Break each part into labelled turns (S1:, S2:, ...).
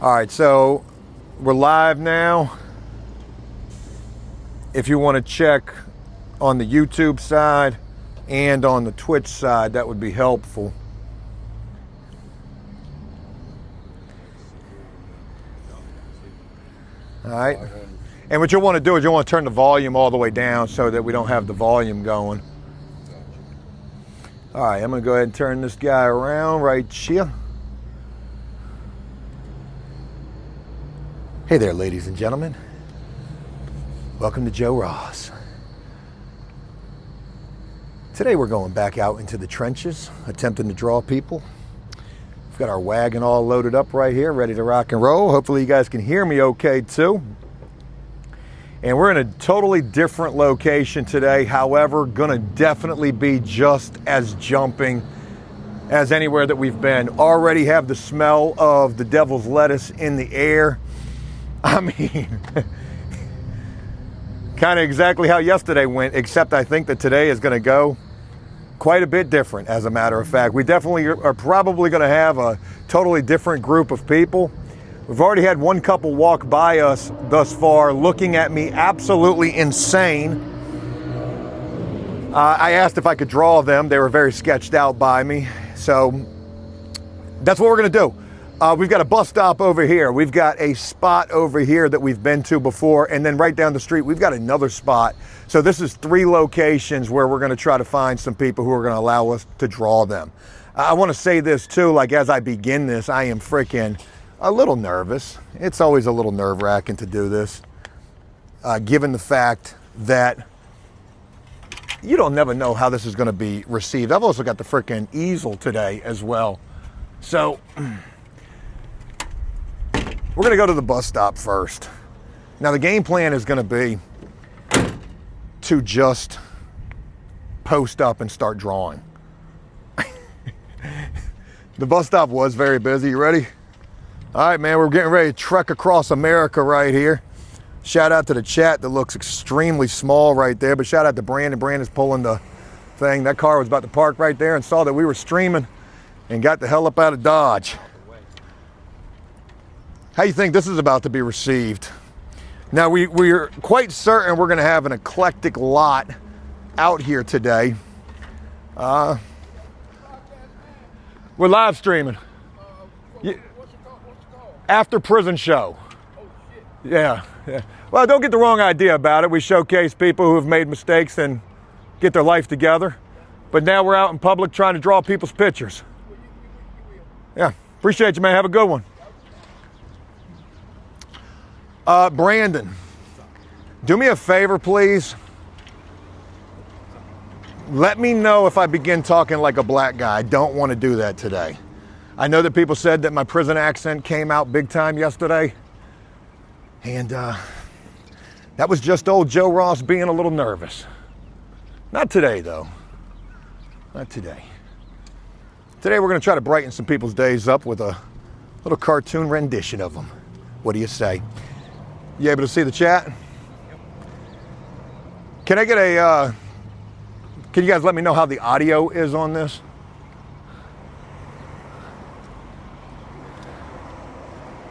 S1: All right, so we're live now. If you want to check on the YouTube side and on the Twitch side, that would be helpful. All right. And what you'll want to do is you'll want to turn the volume all the way down so that we don't have the volume going. All right, I'm going to go ahead and turn this guy around right here. Hey there, ladies and gentlemen. Welcome to Joe Ross. Today we're going back out into the trenches, attempting to draw people. We've got our wagon all loaded up right here, ready to rock and roll. Hopefully you guys can hear me okay too. And we're in a totally different location today. However, gonna definitely be just as jumping as anywhere that we've been. Already have the smell of the devil's lettuce in the air. I mean, kind of exactly how yesterday went, except I think that today is going to go quite a bit different, as a matter of fact. We definitely are probably going to have a totally different group of people. We've already had one couple walk by us thus far, looking at me absolutely insane. I asked if I could draw them. They were very sketched out by me. So that's what we're going to do. We've got a bus stop over here. We've got a spot over here that we've been to before. And then right down the street, we've got another spot. So this is 3 locations where we're going to try to find some people who are going to allow us to draw them. I want to say this too, like as I begin this, I am freaking a little nervous. It's always a little nerve-wracking to do this, given the fact that you don't never know how this is going to be received. I've also got the freaking easel today as well. So we're going to go to the bus stop first. Now, the game plan is going to be to just post up and start drawing. The bus stop was very busy. You ready? All right, man, we're getting ready to trek across America right here. Shout out to the chat that looks extremely small right there, but shout out to Brandon. Brandon's pulling the thing. That car was about to park right there and saw that we were streaming and got the hell up out of Dodge. How you think this is about to be received? Now, we're quite certain we're going to have an eclectic lot out here today. We're live streaming. After Prison Show. Yeah. Well, don't get the wrong idea about it. We showcase people who have made mistakes and get their life together. But now we're out in public trying to draw people's pictures. Yeah. Appreciate you, man. Have a good one. Brandon, do me a favor, please. Let me know if I begin talking like a black guy. I don't want to do that today. I know that people said that my prison accent came out big time yesterday. And that was just old Joe Ross being a little nervous. Not today, though. Not today. Today we're going to try to brighten some people's days up with a little cartoon rendition of them. What do you say? You able to see the chat? Can I get a, can you guys let me know how the audio is on this?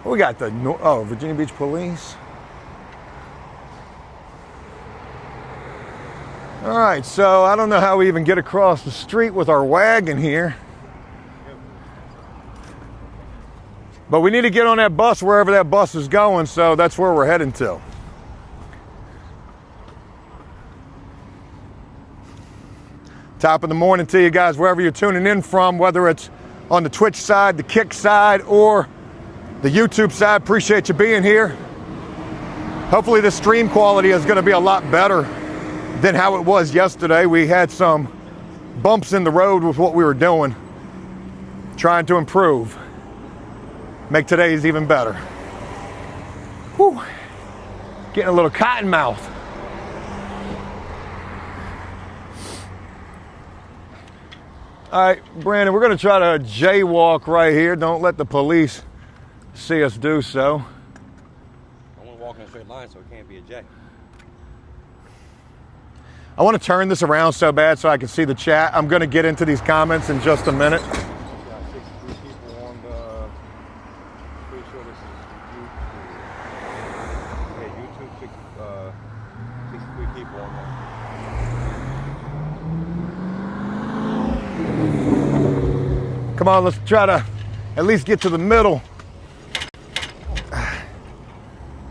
S1: We got the, Virginia Beach Police. All right, so I don't know how we even get across the street with our wagon here. But we need to get on that bus wherever that bus is going, so that's where we're heading to. Top of the morning to you guys, wherever you're tuning in from, whether it's on the Twitch side, the Kick side, or the YouTube side. Appreciate you being here. Hopefully the stream quality is going to be a lot better than how it was yesterday. We had some bumps in the road with what we were doing, trying to improve. Make today's even better. Whew. Getting a little cotton mouth. All right, Brandon, we're going to try to jaywalk right here. Don't let the police see us do so.
S2: I want to walk in a straight line so it can't be a J.
S1: I want to turn this around so bad so I can see the chat. I'm going to get into these comments in just a minute.
S2: Got 63 people on the Twitch sure this is YouTube. Yeah, YouTube, 63 people on there.
S1: Come on, let's try to at least get to the middle.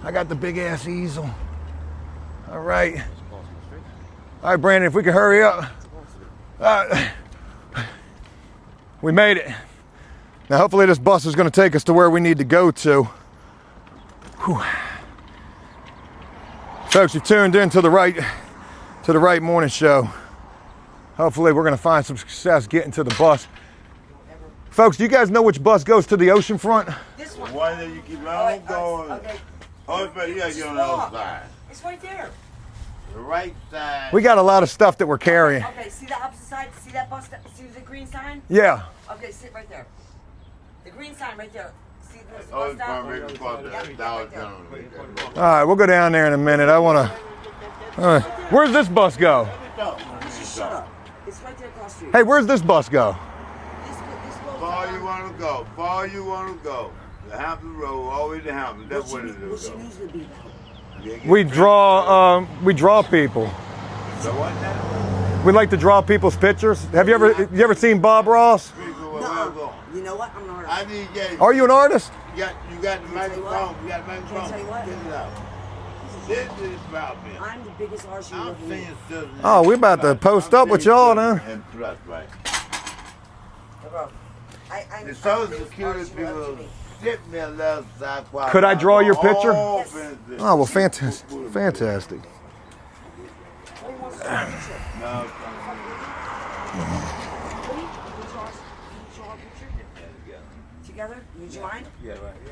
S1: I got the big ass easel. All right. All right, Brandon, if we can hurry up. We made it. Now, hopefully this bus is going to take us to where we need to go to. Whew. Folks, you've tuned in to the right morning show. Hopefully we're going to find some success getting to the bus. Folks, do you guys know which bus goes to the ocean front?
S3: This one.
S4: Why did you keep on going?
S3: Okay.
S4: Oh, but you gotta get on the other side.
S3: It's right there.
S4: The right side.
S1: We got a lot of stuff that we're carrying.
S3: Okay, see the opposite side? See that bus? See the green sign?
S1: Yeah.
S3: Okay, sit right there. The green sign right there. See this
S4: Oh,
S3: bus
S4: it's
S3: stop?
S4: going right across the Dollar General right there.
S1: All right, we'll go down there in a minute. I want to. Where's this bus go?
S3: Just shut up. It's right there across the street.
S1: Hey, where's this bus go?
S3: This goes
S4: Far
S3: down.
S4: you wanna go? Far you wanna go? The Hampton Road, always the Hampton. That's what it is.
S3: What's your news gonna be about?
S1: We draw people.
S4: So what now?
S1: We like to draw people's pictures. Have you ever seen Bob Ross?
S3: No. You know what? I'm not.
S4: I need you.
S1: Are you an artist?
S4: You got the microphone. You got the
S3: Can I
S4: microphone.
S3: tell you what?
S4: Get it out. This is about me.
S3: I'm the biggest artist you
S4: I'm
S3: ever
S4: saying
S3: meet.
S4: something.
S1: Oh, we about to post up with y'all now.
S4: And trust, right?
S3: Bro, I'm
S4: The social
S3: the biggest
S4: security
S3: artist you ever
S4: people
S3: meet.
S4: sit me on the other side. while
S1: Could I draw your picture?
S4: all
S3: Yes.
S4: business.
S1: Oh, well, fantastic. Fantastic.
S3: Nobody wants to draw a picture.
S4: No,
S3: Ready? Can you draw a picture? Together? Would you mind?
S4: yeah, right, yeah.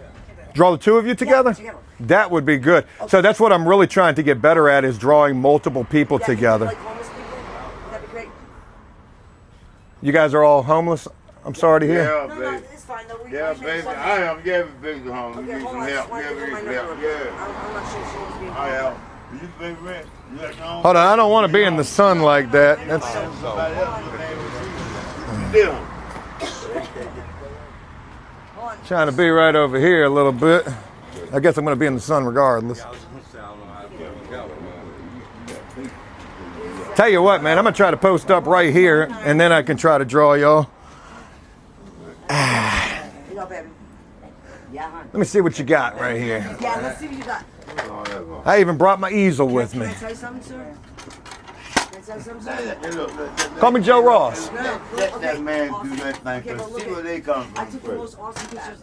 S1: Draw the two of you together?
S3: Yeah, together.
S1: That would be good. So that's what I'm really trying to get better at, is drawing multiple people
S3: Yeah,
S1: together.
S3: Like homeless people? That'd be great.
S1: You guys are all homeless? I'm sorry to hear.
S4: Yeah,
S3: No,
S4: baby.
S3: it's fine though.
S4: Yeah, baby. I am giving baby home. You
S3: Okay,
S4: need
S3: hold
S4: some
S3: on. I
S4: help.
S3: just want
S4: Yeah,
S3: to
S4: we
S3: get my
S4: need
S3: number.
S4: help. Yeah.
S3: I'm not sure she wants to be
S4: I help. You pay rent. You let no.
S1: Hold on, I don't want to be in the sun like that. That's
S4: Somebody else. You did them.
S3: Hold on.
S1: trying to be right over here a little bit. I guess I'm going to be in the sun regardless.
S2: I was gonna say, I don't know how to put it together, man.
S1: Tell you what, man, I'm going to try to post up right here, and then I can try to draw y'all.
S3: Here you go, baby. Yeah, hon.
S1: Let me see what you got right here.
S3: Yeah, let's see what you got.
S1: I even brought my easel with me.
S3: Can I tell you something, sir? Can I tell you something, sir?
S1: Call me Joe Ross.
S3: No, no,
S4: Let
S3: okay,
S4: that man
S3: awesome.
S4: do that thing
S3: Okay, but
S4: first.
S3: look
S4: See
S3: at-
S4: where they come
S3: I
S4: from
S3: took the
S4: first.
S3: most awesome pictures.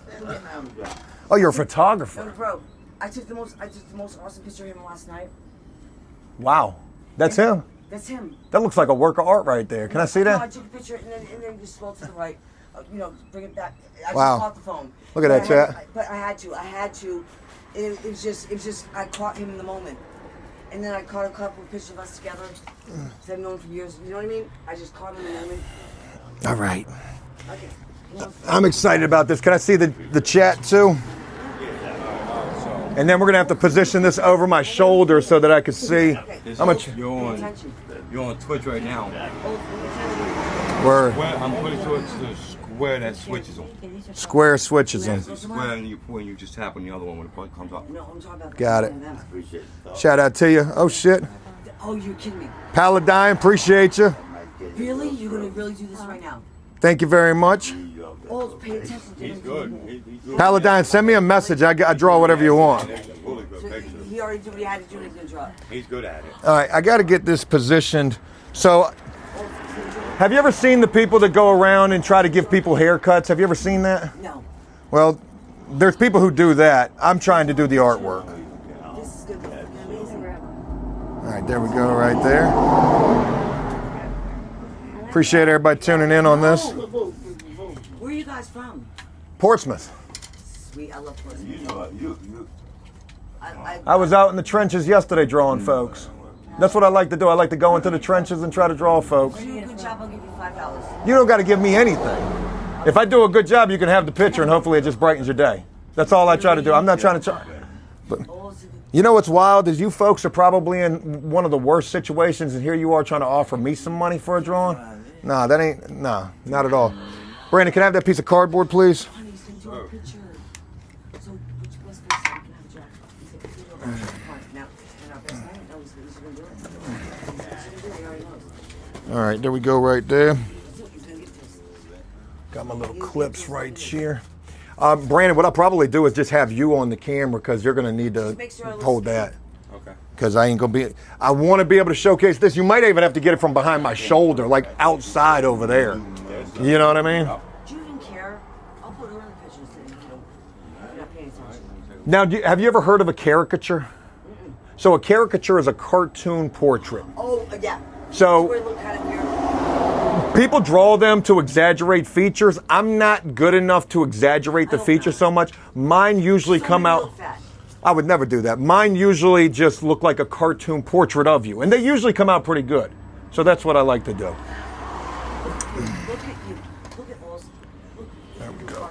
S1: Oh, you're a
S3: No,
S1: photographer.
S3: bro, I took the most awesome picture of him last night.
S1: Wow. That's him.
S3: That's him.
S1: That looks like a work of art right there. Can I see
S3: No, I
S1: that?
S3: took a picture and then just scroll to the right. Bring it back. I
S1: Wow.
S3: just caught the phone.
S1: Look at
S3: But
S1: that,
S3: I had-
S1: chat.
S3: But I had to. It was just, I caught him in the moment. And then I caught a couple of pictures of us together. 'Cause I've known him for years. You know what I mean? I just caught him in the moment.
S1: All right.
S3: Okay. You know,
S1: I'm excited about this. Can I see the chat too? And then we're going to have to position this over my shoulder so that I can see. How much?
S2: You're
S3: pay
S2: on,
S3: attention.
S2: you're on Twitch right now.
S3: Oh, pay attention.
S1: Word.
S2: Well, I'm pretty sure it's the square that switches them.
S1: Square switches them.
S2: It's the square and you just tap on the other one when it comes up.
S3: No, I'm talking about
S1: Got it.
S3: them.
S4: Appreciate it.
S1: Shout out to you. Oh, shit.
S3: Oh, you're kidding me.
S1: Paladine, appreciate you.
S3: Really? You're gonna really do this right now?
S1: Thank you very much.
S3: Oh, pay attention to
S2: He's
S3: him.
S2: good. He's good.
S1: Paladine, send me a message. I draw whatever you want.
S2: Really good
S3: So
S2: picture.
S3: he already did what he had to do. He's gonna draw.
S2: He's good at it.
S1: All right, I got to get this positioned. So, have you ever seen the people that go around and try to give people haircuts? Have you ever seen that?
S3: No,
S1: Well, there's people who do that. I'm trying to do the artwork.
S3: this is gonna be amazing.
S1: All right, there we go, right there. Appreciate everybody tuning in on this.
S3: Where are you guys from?
S1: Portsmouth.
S3: Sweet, I love Portsmouth.
S4: You know, you.
S1: I was out in the trenches yesterday drawing folks. That's what I like to do. I like to go into the trenches and try to draw folks.
S3: Do a good job, I'll give you $5.
S1: You don't got to give me anything. If I do a good job, you can have the picture and hopefully it just brightens your day. That's all I try to do. I'm not trying to charge.
S3: Oh, so
S1: You know what's wild is you folks are probably in one of the worst situations, and here you are trying to offer me some money for a drawing. Nah, that ain't. Nah, not at all. Brandon, can I have that piece of cardboard, please?
S3: honey, he's gonna do a picture. So Come on, now, and our best man knows that he's gonna do it. He's gonna do it, he already knows.
S1: All right, there we go right there.
S3: He's gonna get this.
S1: Got my little clips right here. Brandon, what I'll probably do is just have you on the camera because you're going to need to
S3: make sure I
S1: hold
S3: listen.
S1: that.
S2: Okay.
S1: Because I ain't going to be, I want to be able to showcase this. You might even have to get it from behind my shoulder, like outside over there. You know what I mean?
S3: Do you even care? I'll put her in the picture so you know. You're not paying attention.
S1: Now, have you ever heard of a caricature? So a caricature is a cartoon portrait.
S3: Oh, yeah.
S1: So
S3: Where it looked kind of weird.
S1: people draw them to exaggerate features. I'm not good enough to exaggerate the features so much. Mine usually come
S3: Somebody
S1: out.
S3: real fat.
S1: I would never do that. Mine usually just look like a cartoon portrait of you, and they usually come out pretty good. So that's what I like to do.
S3: Look at you. Look at Oz. Look.
S1: There we go.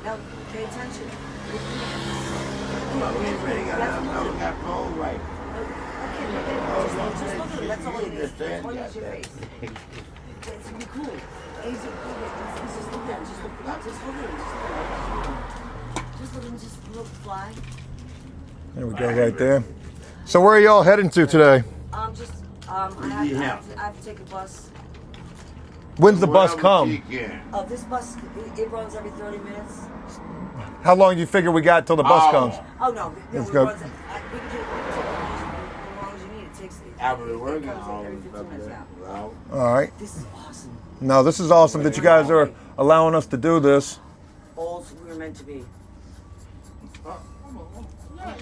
S3: Now, pay attention.
S4: Right.
S3: Okay, just look at it. That's all it is. That's all is your face. It's gonna be cool. He's just look at him. Just look at him. Just look at him. Just look at him. Just look fly.
S1: There we go, right there. So where are y'all heading to today?
S3: I have to take a bus.
S1: When's the bus come?
S3: This bus, it runs every 30 minutes.
S1: How long do you figure we got till the bus comes?
S3: Oh, no.
S1: Let's
S3: It
S1: go.
S3: runs, we can do it as long as you need. It takes,
S4: After
S3: it
S4: working
S3: comes like
S4: all
S3: every 15 minutes now.
S4: well,
S1: All right.
S3: This is awesome.
S1: No, this is awesome that you guys are allowing us to do this.
S3: All we were meant to be.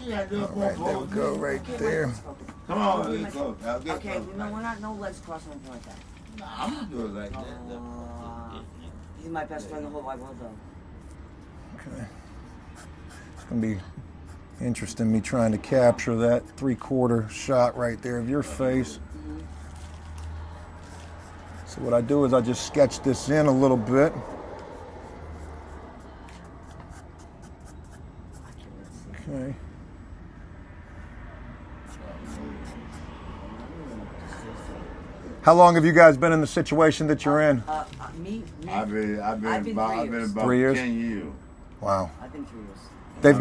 S4: yeah, do it
S1: All right, there we go, right there.
S4: Come on, let's go. Now, get
S3: Okay,
S4: close.
S3: we're not no legs crossed or anything like that.
S4: Nah, I'm gonna do it like that.
S3: He's my best friend in the whole wide world, though.
S1: Okay. It's going to be interesting me trying to capture that 3/4 shot right there of your face. So what I do is I just sketch this in a little bit. Okay. How long have you guys been in the situation that you're in?
S3: Me?
S4: I've been about
S1: 3 years?
S4: 10 years.
S1: Wow.
S3: I've been 3 years.
S1: They've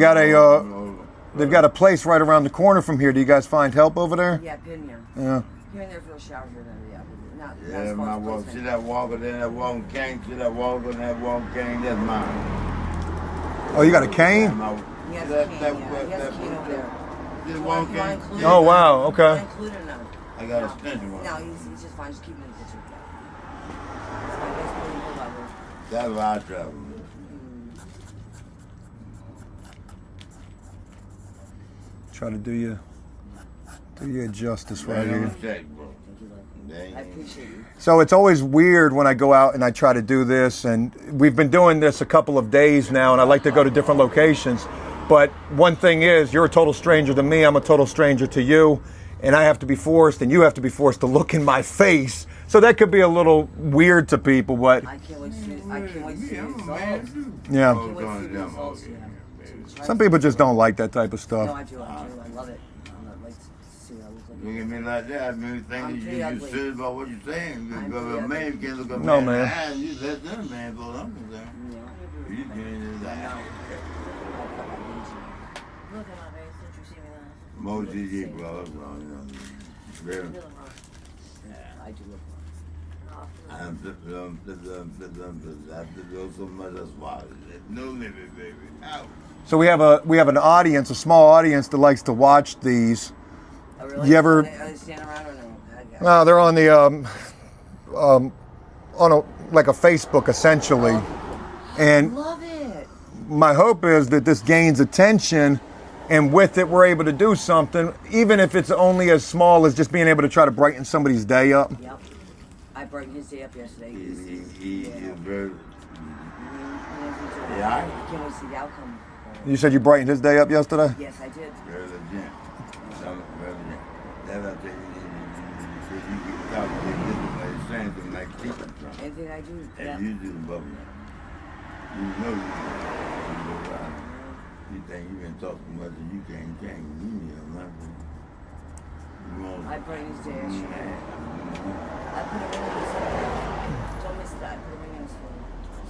S1: got a place right around the corner from here. Do you guys find help over there?
S3: Yeah, been here.
S1: Yeah.
S3: Here and there for a shower here and there, yeah. Not
S4: Yeah,
S3: as far
S4: my
S3: as
S4: walk. See
S3: placement.
S4: that walker there, that walking cane? See that walker and that walking cane? That's mine.
S1: Oh, you got a cane?
S3: He has a cane, yeah. He has a cane over there.
S4: This
S3: You
S4: walking
S3: wanna
S4: cane?
S3: include it?
S1: Oh, wow,
S3: You wanna
S1: okay.
S3: include it or no?
S4: I got a extension one.
S3: No, he's just fine. Just keep him in the picture. That's my best friend in the whole wide world.
S4: That's why I travel.
S1: Try to do you justice right
S4: Right on
S1: here.
S4: the check, bro.
S3: I appreciate you.
S1: So it's always weird when I go out and I try to do this, and we've been doing this a couple of days now, and I like to go to different locations. But one thing is, you're a total stranger to me, I'm a total stranger to you, and I have to be forced, and you have to be forced to look in my face. So that could be a little weird to people, but
S3: I can't wait to see. I can't wait to see the results.
S1: yeah.
S3: I can't wait to see the results. Yeah.
S1: Some people just don't like that type of
S3: No,
S1: stuff.
S3: I do. I love it. I like to see what I look like.
S4: Look at me like that. I mean,
S3: I'm
S4: think
S3: pretty
S4: you
S3: ugly.
S4: serious about what you're saying. You
S3: I'm
S4: go to a
S3: pretty
S4: man, you can't look at a
S1: No,
S4: man. in the
S1: man.
S4: eye. You let them man go. I'm concerned.
S3: Yeah.
S4: You can't do that.
S5: Look at my face since you see me last.
S4: Most GG, bro. That's wrong. You know. Very.
S3: I do look.
S4: I'm just, I have to do so much. That's why. There's no limit, baby. Out.
S1: So we have an audience, a small audience that likes to watch these.
S3: Oh, really?
S1: You ever-
S3: Are they standing around or no?
S1: They're on the like a Facebook essentially, and
S3: Love it.
S1: my hope is that this gains attention, and with it we're able to do something, even if it's only as small as just being able to try to brighten somebody's day up.
S3: Yep. I brightened his day up yesterday.
S4: He is very.
S3: Yeah.
S4: Yeah.
S3: I can't wait to see the outcome.
S1: You said you brightened his day up yesterday?
S3: Yes, I did.
S4: Very legit. Very legit. That's what I think you can talk to this saying to like keep it from.
S3: Anything I do. Yeah.
S4: And you do the bubble. You know you know. You think you can talk too much and you can't give me or nothing.
S3: I brightened his day yesterday. I put a ring in his phone. Don't miss that. I put a ring in his phone.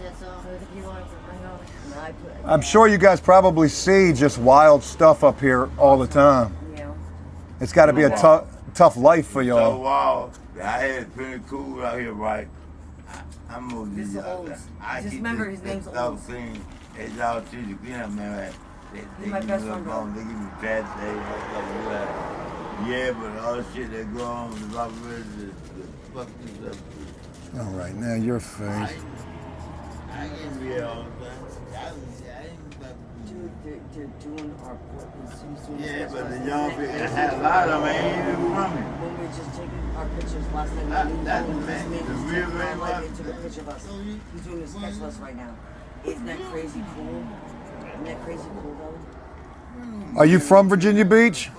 S5: That's all. If you want to bring over.
S3: No, I put.
S1: I'm sure you guys probably see just wild stuff up here all the time.
S3: Yeah.
S1: It's got to be a tough life for
S4: So
S1: y'all.
S4: wow, I had it pretty cool out here, right? I'm gonna
S3: This
S4: give
S3: is
S4: y'all
S3: Olds.
S4: that.
S3: Just remember his name's Olds.
S4: Thing, as y'all see the cleanup man, they
S3: my
S4: give
S3: best
S4: me a
S3: friend,
S4: bone, they give me bad days, like, yeah, but all the shit that go on with the operators, the fuck this up.
S1: All right, now your face.
S4: I ain't real all the time. I ain't about to do
S3: Dude, they're doing our he's doing
S4: yeah,
S3: his
S4: but the
S3: sketch
S4: young
S3: list.
S4: people that had a lot of them ain't even from me.
S3: When we were just taking our pictures last night,
S4: That's
S3: this
S4: the
S3: man
S4: man,
S3: just
S4: the
S3: took
S4: real
S3: my
S4: man.
S3: life and took a picture of us. He's doing a sketch list right now. Isn't that crazy cool? Isn't that crazy cool though?
S1: Are you from Virginia Beach?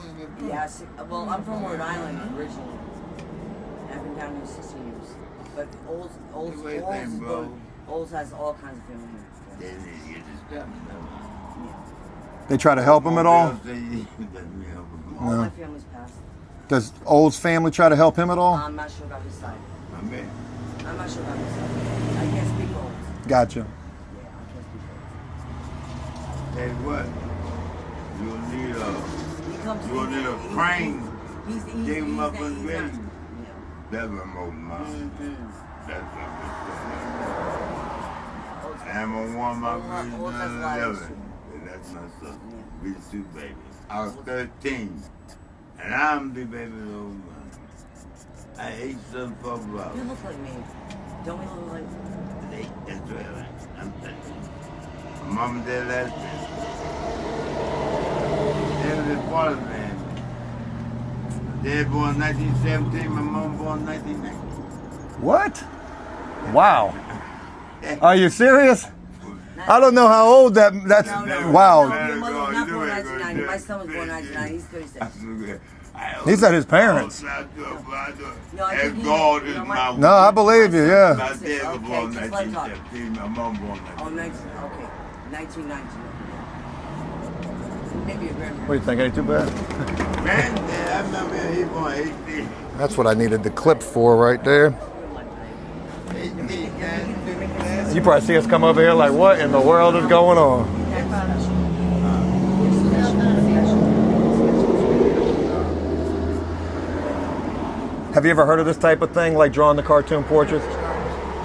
S3: Yeah, well, I'm from Rhode Island originally. I've been down here 16 years. But Olds
S4: Wait,
S3: is
S4: bro.
S3: good. Olds has all kinds of family here.
S4: They didn't get this stuff.
S1: They try to help him at all?
S3: All my family's passed.
S1: Does Old's family try to help him at all?
S3: I'm not sure about his side.
S4: My man.
S3: I'm not sure about his side. I can't speak for Olds.
S1: Gotcha.
S3: Yeah, I can't speak for
S4: Hey, what? You'll need
S3: Olds. He comes
S4: you'll need a crane.
S3: He's
S4: Dig him up
S3: not-
S4: and
S3: he's
S4: grave
S3: not-
S4: him. That's what most mine. That's what I'm on one of my
S3: Olds has a lot of
S4: 11.
S3: history.
S4: And that's my son.
S3: Yeah.
S4: We the two babies. I was 13. And I'm the baby of old man. I ate some fuck
S3: You
S4: about
S3: look like me. Don't we look like?
S4: That's right. I'm 13. My mom and dad last year. They was his father's man. Dad born 1917, my mom born 1990.
S1: What? Wow. Are you serious? I don't know how old that's.
S3: No,
S1: Wow.
S3: your mother was not born 1990. My son was born 1990. He's 36.
S1: He said his parents.
S3: No, I
S4: And
S3: think
S4: God
S3: you
S4: is
S3: know,
S4: my
S1: No, I believe you, yeah.
S4: My dad was
S3: Okay,
S4: born
S3: just let talk.
S4: 1917, my mom born
S3: Oh,
S4: 1990.
S3: 1990. Maybe your grandparents.
S1: What do you think? Ain't too bad?
S4: Granddad, I remember he born 18.
S1: That's what I needed the clip for right there.
S4: 18,
S1: You probably see us come over here like, what in the world is going on? Have you ever heard of this type of thing, like drawing the cartoon portraits?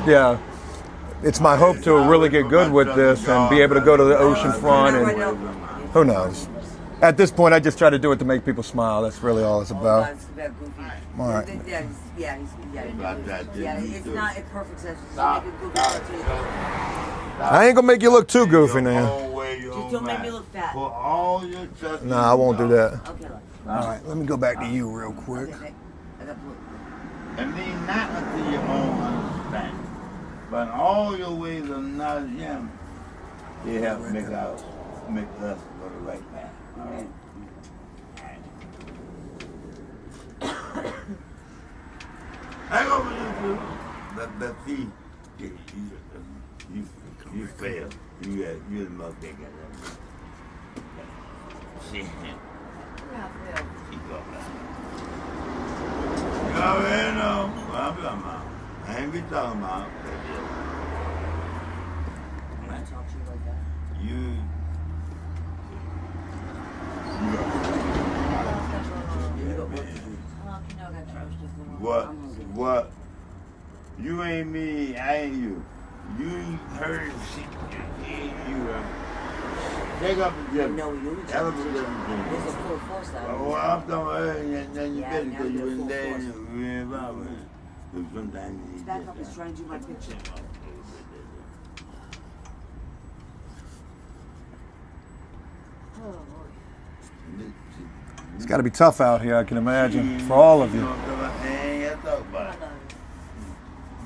S1: Yeah. It's my hope to really get good with this and be able to go to the ocean front and who knows. At this point, I just try to do it to make people smile. That's really all it's about. All right.
S3: Yeah, it's not a perfect sense. Just
S4: Stop.
S3: make it goofy cartoon.
S1: I ain't gonna make you look too goofy now.
S3: Just don't make me look fat.
S4: For all your trust.
S1: Nah, I won't do that.
S3: Okay, look.
S1: All right, let me go back to you real quick.
S3: Okay, I got blue.
S4: And lean not unto your own understanding, but in all your ways acknowledge him. He help make us go the right path. All right. I go with you too. But see, you fail. You're the most big at that. See, you go back. You already know what I'm talking about. I ain't be talking about
S3: When I talk to you like that.
S4: you. What? You ain't me, I ain't you. You ain't heard shit. You take up the
S3: Yeah,
S4: gym.
S3: no, we knew each
S4: Have a
S3: other.
S4: good
S3: There's a full force out
S4: Well, I'm talking about then you
S3: Yeah,
S4: better
S3: now
S4: because you
S3: you're
S4: in
S3: full
S4: there
S3: force.
S4: and we involved. Because sometimes you
S3: Back up, he's trying to do my picture. Oh, boy.
S1: It's got to be tough out here, I can imagine, for all of you.
S4: ain't got to talk
S5: I
S4: about it.
S5: love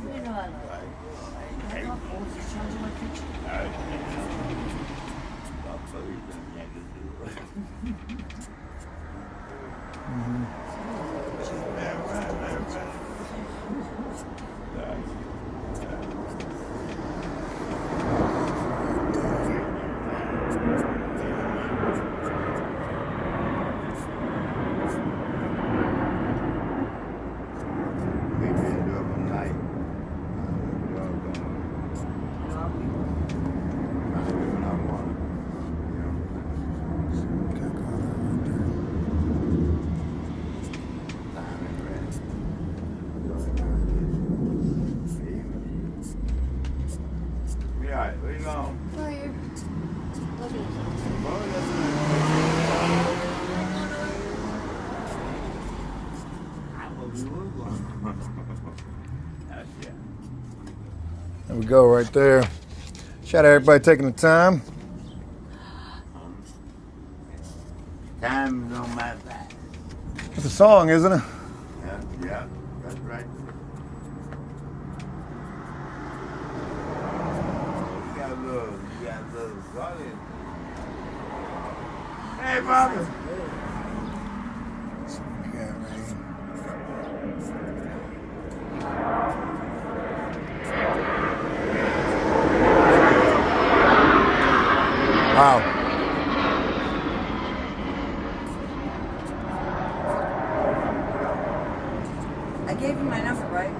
S5: you. You know I love you.
S3: Oh, he's trying to do my picture.
S1: There we go, right there. Shout out everybody taking the time.
S4: Time don't matter.
S1: It's a song, isn't it?
S4: Yeah, that's right. You got a little volume. Hey, Bobby.
S1: Wow.
S3: I gave you my number, right?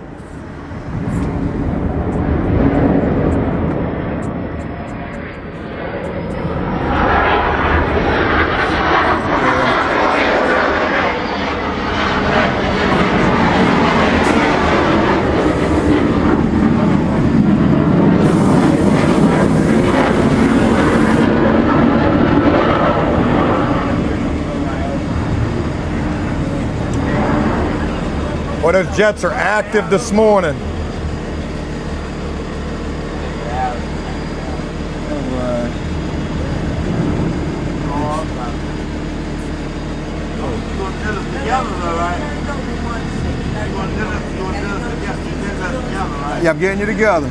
S1: Boy, those jets are active this morning. Yeah, I'm getting you together.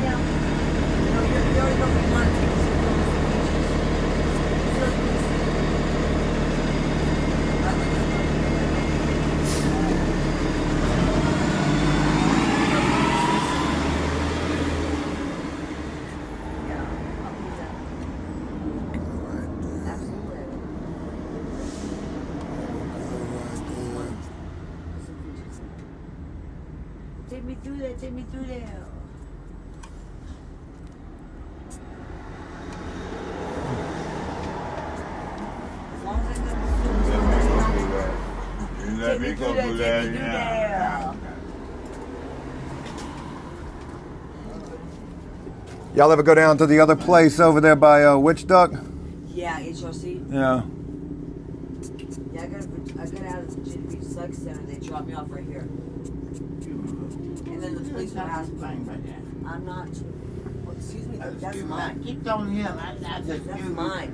S3: Take me through there, take me through there. As long as I got the
S4: Let me go through there. Yeah.
S1: Y'all ever go down to the other place over there by Witch Duck?
S3: Yeah, HRC.
S1: Yeah.
S3: Yeah, I got out of the Virginia Beach Psych Center. They dropped me off right here. And then the police would ask me, I'm not. Well, excuse me, that's mine.
S4: Keep on him.
S3: That's mine.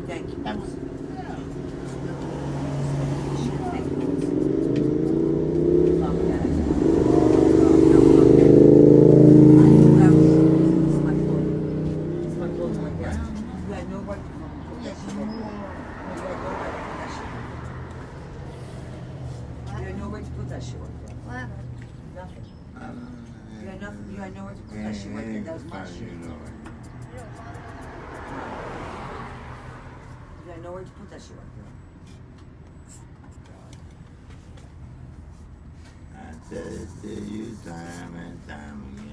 S3: Thank you. You had nowhere to put that shit right there. That was my shit. You had nowhere to put that shit right there.
S4: I said it to you time and time again.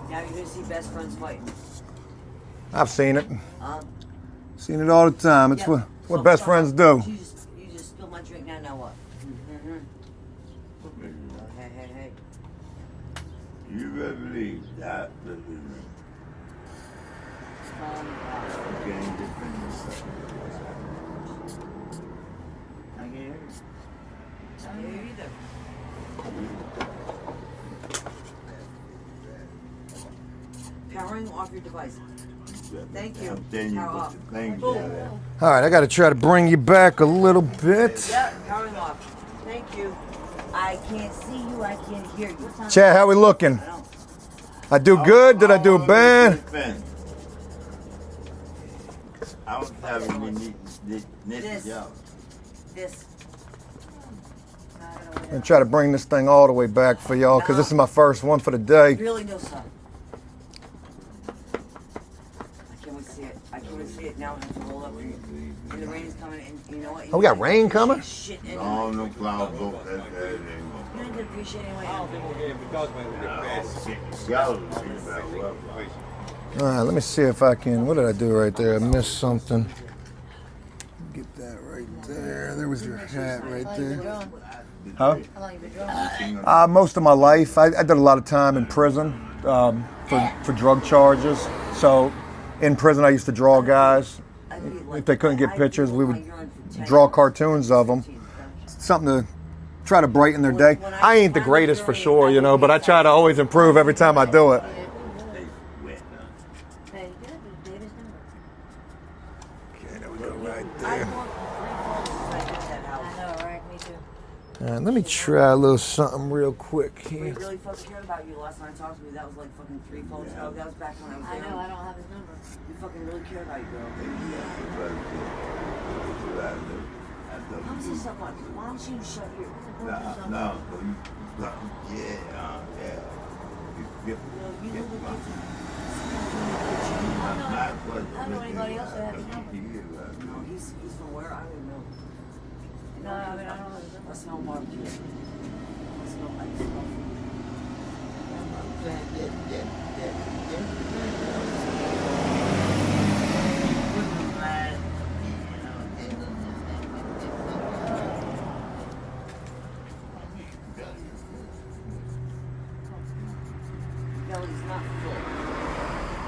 S3: Now you're gonna see best friends fighting.
S1: I've seen it. Seen it all the time. It's
S3: Yeah.
S1: what best friends do.
S3: You just spilled my drink now. Now what? Hey.
S4: You better believe that. You can't defend yourself. I can't hear you.
S3: I don't hear you either. Powering off your device. Thank you.
S4: I'm telling you
S3: Power
S4: what
S3: off.
S4: the thing
S3: Boom.
S4: is.
S1: All right, I got to try to bring you back a little bit.
S3: Yeah, powering off. Thank you. I can't see you. I can't hear you.
S1: Chad, how we looking?
S3: I don't.
S1: I do good? Did I do bad?
S4: I was having the
S3: This.
S4: job.
S3: This.
S1: I'm gonna try to bring this thing all the way back for y'all because this is my first one for the day.
S3: Really no sun. I can't wait to see it. I can't wait to see it. Now I have to roll up and the rain is coming and you know what?
S1: Oh, we got rain coming?
S3: Shit anyway.
S4: No, no cloud boat. That's
S3: You didn't get appreciate anyway.
S2: I don't think we'll get it because when we get past.
S1: All right, let me see if I can. What did I do right there? I missed something. Get that right there. There was your hat right there. Huh?
S5: How long you been drawing?
S1: Most of my life. I did a lot of time in prison for drug charges. So in prison, I used to draw guys. If they couldn't get pictures, we would draw cartoons of them. Something to try to brighten their day. I ain't the greatest for sure, you know, but I try to always improve every time I do it.
S5: Hey, get up with David's number.
S1: Okay, there we go right
S3: I
S1: there.
S3: want 3 phones since I built that
S5: I
S3: house.
S5: know, right? Me too.
S1: Let me try a little something real quick
S3: We
S1: here.
S3: really fucking cared about you last time I talked to me. That was like fucking 3 phones ago. That was back when I was
S5: I
S3: there.
S5: know, I don't have his number.
S3: We fucking really care about you, girl. How is this so much? Why don't you shut your...
S4: No. Yeah.
S3: You live in
S5: I don't know anybody else that has his number.
S3: No, he's from where? I don't know.
S5: No, I mean, I don't know his
S3: I
S5: number.
S3: smell barbecue. I smell belly's not full.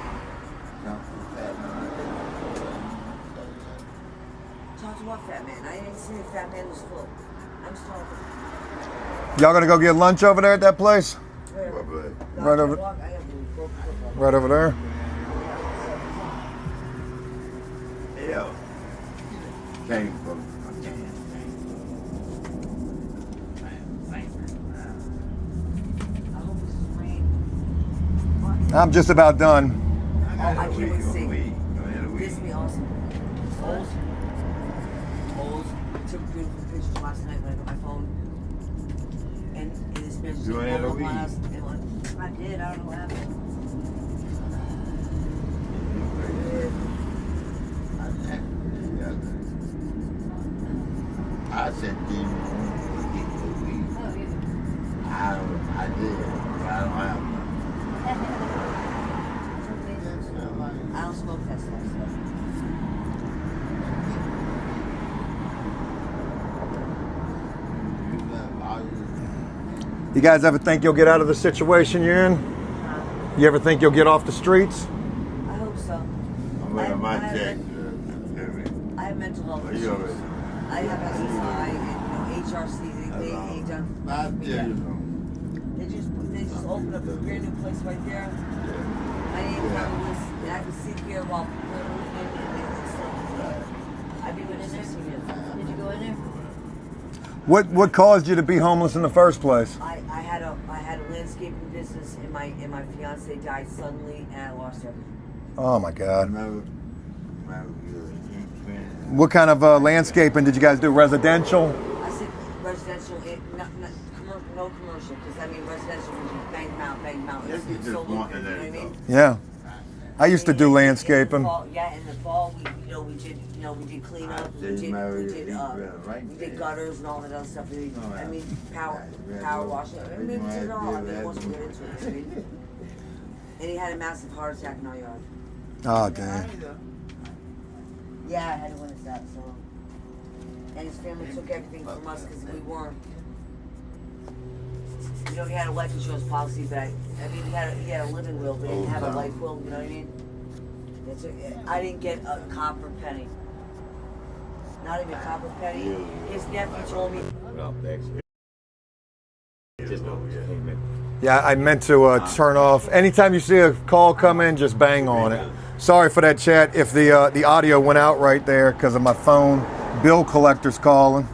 S3: Talk to what fat man? I didn't say a fat man was full. I'm starving.
S1: Y'all gonna go get lunch over there at that place? Right over-
S3: I have to
S1: Right over there?
S4: Yeah. Came from
S3: I hope this is rain.
S1: I'm just about done.
S3: Oh, I can't wait to see. This will be awesome. Holes. I took beautiful pictures last night when I got my phone. And this bitch just
S4: You ain't
S3: blew up
S4: a
S3: on
S4: weed.
S3: us. And like,
S5: I did, I don't know what happened.
S4: I said, "Do you want to get the weed?"
S5: Oh, yeah.
S4: I did. But I don't have one.
S3: I don't smoke that stuff.
S1: You guys ever think you'll get out of the situation you're in? You ever think you'll get off the streets?
S3: I hope so.
S4: I'm wearing my jacket.
S3: I have mental health
S4: Are
S3: issues.
S4: you already?
S3: I have SSI and HRC. They done. They just opened up a brand new place right there. My name is Lewis, and I can sit here while people are moving and I've been with this 16 years.
S5: Did you go in there?
S1: What caused you to be homeless in the first place?
S3: I had a landscaping business, and my fiance died suddenly, and I lost everything.
S1: Oh my God.
S4: Remember
S1: What kind of landscaping did you guys do? Residential?
S3: I said residential, no commercial, because I mean residential was just bang out.
S4: Yes, you just
S3: So
S4: want
S3: lucrative,
S4: it
S3: you know what I
S4: there,
S3: mean?
S1: Yeah. I used to do
S3: In
S1: landscaping.
S3: the fall, we did cleanup, we did gutters and all that other stuff. I mean, power washing. I mean, we did it all. I mean, once we get into it, I mean. And he had a massive heart attack in our yard.
S1: Oh, damn.
S3: Yeah, I had to witness that. So, and his family took everything from us because we weren't. You know, he had a life insurance policy, but I mean, he had a living will, but he didn't have a life will. You know what I mean? I didn't get a copper penny. Not even a copper penny. His nephew told me.
S1: Yeah, I meant to turn off. Anytime you see a call come in, just bang on it. Sorry for that, chat. If the audio went out right there because of my phone. Bill collector's calling.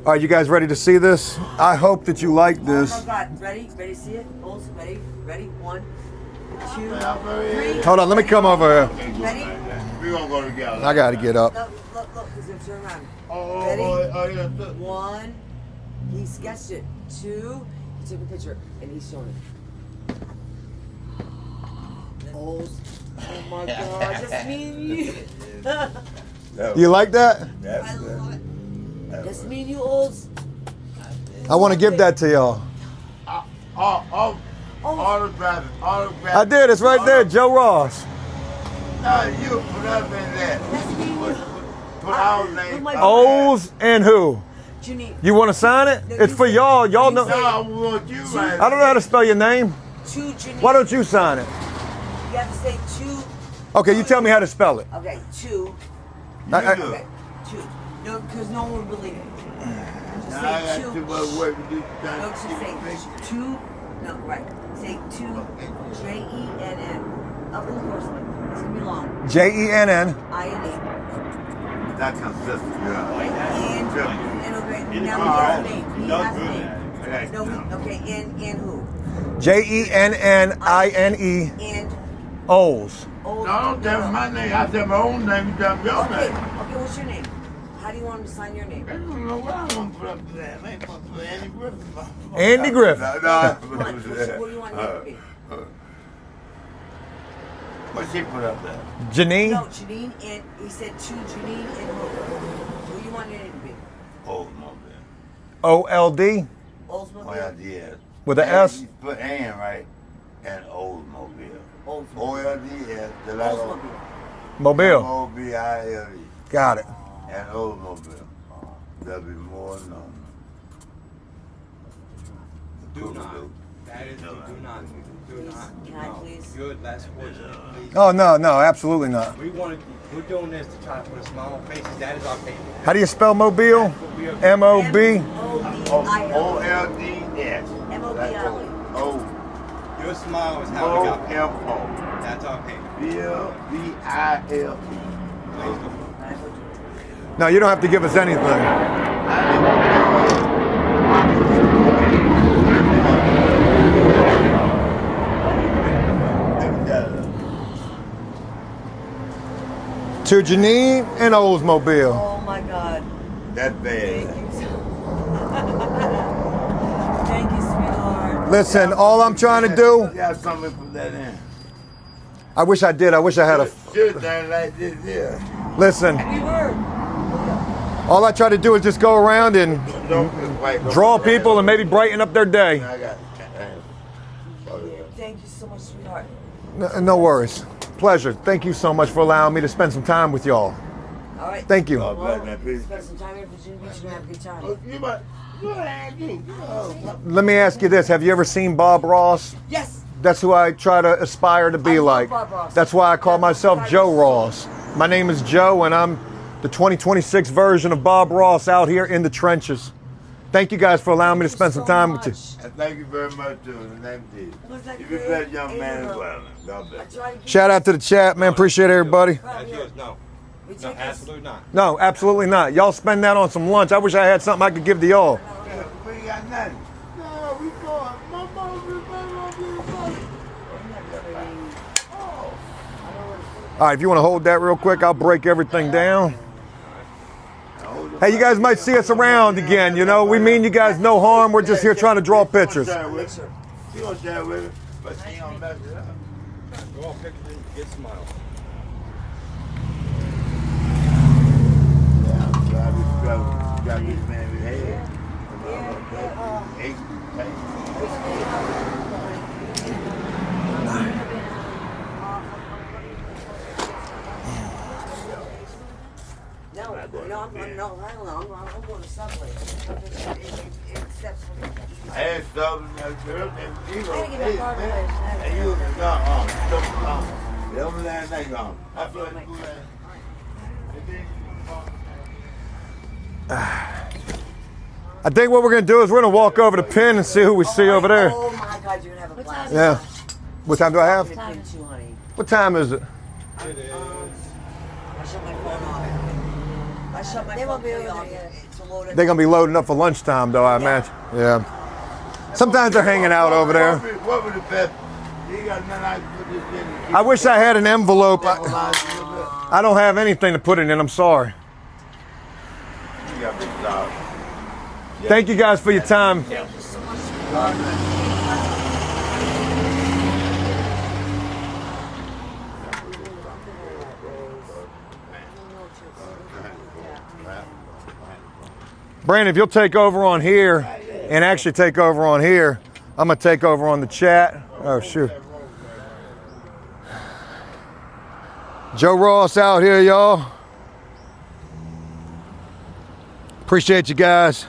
S1: All right, you guys ready to see this? I hope that you like this.
S3: Oh my God! Ready? Ready to see it? Bulls, ready? Ready? 1, 2, 3.
S1: Hold on, let me come over here.
S3: Ready?
S4: We're gonna go together.
S1: I got to get up.
S3: Look, he's gonna turn around.
S4: Oh,
S3: Ready?
S4: yeah.
S3: 1, he sketched it. 2, he took a picture and he's showing it. Oh my God, just me and you.
S1: You like that?
S3: I love it. Just me and you, Olds.
S1: I want to give that to y'all.
S4: Autograph.
S1: I did. It's right there, Joe Ross.
S4: No, you put up in there.
S3: That's me and you.
S4: Put our name.
S3: my-
S1: O's and who?
S3: Junie,
S1: You want to sign it? It's for y'all. Y'all know.
S4: No, we want you right.
S1: I don't know how to spell your name.
S3: 2 Junie.
S1: Why don't you sign it?
S3: You have to say two.
S1: Okay, you tell me how to spell it.
S3: Okay, two.
S1: I-
S3: Okay, two. No, because no one will believe it. Just
S4: Now I
S3: say
S4: got
S3: two.
S4: too much work to do.
S3: No, just say two. No, right. Say two. J-E-N-N. Up in the first one. It's gonna be long.
S1: J-E-N-N.
S3: I-N-E.
S4: That consistent, yeah.
S3: And okay. Now
S4: All
S3: he has
S4: right.
S3: a name. He
S4: Don't
S3: has a
S4: do
S3: name.
S4: that.
S3: No, okay. And who?
S1: J-E-N-N-I-N-E.
S3: And
S1: Oles.
S3: old.
S4: No, don't tell me my name. I tell my own name. You tell me your
S3: Okay.
S4: name.
S3: Okay. What's your name? How do you want him to sign your name?
S4: I don't know what I'm going to put up to that. I ain't going to put Andy Griffin.
S1: Andy Griffin.
S4: No.
S3: What do you want him to be?
S4: What she put up there?
S1: Janine.
S3: No, Janine and he said two Janine and who? Who you want your name to be?
S4: Oldsmobile.
S1: O-L-D
S3: Oldsmobile.
S4: Well, yeah.
S1: with an S.
S4: You put Ann right and Oldsmobile.
S3: Oldsmobile.
S4: O-L-D-S. The letter
S3: Oldsmobile.
S1: Mobile.
S4: O-B-I-L-E.
S1: Got it.
S4: And Oldsmobile. There'll be more known.
S2: Do not. That is do not. Do not.
S3: Can I please?
S2: Good, last words, please.
S1: Oh, no, absolutely not.
S2: We're doing this to try to put a smile on faces. That is our payment.
S1: How do you spell Mobile? M-O-B.
S4: O-L-D-S.
S3: M-O-B-I-L-E.
S4: O.
S2: Your smile is how we got paid.
S4: O-M-O.
S2: That's our payment.
S4: B-L-B-I-L-E.
S2: Please go.
S1: No, you don't have to give us anything. To Janine and Oldsmobile.
S3: Oh my God.
S4: That's
S3: Thank
S4: bad.
S3: you. Thank you, sweetheart.
S1: Listen, all I'm trying to do,
S4: Yeah, somebody put that in.
S1: I wish I did. I wish I had a.
S4: Shoot thing like this, yeah.
S1: Listen,
S3: We were.
S1: all I try to do is just go around and draw people and maybe brighten up their day.
S4: I got it.
S3: Thank you so much, sweetheart.
S1: No worries. Pleasure. Thank you so much for allowing me to spend some time with y'all.
S3: All right.
S1: Thank you.
S4: Oh, bless man, please.
S3: Spend some time here for Virginia Beach. You're gonna have a good time.
S4: You might, you.
S1: Let me ask you this. Have you ever seen Bob Ross?
S3: Yes.
S1: That's who I try to aspire to
S3: I
S1: be
S3: love
S1: like.
S3: Bob Ross.
S1: That's why I call myself Joe Ross. My name is Joe, and I'm the 2026 version of Bob Ross out here in the trenches. Thank you guys for allowing me to spend some time with you.
S4: Thank you very much, too. In the name of Jesus.
S3: Was that
S4: You be
S3: good?
S4: better, young man, as
S3: Amen.
S4: well. God
S3: I
S4: bless.
S3: try to keep
S1: Shout out to the chat, man. Appreciate everybody.
S2: That's yours. No.
S3: We
S2: No,
S3: take this.
S2: absolutely not.
S1: No, absolutely not. Y'all spend that on some lunch. I wish I had something I could give to y'all.
S4: We ain't got nothing. No, we going. My mom,
S1: All right, if you want to hold that real quick, I'll break everything down. Hey, you guys might see us around again. You know, we mean you guys no harm. We're just here trying to draw pictures.
S4: She gonna share with me, but she ain't gonna mess it up.
S2: Go on pictures and get smiles.
S4: Yeah, I'm glad we got this man with head.
S3: I'm going to Subway. Except for
S4: I had stuff in that girl named Zero.
S3: I had to get my car replaced.
S4: And you was gone. The only last night gone. I feel like do that.
S1: I think what we're going to do is we're going to walk over to Penn and see who we see over there.
S3: Oh my God, you're gonna have a blast.
S1: Yeah. What time do I have?
S3: Time too, honey.
S1: What time is it?
S3: I shut my phone off. I shut my phone off. To load it.
S1: They're going to be loading up for lunchtime, though, I imagine. Yeah. Sometimes they're hanging out over there.
S4: What was the best? You got nothing I can put this in.
S1: I wish I had an envelope. I
S4: You
S1: don't have anything to put it in. I'm sorry.
S4: got me dog.
S1: Thank you guys for your time.
S3: Thank you so much.
S1: Brandon, if you'll take over on here and actually take over on here, I'm going to take over on the chat. Oh, shoot. Joe Ross out here, y'all. Appreciate you guys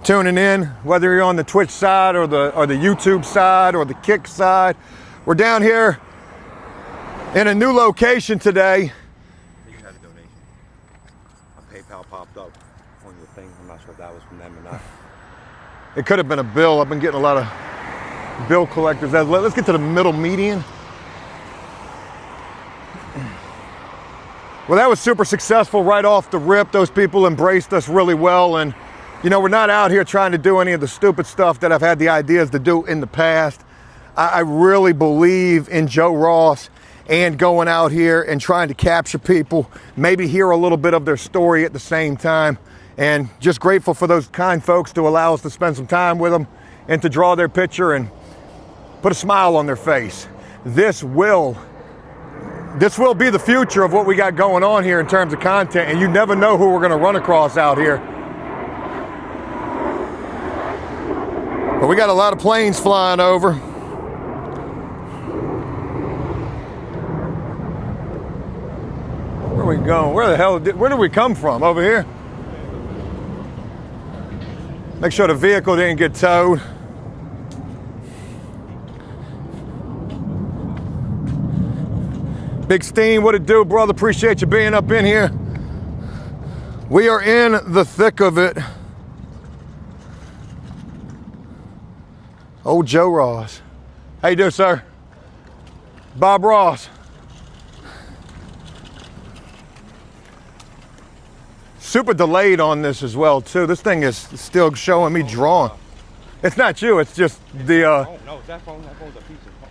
S1: tuning in, whether you're on the Twitch side or the YouTube side or the Kick side. We're down here In a new location today.
S2: You had a donation. A PayPal popped up on your thing. I'm not sure if that was from them or not.
S1: It could have been a bill. I've been getting a lot of bill collectors. Let's get to the middle median. Well, that was super successful right off the rip. Those people embraced us really well. And, you know, we're not out here trying to do any of the stupid stuff that I've had the ideas to do in the past. I really believe in Joe Ross and going out here and trying to capture people, maybe hear a little bit of their story at the same time. And just grateful for those kind folks to allow us to spend some time with them and to draw their picture and put a smile on their face. This will be the future of what we got going on here in terms of content, and you never know who we're going to run across out here. But we got a lot of planes flying over. Where are we going? Where did we come from? Over here? Make sure the vehicle didn't get towed. Big Steam, what it do, brother? Appreciate you being up in here. We are in the thick of it. Old Joe Ross. How you doing, sir? Bob Ross. Super delayed on this as well, too. This thing is still showing me drawn. It's not you, it's just the...
S2: No, that phone's a piece of phone.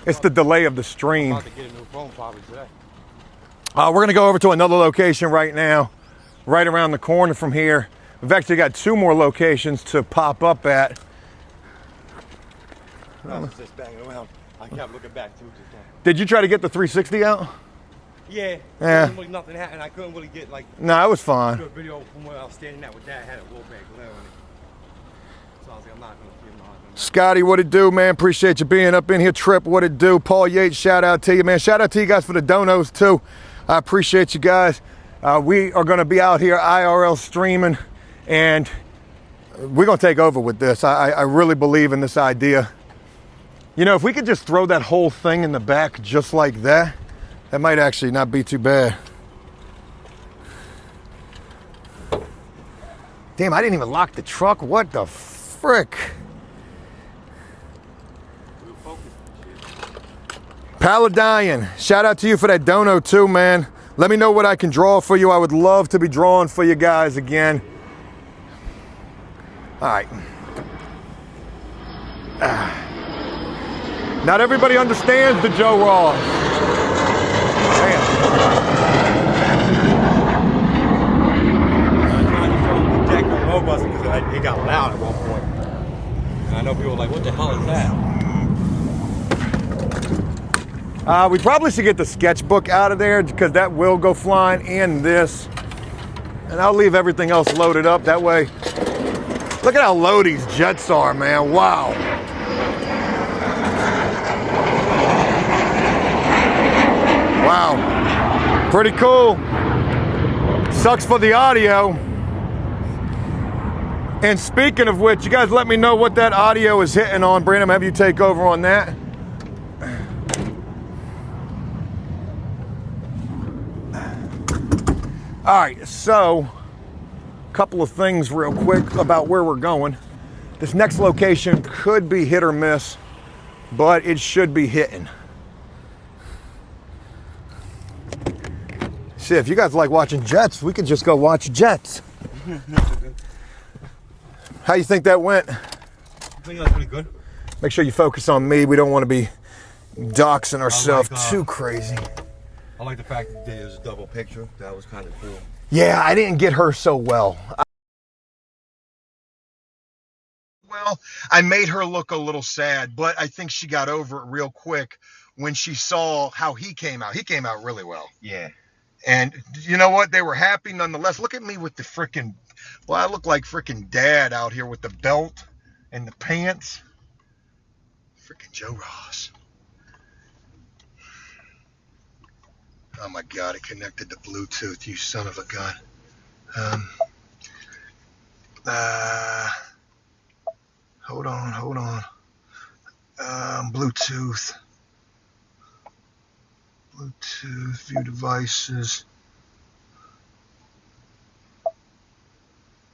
S1: It's the delay of the stream.
S2: I'm about to get a new phone probably today.
S1: We're going to go over to another location right now, right around the corner from here. We've actually got 2 more locations to pop up at.
S2: I was just banging around. I kept looking back too.
S1: Did you try to get the 360 out?
S2: Yeah.
S1: Yeah.
S2: Really nothing happened. I couldn't really get like
S1: No, it was fine.
S2: a video from where I was standing at with Dad. Had a roll back glare on it. So I was like, I'm not going to give him a hard time.
S1: Scotty, what it do, man? Appreciate you being up in here. Trip, what it do? Paul Yates, shout out to you, man. Shout out to you guys for the donos, too. I appreciate you guys. We are going to be out here IRL streaming, and we're going to take over with this. I really believe in this idea. You know, if we could just throw that whole thing in the back just like that, that might actually not be too bad. Damn, I didn't even lock the truck. What the frick? Paladian, shout out to you for that dono too, man. Let me know what I can draw for you. I would love to be drawing for you guys again. All right. Not everybody understands the Joe Ross. Damn.
S2: I'm trying to show the deck on road busting because it got loud at one point. And I know people were like, what the hell is that?
S1: We probably should get the sketchbook out of there because that will go flying, and this. And I'll leave everything else loaded up. That way, look at how low these jets are, man. Wow. Wow. Pretty cool. Sucks for the audio. And speaking of which, you guys let me know what that audio is hitting on. Brandon, have you take over on that? All right, so a couple of things real quick about where we're going. This next location could be hit or miss, but it should be hitting. See, if you guys like watching jets, we could just go watch jets. How you think that went?
S2: I think that's pretty good.
S1: Make sure you focus on me. We don't want to be doxing ourselves too crazy.
S2: I like the fact that there's a double picture. That was kind of cool.
S1: Yeah, I didn't get her so well. Well, I made her look a little sad, but I think she got over it real quick when she saw how he came out. He came out really well.
S2: Yeah.
S1: And you know what? They were happy nonetheless. Look at me with the freaking, well, I look like freaking Dad out here with the belt and the pants. Freaking Joe Ross. Oh my God, it connected to Bluetooth, you son of a gun. Hold on. Bluetooth. Bluetooth, view devices.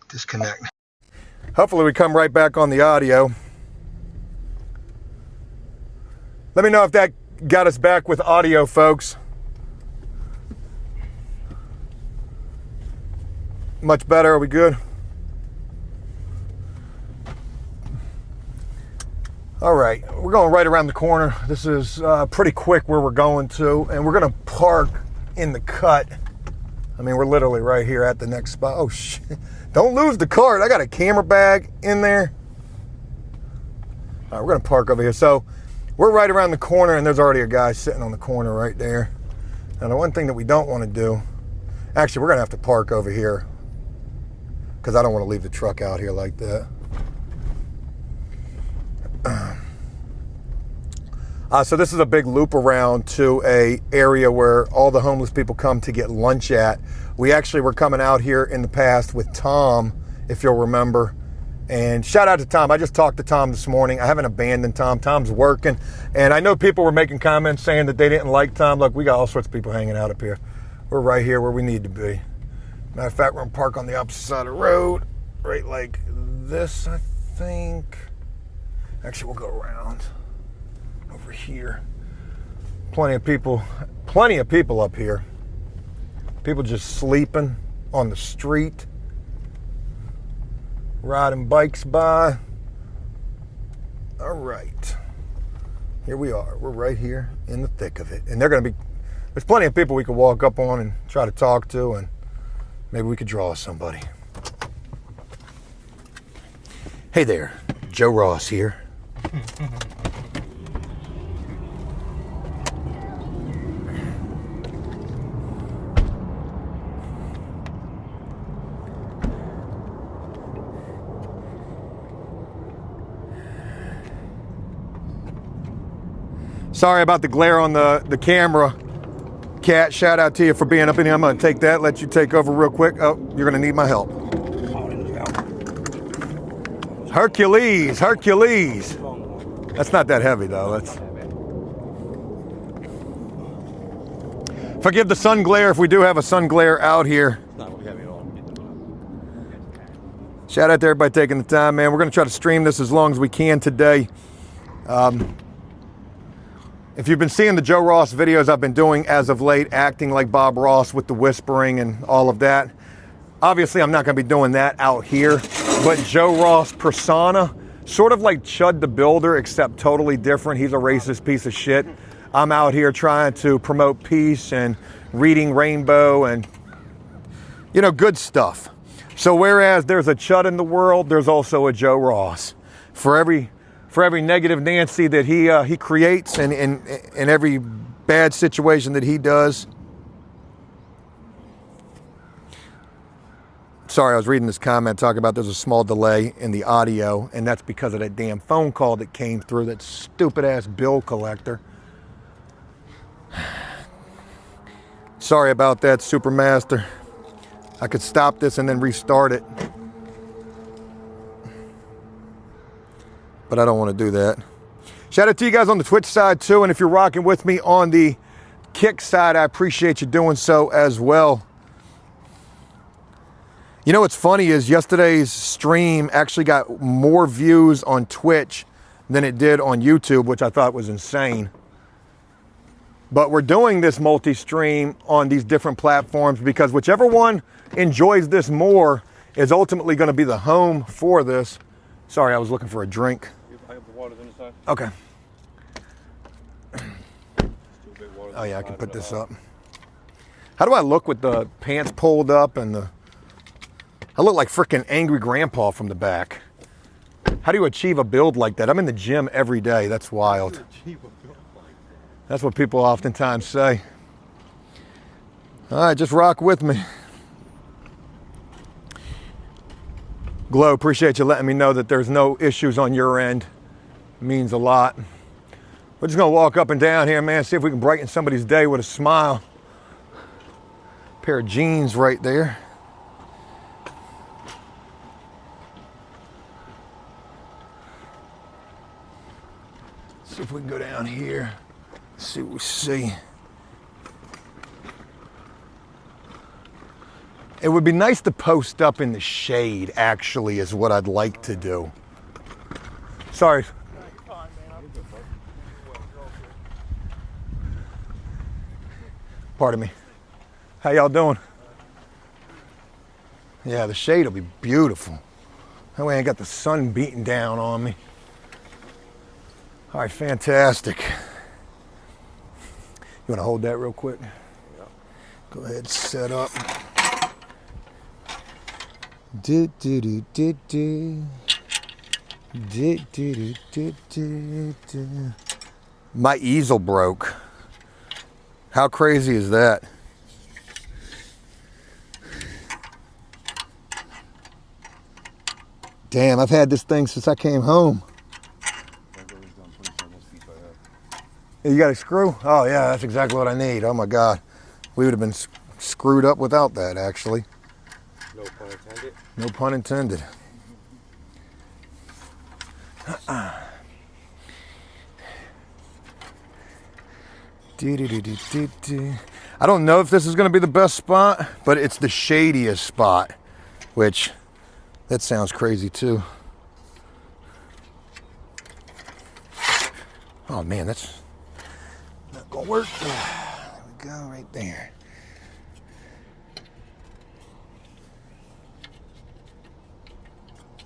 S1: Disconnect. Hopefully we come right back on the audio. Let me know if that got us back with audio, folks. Much better, are we good? All right, we're going right around the corner. This is pretty quick where we're going to, and we're gonna park in the cut. I mean, we're literally right here at the next spot. Oh shit, don't lose the cart. I got a camera bag in there. All right, we're gonna park over here. So we're right around the corner, and there's already a guy sitting on the corner right there. Now the one thing that we don't wanna do, actually we're gonna have to park over here because I don't wanna leave the truck out here like that. So this is a big loop around to a area where all the homeless people come to get lunch at. We actually were coming out here in the past with Tom, if you'll remember. And shout out to Tom. I just talked to Tom this morning. I haven't abandoned Tom. Tom's working. And I know people were making comments saying that they didn't like Tom. Look, we got all sorts of people hanging out up here. We're right here where we need to be. Matter of fact, we're gonna park on the opposite side of the road, right like this, I think. Actually, we'll go around over here. Plenty of people up here. People just sleeping on the street, riding bikes by. All right, here we are. We're right here in the thick of it. And there's plenty of people we could walk up on and try to talk to, and maybe we could draw somebody. Hey there, Joe Ross here. Sorry about the glare on the camera. Cat, shout out to you for being up in here. I'm gonna take that, let you take over real quick. Oh, you're gonna need my help. Hercules. That's not that heavy though. Forgive the sun glare if we do have a sun glare out here. Shout out to everybody taking the time, man. We're gonna try to stream this as long as we can today. If you've been seeing the Joe Ross videos I've been doing as of late, acting like Bob Ross with the whispering and all of that, obviously I'm not going to be doing that out here, but Joe Ross persona, sort of like Chud the Builder, except totally different. He's a racist piece of shit. I'm out here trying to promote peace and reading Rainbow and, you know, good stuff. So whereas there's a Chud in the world, there's also a Joe Ross. For every negative Nancy that he creates and every bad situation that he does. Sorry, I was reading this comment talking about there's a small delay in the audio, and that's because of that damn phone call that came through, that stupid ass bill collector. Sorry about that, Supermaster. I could stop this and then restart it, but I don't want to do that. Shout out to you guys on the Twitch side too, and if you're rocking with me on the Kick side, I appreciate you doing so as well. You know what's funny is yesterday's stream actually got more views on Twitch than it did on YouTube, which I thought was insane. But we're doing this multi-stream on these different platforms because whichever one enjoys this more is ultimately going to be the home for this. Sorry, I was looking for a drink.
S2: I have the water inside.
S1: Okay. Oh yeah, I can put this up. How do I look with the pants pulled up and I look like freaking angry grandpa from the back. How do you achieve a build like that? I'm in the gym every day. That's wild. That's what people oftentimes say. All right, just rock with me. Glow, appreciate you letting me know that there's no issues on your end. It means a lot. We're just gonna walk up and down here, man, see if we can brighten somebody's day with a smile. Pair of jeans right there. See if we can go down here, see what we see. It would be nice to post up in the shade, actually, is what I'd like to do. Sorry. Pardon me. How y'all doing? Yeah, the shade will be beautiful. That way I ain't got the sun beating down on me. All right, fantastic. You want to hold that real quick?
S2: Yeah.
S1: Go ahead, set up. Do do do do do. Do do do do do do. My easel broke. How crazy is that? Damn, I've had this thing since I came home. You got a screw? Oh yeah, that's exactly what I need. Oh my God. We would have been screwed up without that, actually.
S2: No pun intended.
S1: No pun intended. I don't know if this is going to be the best spot, but it's the shadiest spot, which that sounds crazy too. Oh man, that's not going to work. There we go, right there.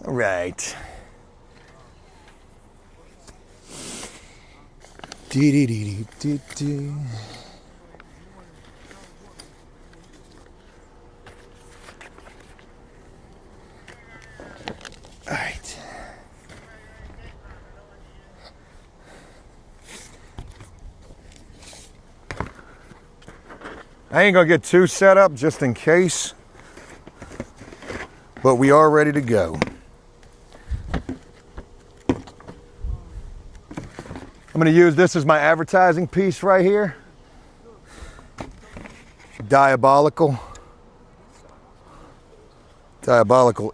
S1: All right. Dee-dee-dee-dee-dee-dee. All right. I ain't gonna get too set up just in case, but we are ready to go. I'm going to use this as my advertising piece right here. Diabolical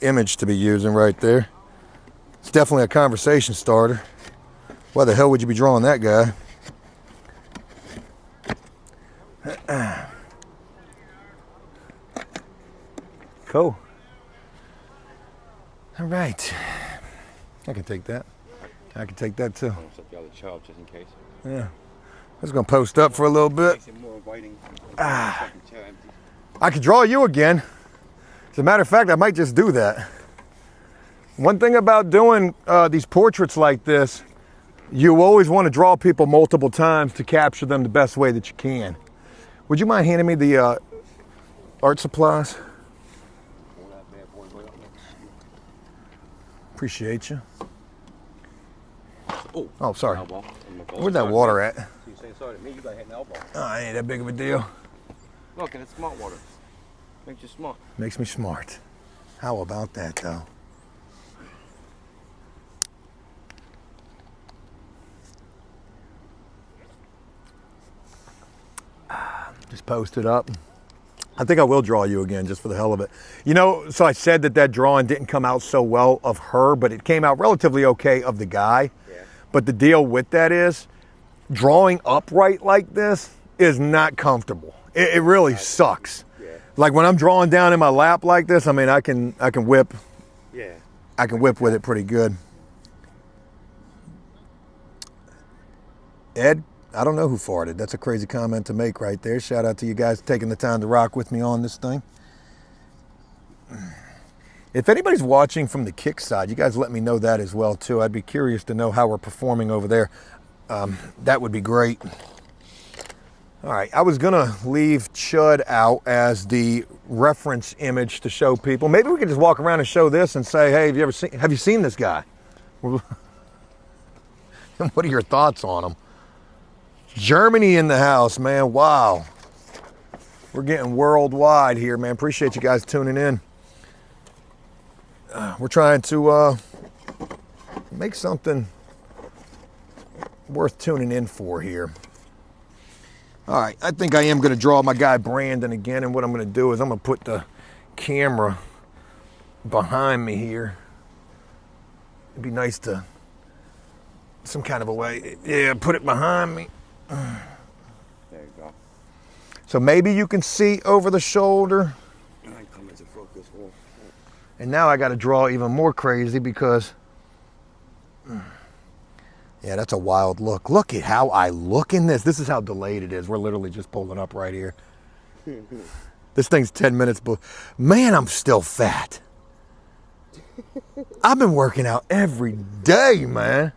S1: image to be using right there. It's definitely a conversation starter. Why the hell would you be drawing that guy? Cool. All right. I can take that. I can take that too.
S2: I'm gonna set the other chub just in case.
S1: Yeah. I was gonna post up for a little bit.
S2: Makes it more inviting. Second chair empty.
S1: I could draw you again. As a matter of fact, I might just do that. One thing about doing these portraits like this, you always want to draw people multiple times to capture them the best way that you can. Would you mind handing me the art supplies?
S2: Pull that bad boy right up next.
S1: Appreciate you.
S2: Oh,
S1: sorry.
S2: elbow.
S1: Where'd that water at?
S2: So you're saying sorry to me, you got hit in the elbow.
S1: Oh, it ain't that big of a deal.
S2: Look, and it's smart water. Makes you smart.
S1: Makes me smart. How about that, though? Just post it up. I think I will draw you again just for the hell of it. You know, so I said that drawing didn't come out so well of her, but it came out relatively okay of the guy.
S2: Yeah.
S1: But the deal with that is drawing upright like this is not comfortable. It really sucks.
S2: Yeah.
S1: Like when I'm drawing down in my lap like this, I mean, I can whip.
S2: Yeah.
S1: I can whip with it pretty good. Ed, I don't know who farted. That's a crazy comment to make right there. Shout out to you guys taking the time to rock with me on this thing. If anybody's watching from the kick side, you guys let me know that as well too. I'd be curious to know how we're performing over there. That would be great. All right, I was gonna leave Chud out as the reference image to show people. Maybe we could just walk around and show this and say, hey, have you seen this guy? What are your thoughts on him? Germany in the house, man. Wow. We're getting worldwide here, man. Appreciate you guys tuning in. We're trying to make something worth tuning in for here. All right, I think I am going to draw my guy Brandon again, and what I'm going to do is I'm going to put the camera behind me here. It'd be nice to, some kind of a way, yeah, put it behind me.
S2: There you go.
S1: So maybe you can see over the shoulder.
S2: I come
S1: And now I got to draw even more crazy because, yeah, that's a wild look. Look at how I look in this. This is how delayed it is. We're literally just pulling up right here. This thing's 10 minutes, but man, I'm still fat. I've been working out every day, man.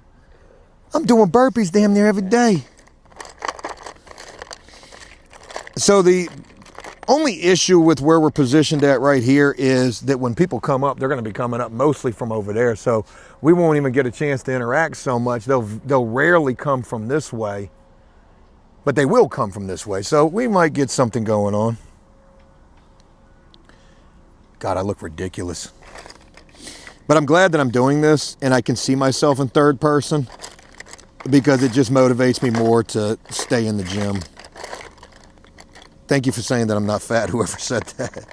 S1: I'm doing burpees damn near every day. So the only issue with where we're positioned at right here is that when people come up, they're going to be coming up mostly from over there. So we won't even get a chance to interact so much. They'll rarely come from this way, but they will come from this way. So we might get something going on. God, I look ridiculous. But I'm glad that I'm doing this and I can see myself in third person because it just motivates me more to stay in the gym. Thank you for saying that I'm not fat, whoever said that.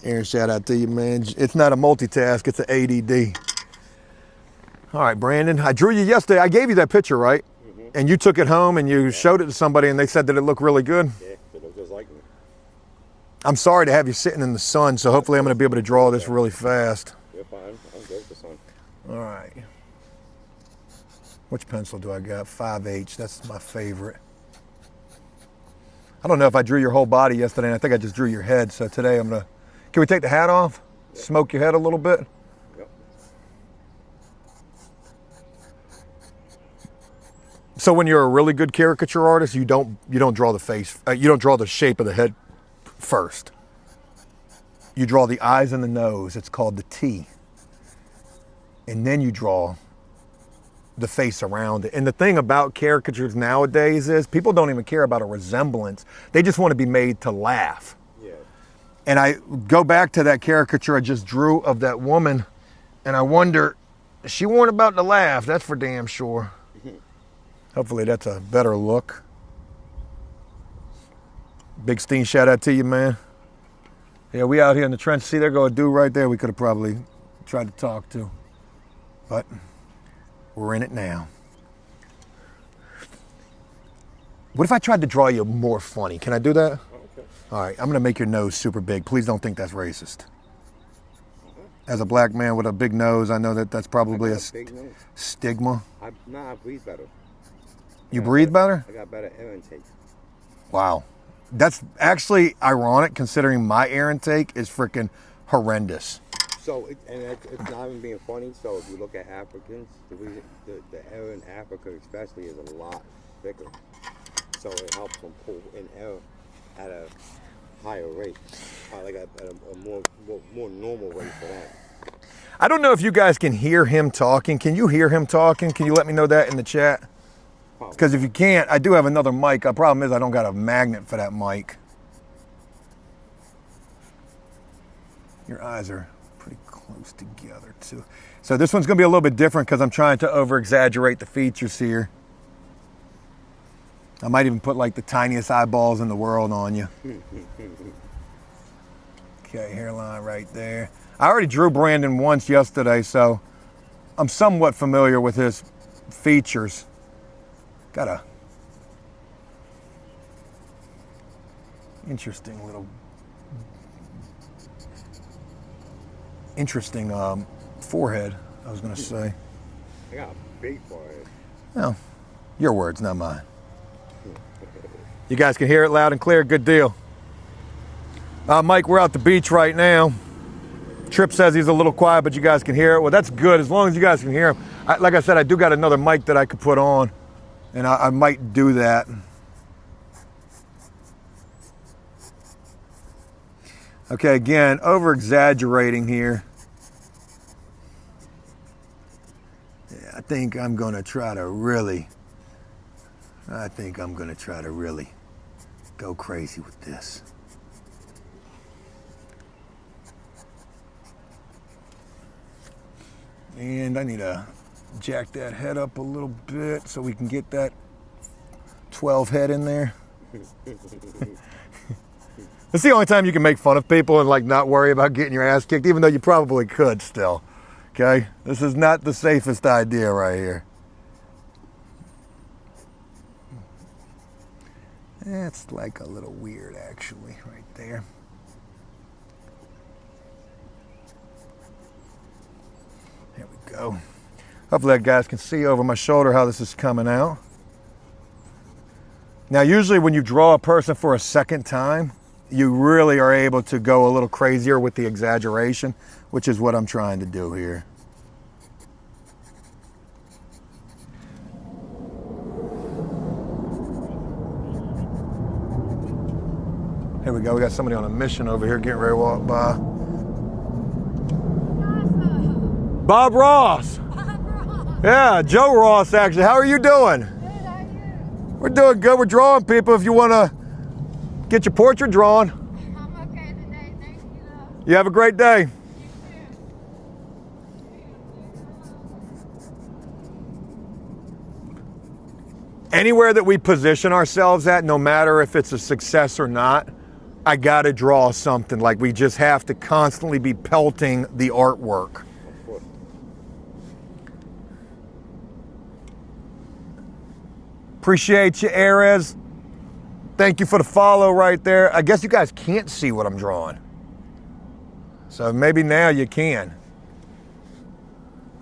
S1: Aaron, shout out to you, man. It's not a multitask, it's an ADD. All right, Brandon, I drew you yesterday. I gave you that picture, right? Mm-hmm. And you took it home and you showed it to somebody and they said that it looked really good.
S2: Yeah, it looked just like me.
S1: I'm sorry to have you sitting in the sun, so hopefully I'm going to be able to draw this really fast.
S2: You're fine. I'm good with the sun.
S1: All right. Which pencil do I got? 5H. That's my favorite. I don't know if I drew your whole body yesterday, and I think I just drew your head. So today I'm going to... Can we take the hat off? Yeah. Smoke your head a little bit?
S2: Yep.
S1: So when you're a really good caricature artist, you don't draw the face. You don't draw the shape of the head first. You draw the eyes and the nose. It's called the T. And then you draw the face around it. And the thing about caricatures nowadays is people don't even care about a resemblance. They just want to be made to laugh.
S2: Yeah.
S1: And I go back to that caricature I just drew of that woman, and I wonder, she weren't about to laugh, that's for damn sure. Hopefully that's a better look. Big Steen, shout out to you, man. Yeah, we out here in the trench. See, there go a dude right there we could have probably tried to talk to. But we're in it now. What if I tried to draw you more funny? Can I do that?
S2: Okay.
S1: All right, I'm going to make your nose super big. Please don't think that's racist. As a black man with a big nose, I know that that's probably a
S2: big nose.
S1: Stigma.
S2: I breathe better.
S1: You breathe better?
S2: I got better air intake.
S1: Wow. That's actually ironic considering my air intake is freaking horrendous.
S2: So, it's not even being funny. So, if you look at Africans, the air in Africa especially is a lot thicker. So, it helps them pull in air at a higher rate, like at a more normal rate for them.
S1: I don't know if you guys can hear him talking. Can you hear him talking? Can you let me know that in the chat? Because if you can't, I do have another mic. The problem is I don't got a magnet for that mic. Your eyes are pretty close together too. So this one's going to be a little bit different because I'm trying to over-exaggerate the features here. I might even put like the tiniest eyeballs in the world on you. Okay, hairline right there. I already drew Brandon once yesterday, so I'm somewhat familiar with his features. Got a interesting forehead, I was going to say.
S2: I got a big forehead.
S1: Well, your words, not mine. You guys can hear it loud and clear. Good deal. Mike, we're out the beach right now. Trip says he's a little quiet, but you guys can hear it. Well, that's good as long as you guys can hear him. Like I said, I do got another mic that I could put on, and I might do that. Okay, again, over-exaggerating here. Yeah, I think I'm going to try to really go crazy with this. And I need to jack that head up a little bit so we can get that 12 head in there. It's the only time you can make fun of people and like not worry about getting your ass kicked, even though you probably could still. Okay? This is not the safest idea right here. That's like a little weird actually right there. There we go. Hopefully you guys can see over my shoulder how this is coming out. Now, usually when you draw a person for a second time, you really are able to go a little crazier with the exaggeration, which is what I'm trying to do here. Here we go. We got somebody on a mission over here getting ready to walk by. Bob Ross. Yeah, Joe Ross, actually. How are you doing?
S5: Good, how are you?
S1: We're doing good. We're drawing people. If you want to get your portrait drawn.
S5: I'm okay today, thank you.
S1: You have a great day. Anywhere that we position ourselves at, no matter if it's a success or not, I got to draw something. Like, we just have to constantly be pelting the artwork.
S2: Of course.
S1: Appreciate you, Ares. Thank you for the follow right there. I guess you guys can't see what I'm drawing. So maybe now you can.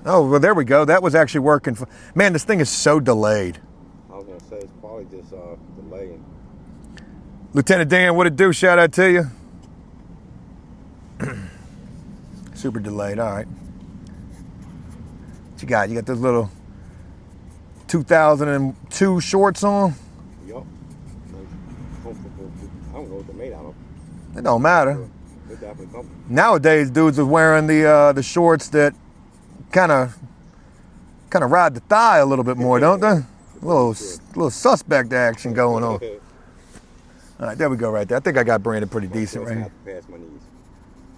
S1: Oh, well, there we go. That was actually working. Man, this thing is so delayed.
S2: I was gonna say it's probably just delaying.
S1: Lieutenant Dan, what it do? Shout out to you. Super delayed. All right. What you got? You got those little 2002 shorts on?
S2: Yup. Comfortable. I don't know what they're made out of.
S1: It don't matter.
S2: They're definitely comfortable.
S1: Nowadays, dudes are wearing the shorts that kind of ride the thigh a little bit more, don't they? A little suspect action going on. All right, there we go right there. I think I got branded pretty decent right here.
S2: Past my knees.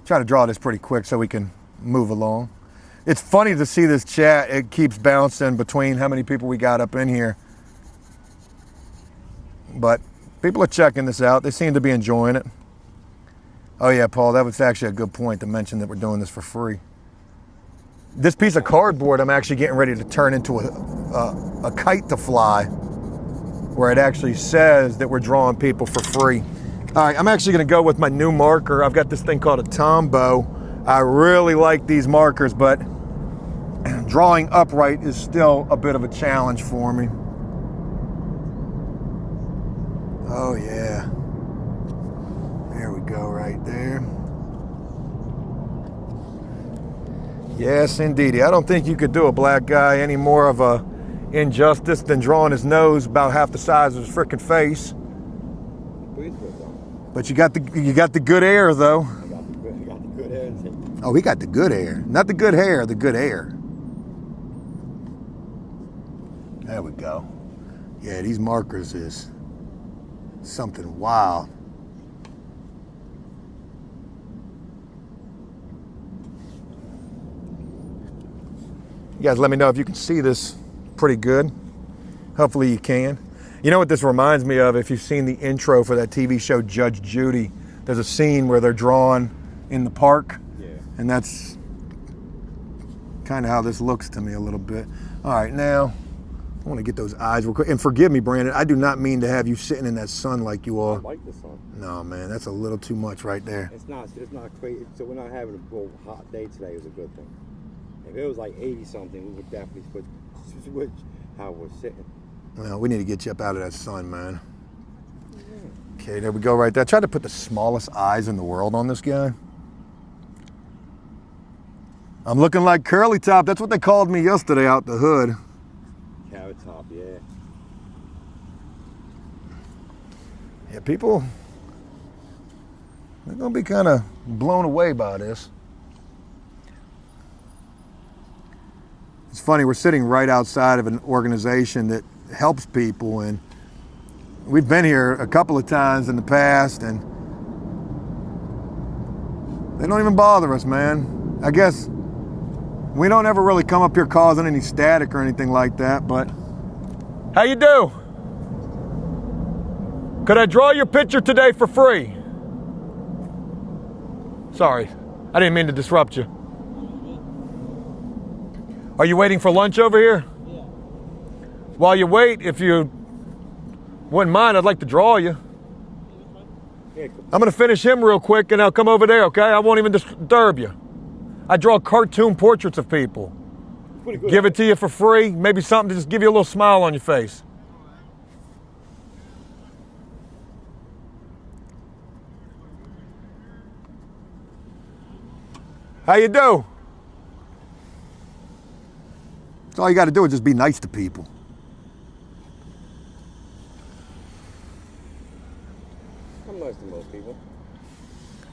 S1: Try to draw this pretty quick so we can move along. It's funny to see this chat. It keeps bouncing between how many people we got up in here. But people are checking this out. They seem to be enjoying it. Oh yeah, Paul, that was actually a good point to mention that we're doing this for free. This piece of cardboard I'm actually getting ready to turn into a kite to fly, where it actually says that we're drawing people for free. All right, I'm actually gonna go with my new marker. I've got this thing called a Tombow. I really like these markers, but drawing upright is still a bit of a challenge for me. Oh yeah. There we go right there. Yes, indeedy. I don't think you could do a black guy any more of a injustice than drawing his nose about half the size of his freaking face. But you got the good air though.
S2: I got the good hair.
S1: Oh, he got the good air. Not the good hair, the good air. There we go. Yeah, these markers is something wild. You guys let me know if you can see this pretty good. Hopefully you can. You know what this reminds me of? If you've seen the intro for that TV show Judge Judy, there's a scene where they're drawn in the park.
S2: Yeah.
S1: And that's kind of how this looks to me a little bit. All right, now I want to get those eyes real quick. And forgive me, Brandon, I do not mean to have you sitting in that sun like you are.
S2: I like the sun.
S1: No, man, that's a little too much right there.
S2: It's not crazy. So we're not having a real hot day today. Is a good thing. If it was like 80 something, we would definitely switch how we're sitting.
S1: Well, we need to get you up out of that sun, man. Okay, there we go right there. I tried to put the smallest eyes in the world on this guy. I'm looking like Curly Top. That's what they called me yesterday out the hood.
S2: Carrot top, yeah.
S1: Yeah, people, they're going to be kind of blown away by this. It's funny, we're sitting right outside of an organization that helps people, and we've been here a couple of times in the past, and they don't even bother us, man. I guess we don't ever really come up here causing any static or anything like that, but how you do? Could I draw your picture today for free? Sorry, I didn't mean to disrupt you. Are you waiting for lunch over here?
S6: Yeah.
S1: While you wait, if you wouldn't mind, I'd like to draw you.
S2: Yeah,
S1: I'm gonna finish him real quick and I'll come over there, okay? I won't even disturb you. I draw cartoon portraits of people.
S2: pretty good.
S1: give it to you for free. Maybe something to just give you a little smile on your face. How you do? That's all you got to do is just be nice to people.
S2: I'm nice to most people,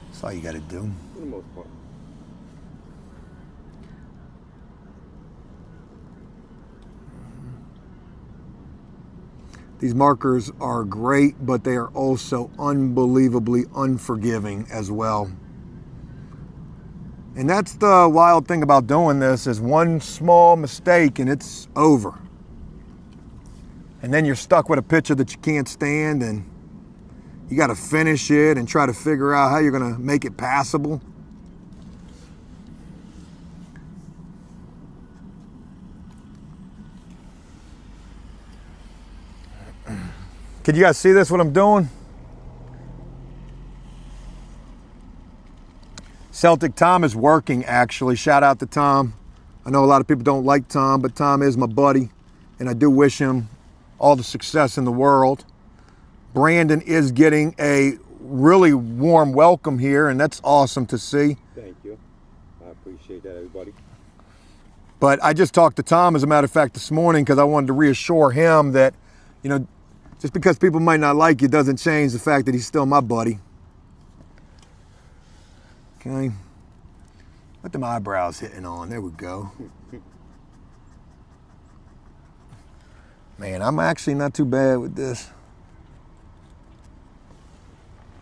S1: That's all you got to do.
S2: for the most part.
S1: These markers are great, but they are also unbelievably unforgiving as well. And that's the wild thing about doing this is one small mistake and it's over. And then you're stuck with a picture that you can't stand and you got to finish it and try to figure out how you're going to make it passable. Can you guys see this, what I'm doing? Celtic Tom is working, actually. Shout out to Tom. I know a lot of people don't like Tom, but Tom is my buddy, and I do wish him all the success in the world. Brandon is getting a really warm welcome here, and that's awesome to see.
S2: Thank you. I appreciate that, everybody.
S1: But I just talked to Tom, as a matter of fact, this morning because I wanted to reassure him that, you know, just because people might not like you doesn't change the fact that he's still my buddy. Okay. Let them eyebrows hitting on. There we go. Man, I'm actually not too bad with this.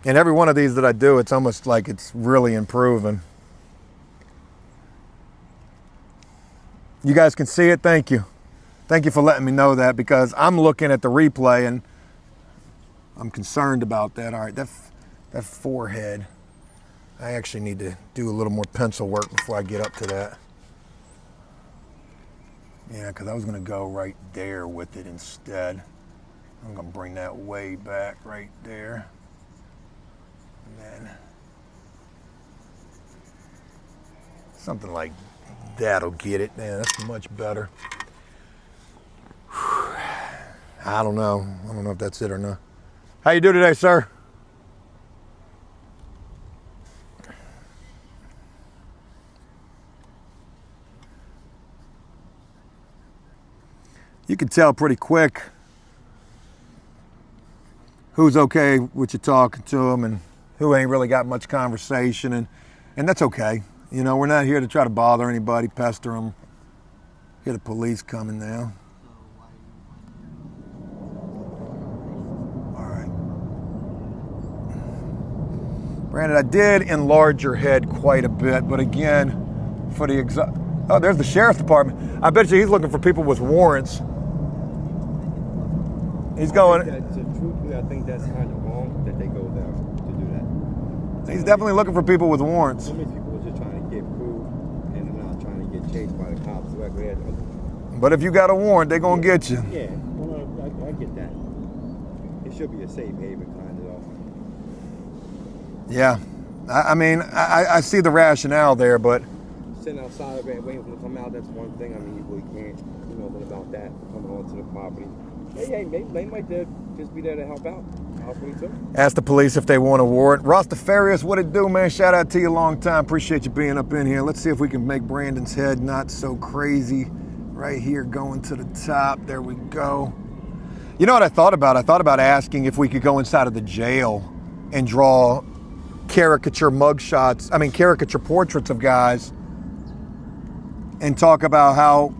S1: And every one of these that I do, it's almost like it's really improving. You guys can see it? Thank you. Thank you for letting me know that because I'm looking at the replay and I'm concerned about that. All right, that forehead. I actually need to do a little more pencil work before I get up to that. Yeah, because I was going to go right there with it instead. I'm going to bring that way back right there. And then something like that'll get it. Man, that's much better. I don't know. I don't know if that's it or not. How you do today, sir? You can tell pretty quick who's okay with you talking to them and who ain't really got much conversation, and that's okay. You know, we're not here to try to bother anybody, pester them. Hear the police coming now. All right. Brandon, I did enlarge your head quite a bit, but again, for the oh, there's the sheriff's department. I bet you he's looking for people with warrants. He's going.
S2: Truthfully, I think that's kind of wrong that they go there to do that.
S1: He's definitely looking for people with warrants.
S2: So many people are just trying to get food and they're not trying to get chased by the cops directly at them.
S1: But if you got a warrant, they're gonna get you.
S2: Yeah, well, I get that. It should be a safe haven kind of though.
S1: Yeah, I mean, I see the rationale there, but
S2: Sitting outside of it, waiting for them to come out, that's one thing. I mean, you really can't do nothing about that, coming onto the property. Hey, they might just be there to help out. Hopefully too.
S1: ask the police if they want a warrant. Rastafarius, what it do, man? Shout out to you, long time. Appreciate you being up in here. Let's see if we can make Brandon's head not so crazy. Right here, going to the top. There we go. You know what I thought about? I thought about asking if we could go inside of the jail and draw caricature portraits of guys and talk about how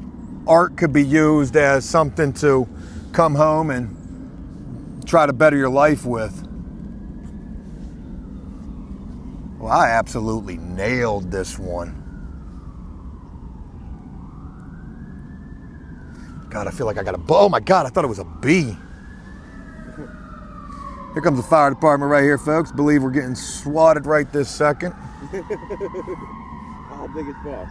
S1: art could be used as something to come home and try to better your life with. Well, I absolutely nailed this one. God, I feel like I got oh my God, I thought it was a B. Here comes the fire department right here, folks. Believe we're getting swatted right this second.
S2: How big is boss?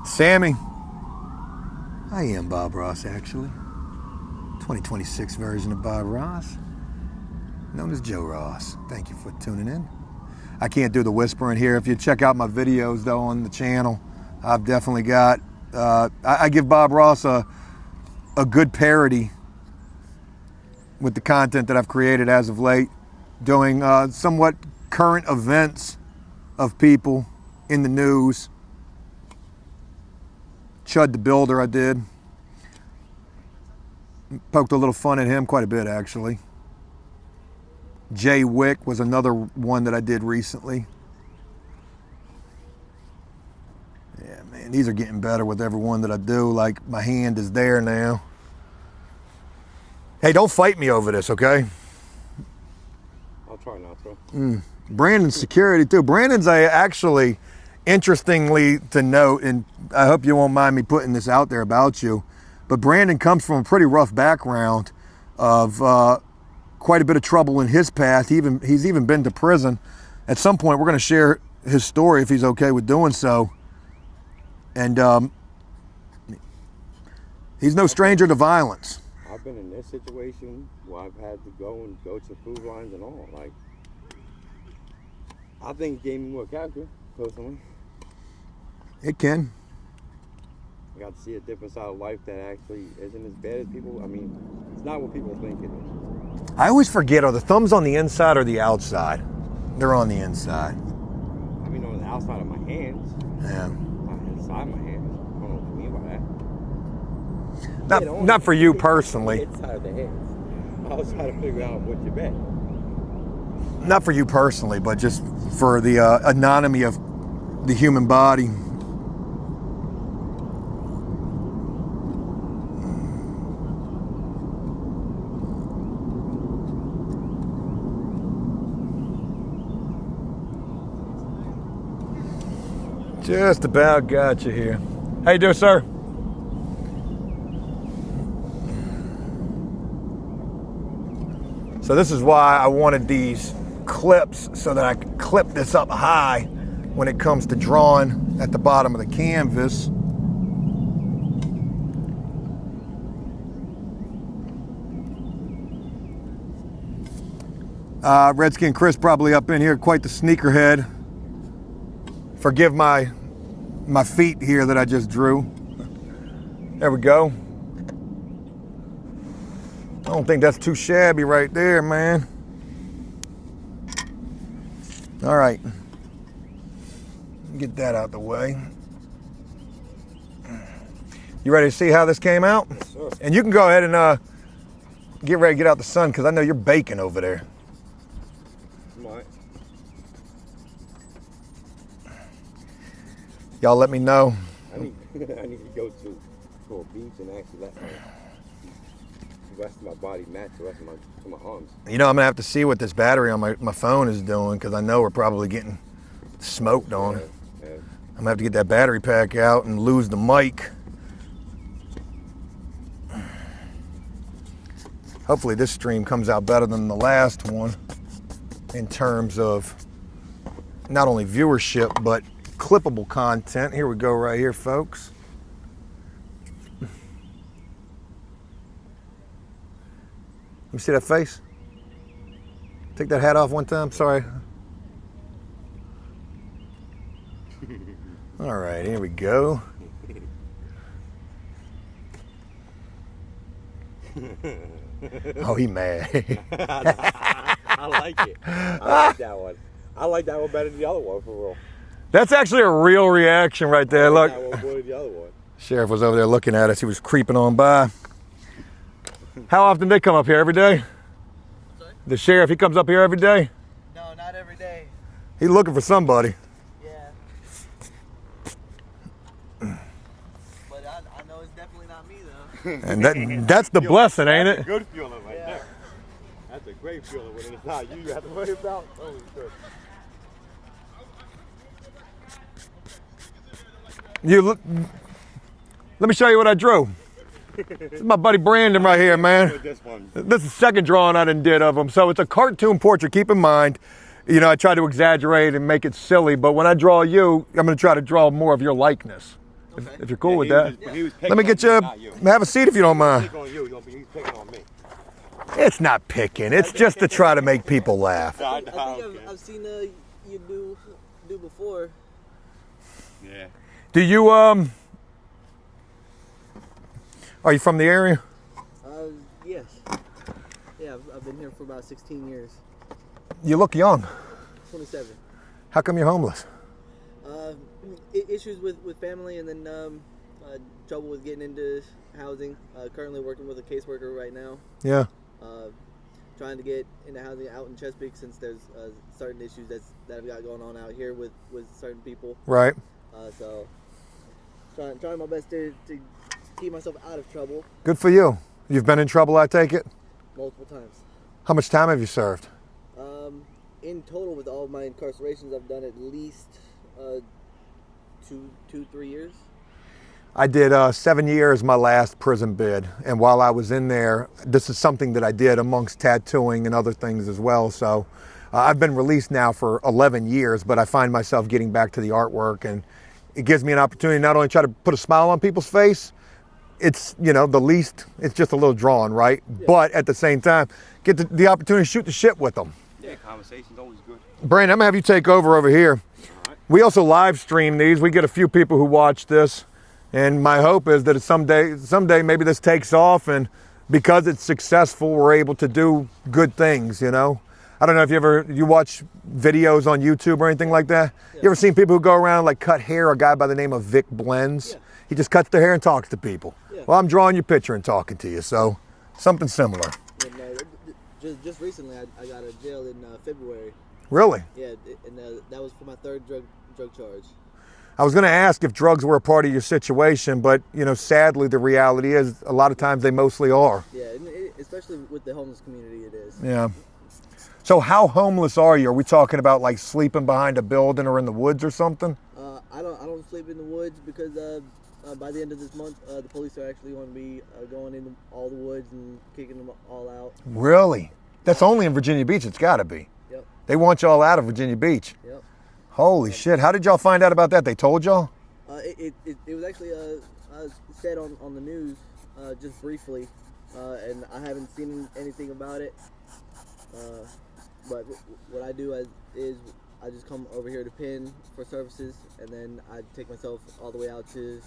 S1: Sammy. I am Bob Ross, actually. 2026 version of Bob Ross, known as Joe Ross. Thank you for tuning in. I can't do the whispering here. If you check out my videos though on the channel, I've definitely got, I give Bob Ross a good parody with the content that I've created as of late, doing somewhat current events of people in the news. Chud the Builder I did. Poked a little fun at him quite a bit actually. Jay Wick was another one that I did recently. Yeah, man, these are getting better with every one that I do. Like, my hand is there now. Hey, don't fight me over this, okay?
S2: I'll try not to.
S1: Brandon's security too. Brandon's actually, interestingly to note, and I hope you won't mind me putting this out there about you, but Brandon comes from a pretty rough background of quite a bit of trouble in his path. He's even been to prison. At some point, we're going to share his story if he's okay with doing so. And he's no stranger to violence.
S2: I've been in this situation where I've had to go to food lines and all. Like, I think it gave me more character, personally.
S1: It can.
S2: I got to see a different side of life that actually isn't as bad as people. I mean, it's not what people think it is.
S1: I always forget, are the thumbs on the inside or the outside? They're on the inside.
S2: I mean, on the outside of my hands.
S1: Yeah.
S2: Not inside my hands. I don't know what you mean by that.
S1: Not for you personally.
S2: Inside of the hands. I was trying to figure out what you meant.
S1: Not for you personally, but just for the anatomy of the human body. Just about got you here. How you doing, sir? So this is why I wanted these clips, so that I could clip this up high when it comes to drawing at the bottom of the canvas. Redskin Chris probably up in here, quite the sneakerhead. Forgive my feet here that I just drew. There we go. I don't think that's too shabby right there, man. All right. Get that out the way. You ready to see how this came out?
S2: Yes, sir.
S1: And you can go ahead and get ready to get out the sun, because I know you're baking over there.
S2: Right.
S1: Y'all let me know.
S2: I need to go to a beach and actually let the rest of my body match the rest of my arms.
S1: You know, I'm gonna have to see what this battery on my phone is doing, because I know we're probably getting smoked on it.
S2: Yeah.
S1: I'm gonna have to get that battery pack out and lose the mic. Hopefully this stream comes out better than the last one in terms of not only viewership, but clippable content. Here we go right here, folks. Let me see that face. Take that hat off one time, sorry. All right, here we go. Oh, he mad.
S2: I like it. I like that one. I like that one better than the other one, for real.
S1: That's actually a real reaction right there.
S2: I
S1: Look,
S2: like that one more than the other one.
S1: Sheriff was over there looking at us. He was creeping on by. How often they come up here? Every day?
S6: Sorry?
S1: The sheriff, he comes up here every day?
S6: No, not every day.
S1: He's looking for somebody.
S6: Yeah. But I know it's definitely not me though.
S1: And that's the blessing, ain't
S2: That's a
S1: it?
S2: good feeling right there. That's a great feeling when it's not you have to worry about. Holy shit.
S1: You look. Let me show you what I drew. This is my buddy Brandon right here, man.
S2: With this one.
S1: This is the second drawing I done did of him. So it's a cartoon portrait. Keep in mind, you know, I try to exaggerate and make it silly, but when I draw you, I'm going to try to draw more of your likeness.
S6: Okay.
S1: If you're cool with
S2: he was
S1: that.
S2: just- he was
S1: Let me
S2: picking
S1: get
S2: on
S1: you,
S2: me, not you.
S1: have a seat if you don't mind.
S2: Pick on you, he's picking on me.
S1: It's not picking. It's just to try to make people laugh.
S2: I
S6: I think I've seen you do before.
S2: Yeah.
S1: Do you are you from the area?
S6: Yes. Yeah, I've been here for about 16 years.
S1: You look young.
S6: 27.
S1: How come you're homeless?
S6: Issues with family, and then trouble with getting into housing. Currently working with a caseworker right now.
S1: Yeah.
S6: Trying to get into housing out in Chesapeake, since there's certain issues that I've got going on out here with certain people.
S1: Right.
S6: So trying my best to keep myself out of trouble.
S1: Good for you. You've been in trouble, I take it?
S6: Multiple times.
S1: How much time have you served?
S6: In total, with all my incarcerations, I've done at least 3 years.
S1: I did 7 years my last prison bid, and while I was in there, this is something that I did amongst tattooing and other things as well. So I've been released now for 11 years, but I find myself getting back to the artwork, and it gives me an opportunity to not only try to put a smile on people's face, it's, you know, the least, it's just a little drawn, right? Yeah. But at the same time, get the opportunity to shoot the shit with them.
S2: Yeah, conversation's always good.
S1: Brandon, I'm gonna have you take over here.
S2: All right.
S1: We also live stream these. We get a few people who watch this, and my hope is that someday maybe this takes off, and because it's successful, we're able to do good things, you know? I don't know if you watch videos on YouTube or anything like that. Yeah. You ever seen people who go around like cut hair? A guy by the name of Vic Blends. Yeah. He just cuts their hair and talks to people. Yeah. Well, I'm drawing your picture and talking to you, so something similar.
S6: And, just recently, I got out of jail in February.
S1: Really?
S6: Yeah, and that was for my third drug charge.
S1: I was going to ask if drugs were a part of your situation, but you know, sadly, the reality is a lot of times they mostly are.
S6: Yeah, and especially with the homeless community, it is.
S1: Yeah. So how homeless are you? Are we talking about like sleeping behind a building or in the woods or something?
S6: I don't sleep in the woods because by the end of this month, the police are actually going to be going into all the woods and kicking them all out.
S1: Really? That's only in Virginia Beach. It's got to be.
S6: Yep.
S1: They want y'all out of Virginia Beach.
S6: Yep.
S1: Holy shit! How did y'all find out about that? They told y'all?
S6: It was actually said on the news just briefly, and I haven't seen anything about it. But what I do is I just come over here to Penn for services, and then I take myself all the way out to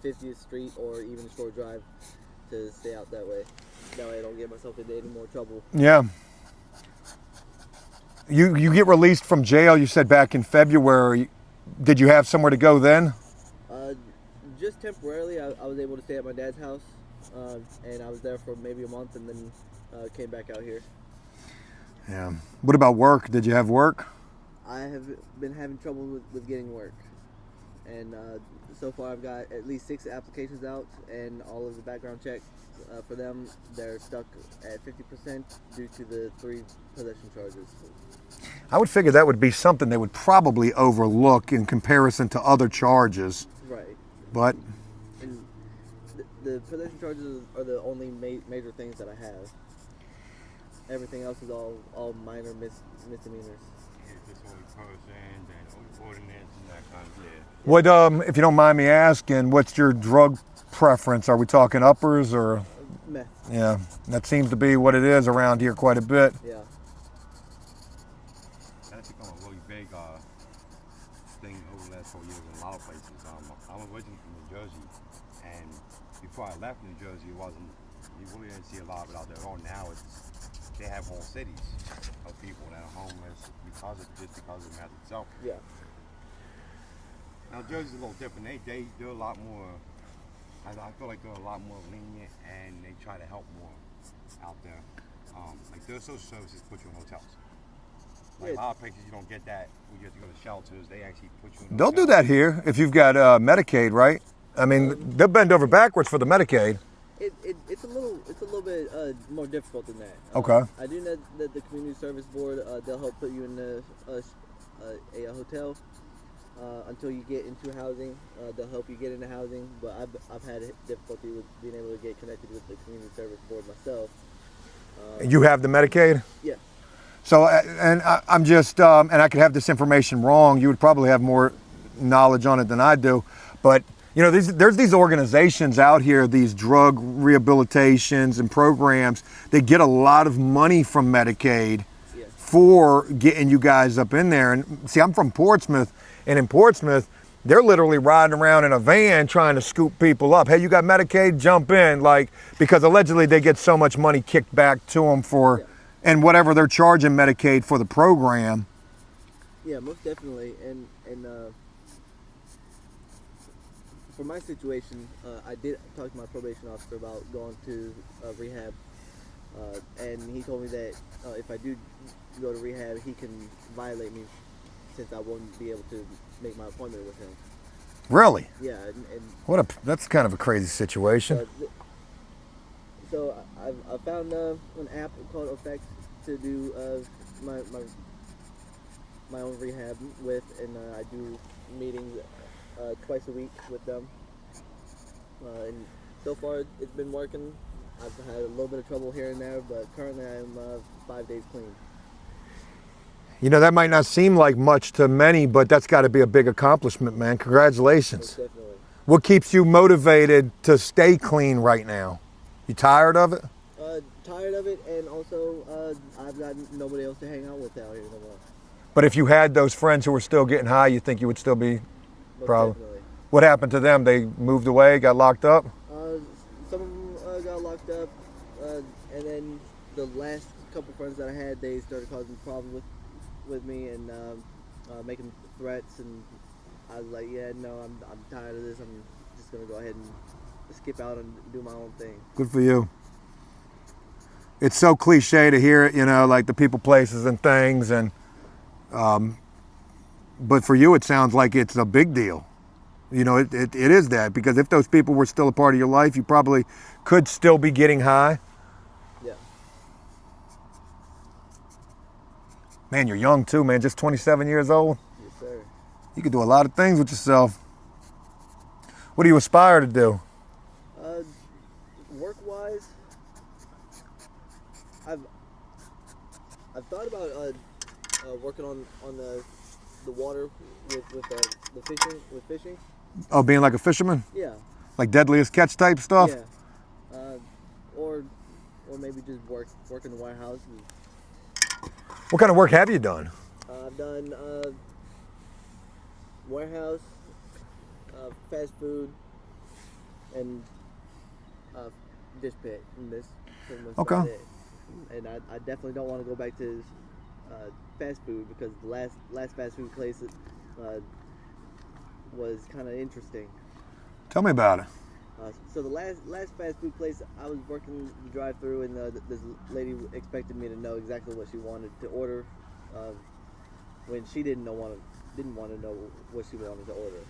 S6: 50th Street or even Shore Drive to stay out that way. That way I don't get myself into any more trouble.
S1: Yeah. You get released from jail, you said back in February. Did you have somewhere to go then?
S6: Just temporarily. I was able to stay at my dad's house, and I was there for maybe a month, and then came back out here.
S1: Yeah. What about work? Did you have work?
S6: I have been having trouble with getting work, and so far I've got at least 6 applications out, and all of the background checks for them, they're stuck at 50% due to the 3 possession charges.
S1: I would figure that would be something they would probably overlook in comparison to other charges.
S6: Right.
S1: But
S6: and the possession charges are the only major things that I have. Everything else is all minor misdemeanors.
S1: What, if you don't mind me asking, what's your drug preference? Are we talking uppers or?
S6: Meth.
S1: Yeah, that seems to be what it is around here quite a bit.
S6: Yeah.
S2: That's become a really big thing over the last 4 years in a lot of places. I'm originally from New Jersey, and before I left New Jersey, you really didn't see a lot of it out there at all. Now they have whole cities of people that are homeless because of the meth itself.
S6: Yeah.
S2: Now Jersey's a little different. They're a lot more. I feel like they're a lot more lenient, and they try to help more out there. Like their social services put you in hotels. Like a lot of places you don't get that. When you have to go to shelters, they actually put you in.
S1: They'll do that here if you've got Medicaid, right? I mean, they'll bend over backwards for the Medicaid.
S6: It's a little bit more difficult than that.
S1: Okay.
S6: I do know that the community service board they'll help put you in a hotel until you get into housing. They'll help you get into housing, but I've had difficulty with being able to get connected with the community service board myself.
S1: You have the Medicaid?
S6: Yeah.
S1: So, and I'm just, and I could have this information wrong. You would probably have more knowledge on it than I do, but. You know, there's these organizations out here, these drug rehabilitations and programs. They get a lot of money from Medicaid for getting you guys up in there. And see, I'm from Portsmouth, and in Portsmouth, they're literally riding around in a van trying to scoop people up. Hey, you got Medicaid? Jump in, like, because allegedly they get so much money kicked back to them for, and whatever they're charging Medicaid for the program.
S6: Yeah, most definitely. And for my situation, I did talk to my probation officer about going to rehab, and he told me that if I do go to rehab, he can violate me since I won't be able to make my appointment with him.
S1: Really?
S6: Yeah, and
S1: That's kind of a crazy situation.
S6: so I found an app called Effects to do my own rehab with, and I do meetings twice a week with them. And so far it's been working. I've had a little bit of trouble here and there, but currently I'm 5 days clean.
S1: You know, that might not seem like much to many, but that's got to be a big accomplishment, man. Congratulations.
S6: Most definitely.
S1: What keeps you motivated to stay clean right now? You tired of it?
S6: Tired of it, and also I've got nobody else to hang out with out here no more.
S1: But if you had those friends who were still getting high, you think you would still be
S6: Most
S1: probably.
S6: definitely.
S1: What happened to them? They moved away, got locked up?
S6: Some of them got locked up, and then the last couple friends that I had, they started causing problems with me and making threats, and I was like, yeah, no, I'm tired of this. I'm just gonna go ahead and skip out and do my own thing.
S1: Good for you. It's so cliche to hear it, you know, like the people, places, and things, and but for you, it sounds like it's a big deal. You know, it is that, because if those people were still a part of your life, you probably could still be getting high.
S6: Yeah.
S1: Man, you're young too, man. Just 27 years old.
S6: Yes, sir.
S1: You could do a lot of things with yourself. What do you aspire to do?
S6: Work-wise, I've thought about working on the water with fishing.
S1: Oh, being like a fisherman?
S6: Yeah.
S1: Like Deadliest Catch type stuff?
S6: Yeah. Or maybe just work in the warehouse.
S1: What kind of work have you done?
S6: I've done warehouse, fast food, and dish pit. And this pretty much
S1: Okay.
S6: about it. And I definitely don't want to go back to fast food, because the last fast food place was kind of interesting.
S1: Tell me about it.
S6: So the last fast food place, I was working the drive-through, and this lady expected me to know exactly what she wanted to order, when she didn't want to know what she wanted to order.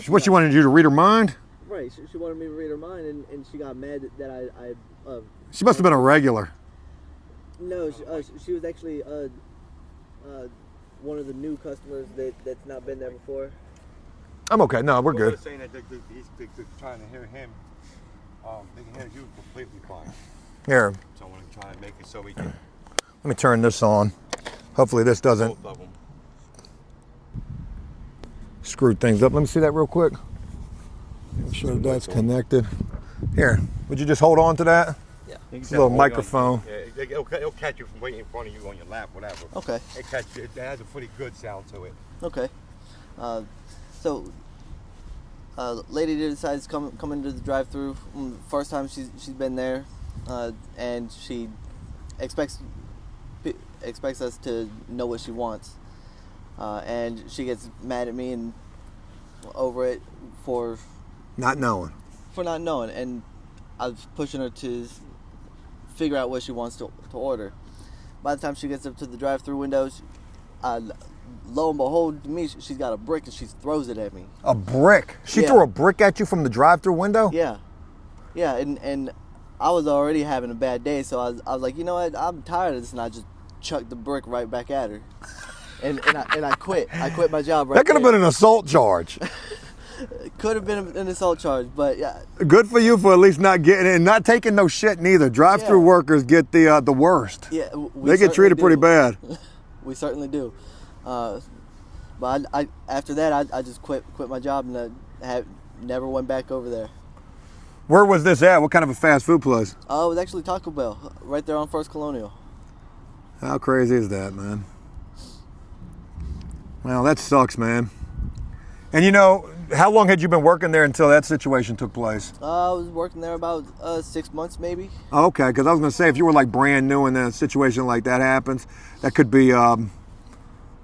S1: What, she wanted you to read her mind?
S6: Right, she wanted me to read her mind, and she got mad that I
S1: She must have been a regular.
S6: no, she was actually one of the new customers that's not been there before.
S1: I'm okay. No, we're good.
S2: They're saying that they're trying to hear him. They can hear you completely fine.
S1: Here,
S2: So I'm gonna try and make it so we can
S1: let me turn this on. Hopefully this doesn't
S2: both of them.
S1: screw things up. Let me see that real quick. Make sure that's connected. Here, would you just hold on to that?
S6: Yeah.
S1: It's a little microphone.
S2: Yeah, it'll catch you from right in front of you on your lap, whatever.
S6: Okay.
S2: It has a pretty good sound to it.
S6: Okay. So, lady decides to come into the drive-through. First time she's been there, and she expects us to know what she wants, and she gets mad at me and over it for
S1: Not knowing.
S6: not knowing, and I was pushing her to figure out what she wants to order. By the time she gets up to the drive-through windows, lo and behold, to me, she's got a brick and she throws it at me.
S1: A brick? She
S6: Yeah.
S1: threw a brick at you from the drive-through window?
S6: Yeah, and I was already having a bad day, so I was like, you know what, I'm tired of this, and I just chucked the brick right back at her, and I quit. I quit my job right
S1: That could have
S6: there.
S1: been an assault charge.
S6: It could have been an assault charge, but yeah.
S1: Good for you for at least not getting it and not taking no shit neither. Drive-through
S6: Yeah.
S1: workers get the worst.
S6: Yeah, we
S1: They get treated
S6: certainly
S1: pretty
S6: do.
S1: bad.
S6: We certainly do. But I after that, I just quit my job, and never went back over there.
S1: Where was this at? What kind of a fast food place?
S6: It was actually Taco Bell, right there on First Colonial.
S1: How crazy is that, man? Well, that sucks, man. And you know, how long had you been working there until that situation took place?
S6: I was working there about 6 months, maybe.
S1: Okay, because I was going to say, if you were like brand new and then a situation like that happens, that could be, you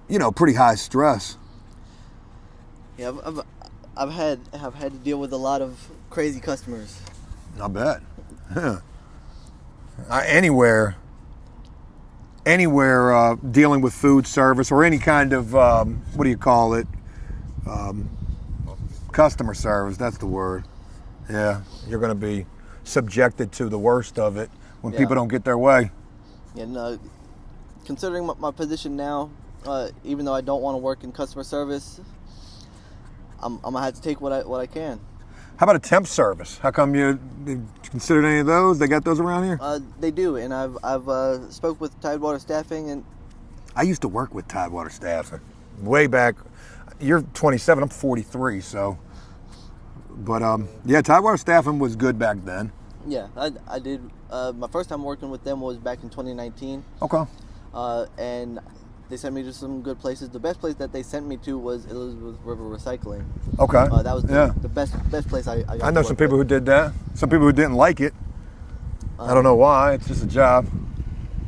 S1: know, pretty high stress.
S6: Yeah, I've had to deal with a lot of crazy customers.
S1: I bet. Huh. Anywhere dealing with food service or any kind of, what do you call it? Customer service, that's the word. Yeah, you're going to be subjected to the worst of it when people don't get their way.
S6: And considering my position now, even though I don't want to work in customer service, I'm gonna have to take what I can.
S1: How about a temp service? How come you considered any of those? They got those around here?
S6: They do, and I've spoke with Tidewater Staffing, and
S1: I used to work with Tidewater Staffing way back. You're 27, I'm 43, so. But yeah, Tidewater Staffing was good back then.
S6: yeah, I did. My first time working with them was back in 2019.
S1: Okay.
S6: And they sent me to some good places. The best place that they sent me to was Elizabeth River Recycling.
S1: Okay.
S6: That was the best place I got.
S1: I know some people who did that. Some people who didn't like it. I don't know why. It's just a job.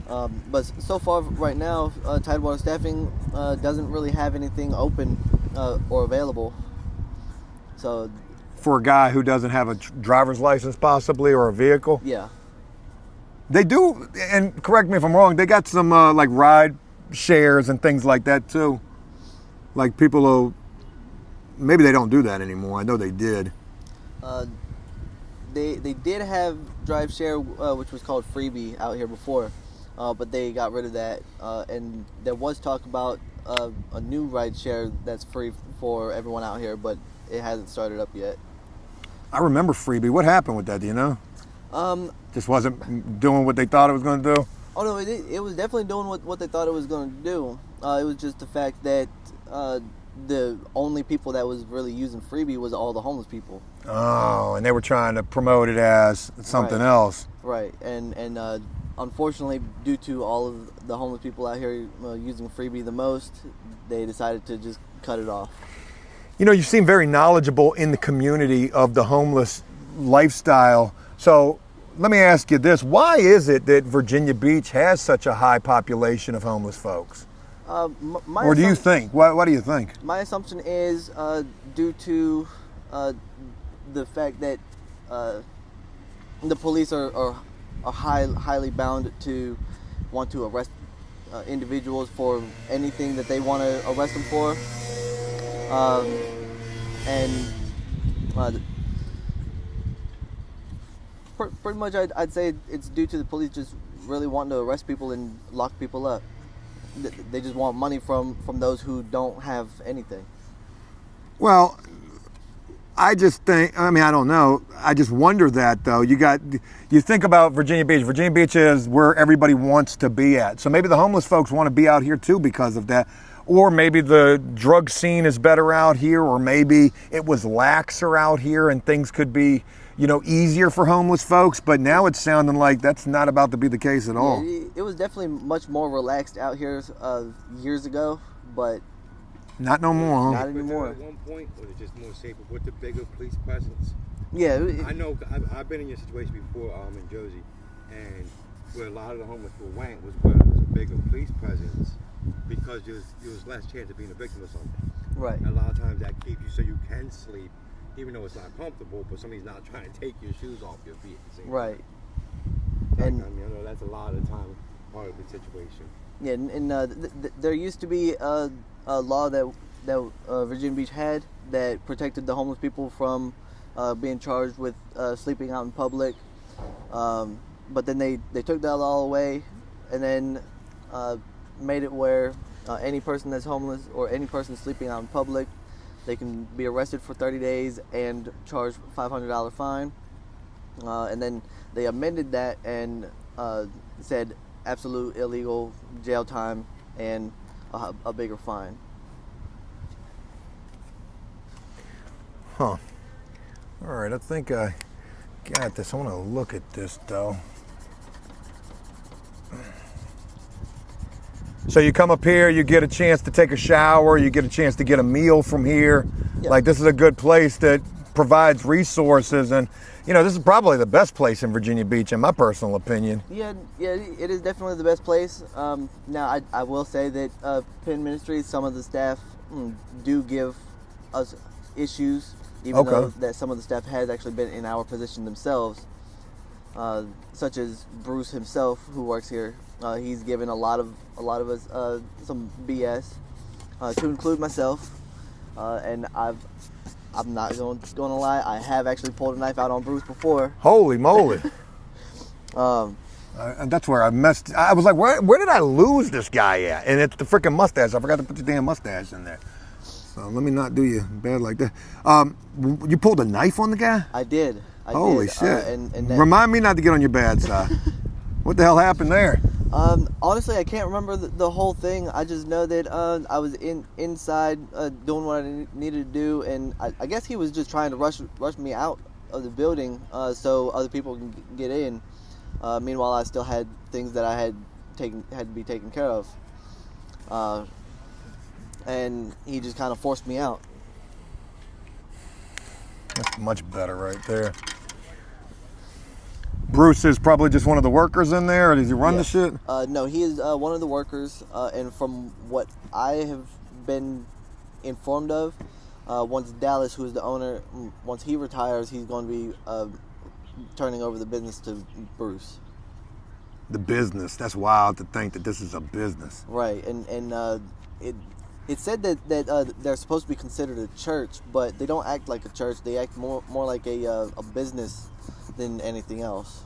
S6: But so far, right now, Tidewater Staffing doesn't really have anything open or available. So.
S1: For a guy who doesn't have a driver's license, possibly, or a vehicle.
S6: Yeah.
S1: They do, and correct me if I'm wrong. They got some like ride shares and things like that too. Like people who maybe they don't do that anymore. I know they did.
S6: They did have drive share, which was called Freebie out here before, but they got rid of that. And there was talk about a new ride share that's free for everyone out here, but it hasn't started up yet.
S1: I remember Freebie. What happened with that? Do you know? Just wasn't doing what they thought it was going to do.
S6: Oh no, it was definitely doing what they thought it was going to do. It was just the fact that the only people that was really using Freebie was all the homeless people.
S1: Oh, and they were trying to promote it as something else.
S6: Right, and unfortunately, due to all of the homeless people out here using Freebie the most, they decided to just cut it off.
S1: You know, you seem very knowledgeable in the community of the homeless lifestyle. So let me ask you this. Why is it that Virginia Beach has such a high population of homeless folks? Or do you think? What do you think?
S6: My assumption is due to the fact that the police are highly bound to want to arrest individuals for anything that they want to arrest them for. Pretty much I'd say it's due to the police just really wanting to arrest people and lock people up. They just want money from those who don't have anything.
S1: Well, I just think, I mean, I don't know. I just wonder that, though. You think about Virginia Beach. Virginia Beach is where everybody wants to be at. So maybe the homeless folks want to be out here, too, because of that. Or maybe the drug scene is better out here, or maybe it was laxer out here and things could be, you know, easier for homeless folks. But now it's sounding like that's not about to be the case at all.
S6: Yeah, it was definitely much more relaxed out here years ago, but
S1: not no more, huh?
S6: Not anymore.
S2: At one point, was it just more safer with the bigger police presence?
S6: Yeah.
S2: I know, I've been in your situation before in Jersey, and where a lot of the homeless people went was where there was a bigger police presence, because there was less chance of being a victim of something.
S6: Right.
S2: And a lot of times that keeps you so you can sleep, even though it's not comfortable, but somebody's not trying to take your shoes off your feet at the same
S6: right.
S2: time.
S6: And
S2: I mean, I know that's a lot of the time part of the situation.
S6: yeah, and there used to be a law that Virginia Beach had that protected the homeless people from being charged with sleeping out in public. But then they took that law away, and then made it where any person that's homeless or any person sleeping out in public, they can be arrested for 30 days and charged $500 fine. And then they amended that and said absolute illegal jail time and a bigger fine.
S1: Huh. All right, I think I got this. I want to look at this, though. So you come up here, you get a chance to take a shower, you get a chance to get a meal from here.
S6: Yeah.
S1: Like, this is a good place that provides resources, and this is probably the best place in Virginia Beach, in my personal opinion.
S6: Yeah, it is definitely the best place. Now, I will say that Penn Ministries, some of the staff do give us issues, even though that some of the staff has actually been in our position themselves, such as Bruce himself, who works here. He's given a lot of us some BS, to include myself, and I'm not going to lie. I have actually pulled a knife out on Bruce before.
S1: Holy moly! And that's where I messed. I was like, where did I lose this guy at? And it's the freaking mustache. I forgot to put the damn mustache in there. So let me not do you bad like that. You pulled a knife on the guy?
S6: I did.
S1: Holy
S6: did.
S1: shit!
S6: And that,
S1: Remind me not to get on your bad side. What the hell happened there?
S6: Honestly, I can't remember the whole thing. I just know that I was inside doing what I needed to do, and I guess he was just trying to rush me out of the building so other people can get in. Meanwhile, I still had things that I had to be taken care of, and he just kind of forced me out.
S1: That's much better right there. Bruce is probably just one of the workers in there, or does he run the shit?
S6: No, he is one of the workers, and from what I have been informed of, once Dallas, who is the owner, once he retires, he's going to be turning over the business to Bruce.
S1: The business. That's wild to think that this is a business.
S6: Right, and it said that they're supposed to be considered a church, but they don't act like a church. They act more like a business than anything else.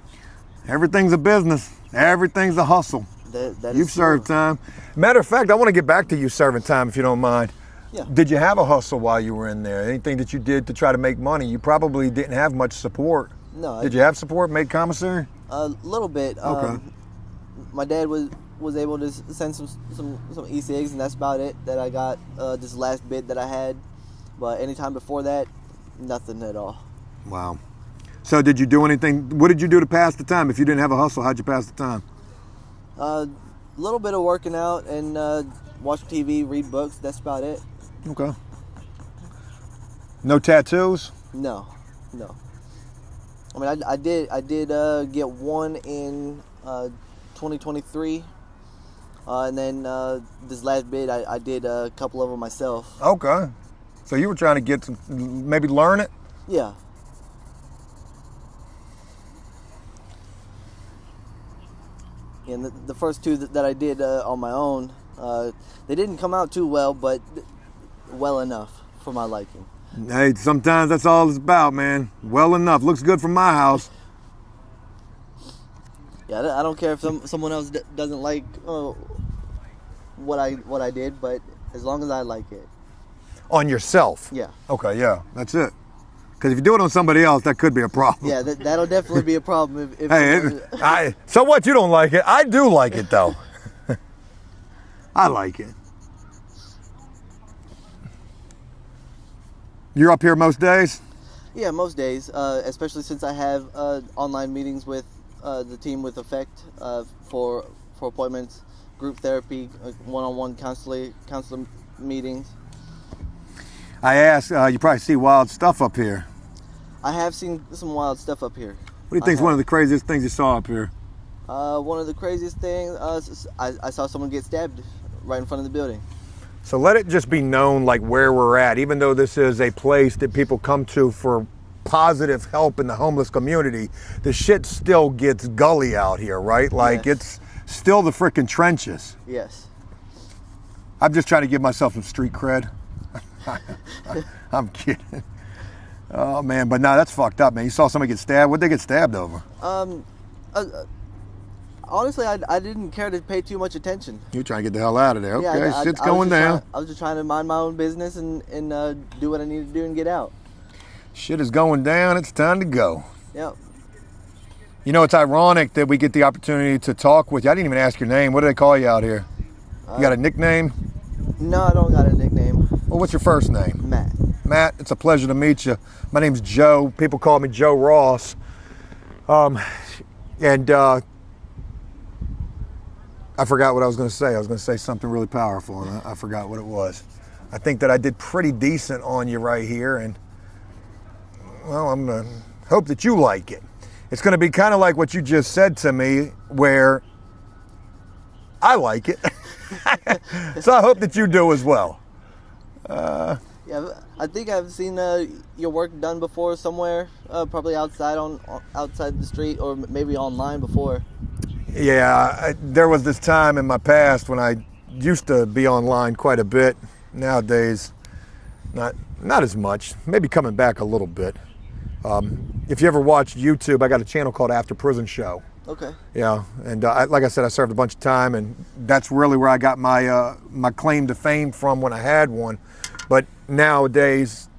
S1: Everything's a business. Everything's a hustle.
S6: That
S1: You've
S6: is
S1: served
S6: true.
S1: time. Matter of fact, I want to get back to you serving time, if you don't mind.
S6: Yeah.
S1: Did you have a hustle while you were in there? Anything that you did to try to make money? You probably didn't have much support.
S6: No.
S1: Did you have support? Made commissary?
S6: A little bit.
S1: Okay.
S6: My dad was able to send some e-cigs, and that's about it that I got this last bit that I had. But anytime before that, nothing at all.
S1: Wow. So did you do anything? What did you do to pass the time? If you didn't have a hustle, how'd you pass the time?
S6: A little bit of working out and watch TV, read books. That's about it.
S1: Okay. No tattoos?
S6: No. I mean, I did get one in 2023, and then this last bit I did a couple of them myself.
S1: Okay. So you were trying to get some, maybe learn it?
S6: Yeah. And the first two that I did on my own, they didn't come out too well, but well enough for my liking.
S1: Hey, sometimes that's all it's about, man. Well enough. Looks good from my house.
S6: Yeah, I don't care if someone else doesn't like what I did, but as long as I like it.
S1: On yourself?
S6: Yeah.
S1: Okay, yeah, that's it. Because if you do it on somebody else, that could be a problem.
S6: Yeah, that'll definitely be a problem. If
S1: Hey, so what? You don't like it? I do like it, though. I like it. You're up here most days?
S6: Yeah, most days, especially since I have online meetings with the team with Effect for appointments, group therapy, one-on-one counseling meetings.
S1: I asked, you probably see wild stuff up here.
S6: I have seen some wild stuff up here.
S1: What do you think is one of the craziest things you saw up here?
S6: One of the craziest things, I saw someone get stabbed right in front of the building.
S1: So let it just be known like where we're at, even though this is a place that people come to for positive help in the homeless community, the shit still gets gully out here, right? Like
S6: Yes.
S1: It's still the freaking trenches.
S6: Yes.
S1: I'm just trying to give myself some street cred. I'm kidding. Oh man, but no, that's fucked up, man. You saw somebody get stabbed. What'd they get stabbed over?
S6: Honestly, I didn't care to pay too much attention.
S1: You're trying to get the hell out of there. Okay,
S6: Yeah,
S1: shit's
S6: I was
S1: going
S6: just
S1: down.
S6: I was just trying to mind my own business and do what I need to do and get out.
S1: Shit is going down. It's time to go.
S6: Yep.
S1: You know, it's ironic that we get the opportunity to talk with you. I didn't even ask your name. What do they call you out here? You got a nickname?
S6: No, I don't got a nickname.
S1: Well, what's your first name?
S6: Matt.
S1: Matt, it's a pleasure to meet you. My name's Joe. People call me Joe Ross. I I forgot what I was going to say. I was going to say something really powerful, and I forgot what it was. I think that I did pretty decent on you right here, and well, I'm going to hope that you like it. It's going to be kind of like what you just said to me, where I like it. So I hope that you do as well.
S6: Yeah, I think I've seen your work done before somewhere, probably outside the street, or maybe online before.
S1: Yeah, there was this time in my past when I used to be online quite a bit. Nowadays, not as much. Maybe coming back a little bit. If you ever watched YouTube, I got a channel called After Prison Show.
S6: Okay.
S1: Yeah, and like I said, I served a bunch of time, and that's really where I got my my claim to fame from when I had one. But nowadays,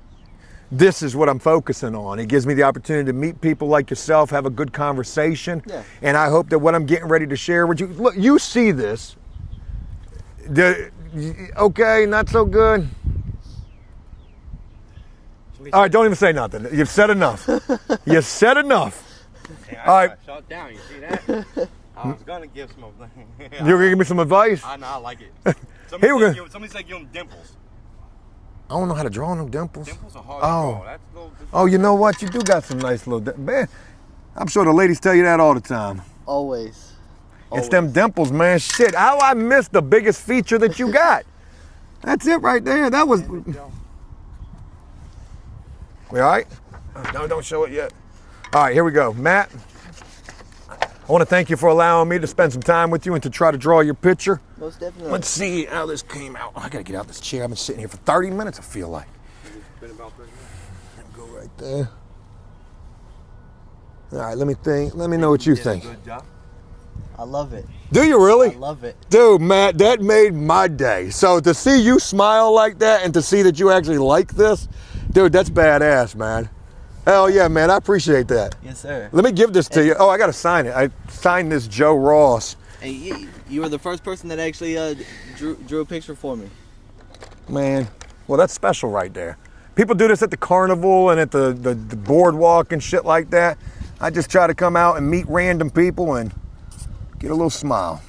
S1: this is what I'm focusing on. It gives me the opportunity to meet people like yourself, have a good conversation,
S6: yeah.
S1: And I hope that what I'm getting ready to share with you, look, you see this. Okay, not so good. All right, don't even say nothing. You've said enough. You said enough.
S2: Hey,
S1: All right.
S2: Shut down. You see that? I was gonna give some.
S1: You're gonna give me some advice?
S2: I know. I like it. Somebody said give him dimples.
S1: I don't know how to draw no dimples.
S2: Dimples are hard
S1: Oh.
S2: to draw. That's a little.
S1: Oh, you know what? You do got some nice little man. I'm sure the ladies tell you that all the time.
S6: Always.
S1: It's them dimples, man. Shit, how I missed the biggest feature that you got. That's it right there. That was. We all right? No, don't show it yet. All right, here we go. Matt, I want to thank you for allowing me to spend some time with you and to try to draw your picture.
S6: Most definitely.
S1: Let's see how this came out. I got to get out this chair. I've been sitting here for 30 minutes, I feel like.
S2: It's been about 30 minutes.
S1: Go right there. All right, let me think. Let me know what you think.
S2: Good job.
S6: I love it.
S1: Do you really?
S6: I love it.
S1: Dude, Matt, that made my day. So to see you smile like that and to see that you actually like this, dude, that's badass, man. Hell yeah, man. I appreciate that.
S6: Yes, sir.
S1: Let me give this to you. Oh, I got to sign it. I signed this Joe Ross.
S6: Hey, you were the first person that actually drew a picture for me.
S1: Man, well, that's special right there. People do this at the carnival and at the boardwalk and shit like that. I just try to come out and meet random people and get a little smile.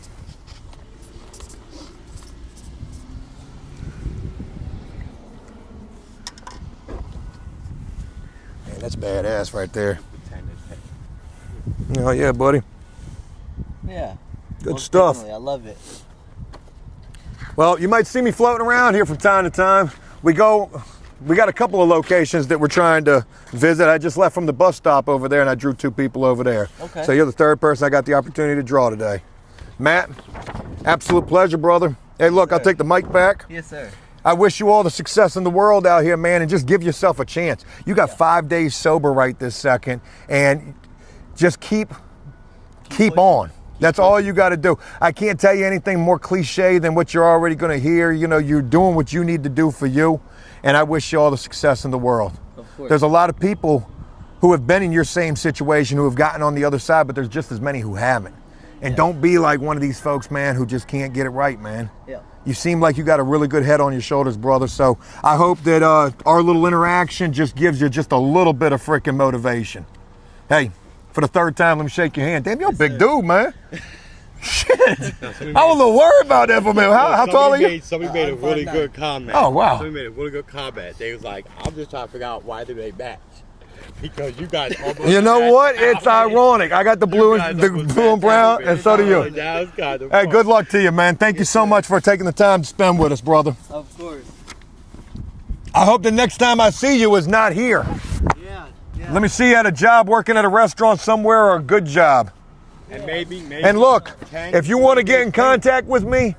S1: Man, that's badass right there. Oh, yeah, buddy.
S6: Yeah.
S1: Good
S6: Most
S1: stuff.
S6: definitely. I love it.
S1: Well, you might see me floating around here from time to time. We got a couple of locations that we're trying to visit. I just left from the bus stop over there and I drew 2 people over there.
S6: Okay.
S1: So you're the third person I got the opportunity to draw today. Matt, absolute pleasure, brother. Hey, look, I'll take the mic back.
S6: Yes, sir.
S1: I wish you all the success in the world out here, man, and just give yourself a chance. You got 5 days sober right this second, and just keep on. That's all you got to do. I can't tell you anything more cliche than what you're already going to hear. You know, you're doing what you need to do for you, and I wish you all the success in the world.
S6: Of course.
S1: There's a lot of people who have been in your same situation who have gotten on the other side, but there's just as many who haven't. And don't be like one of these folks, man, who just can't get it right, man.
S6: Yeah.
S1: You seem like you got a really good head on your shoulders, brother. So I hope that our little interaction just gives you just a little bit of freaking motivation. Hey, for the third time, let me shake your hand. Damn, you're a big dude, man. Shit. I was a little worried about that for me. How tall are you?
S2: Somebody made a really good comment.
S1: Oh, wow.
S2: Somebody made a really good comment. They was like, I'm just trying to figure out why do they match. Because you guys almost
S1: You know what? It's ironic. I got the blue and brown, and so do you.
S2: That was kind of
S1: Hey,
S2: fun.
S1: good luck to you, man. Thank you so much for taking the time to spend with us, brother.
S6: Of course.
S1: I hope the next time I see you is not here.
S6: Yeah.
S1: Let me see you at a job working at a restaurant somewhere or a good job.
S2: And maybe.
S1: And look,
S2: 10,
S1: if you want to get in contact with me,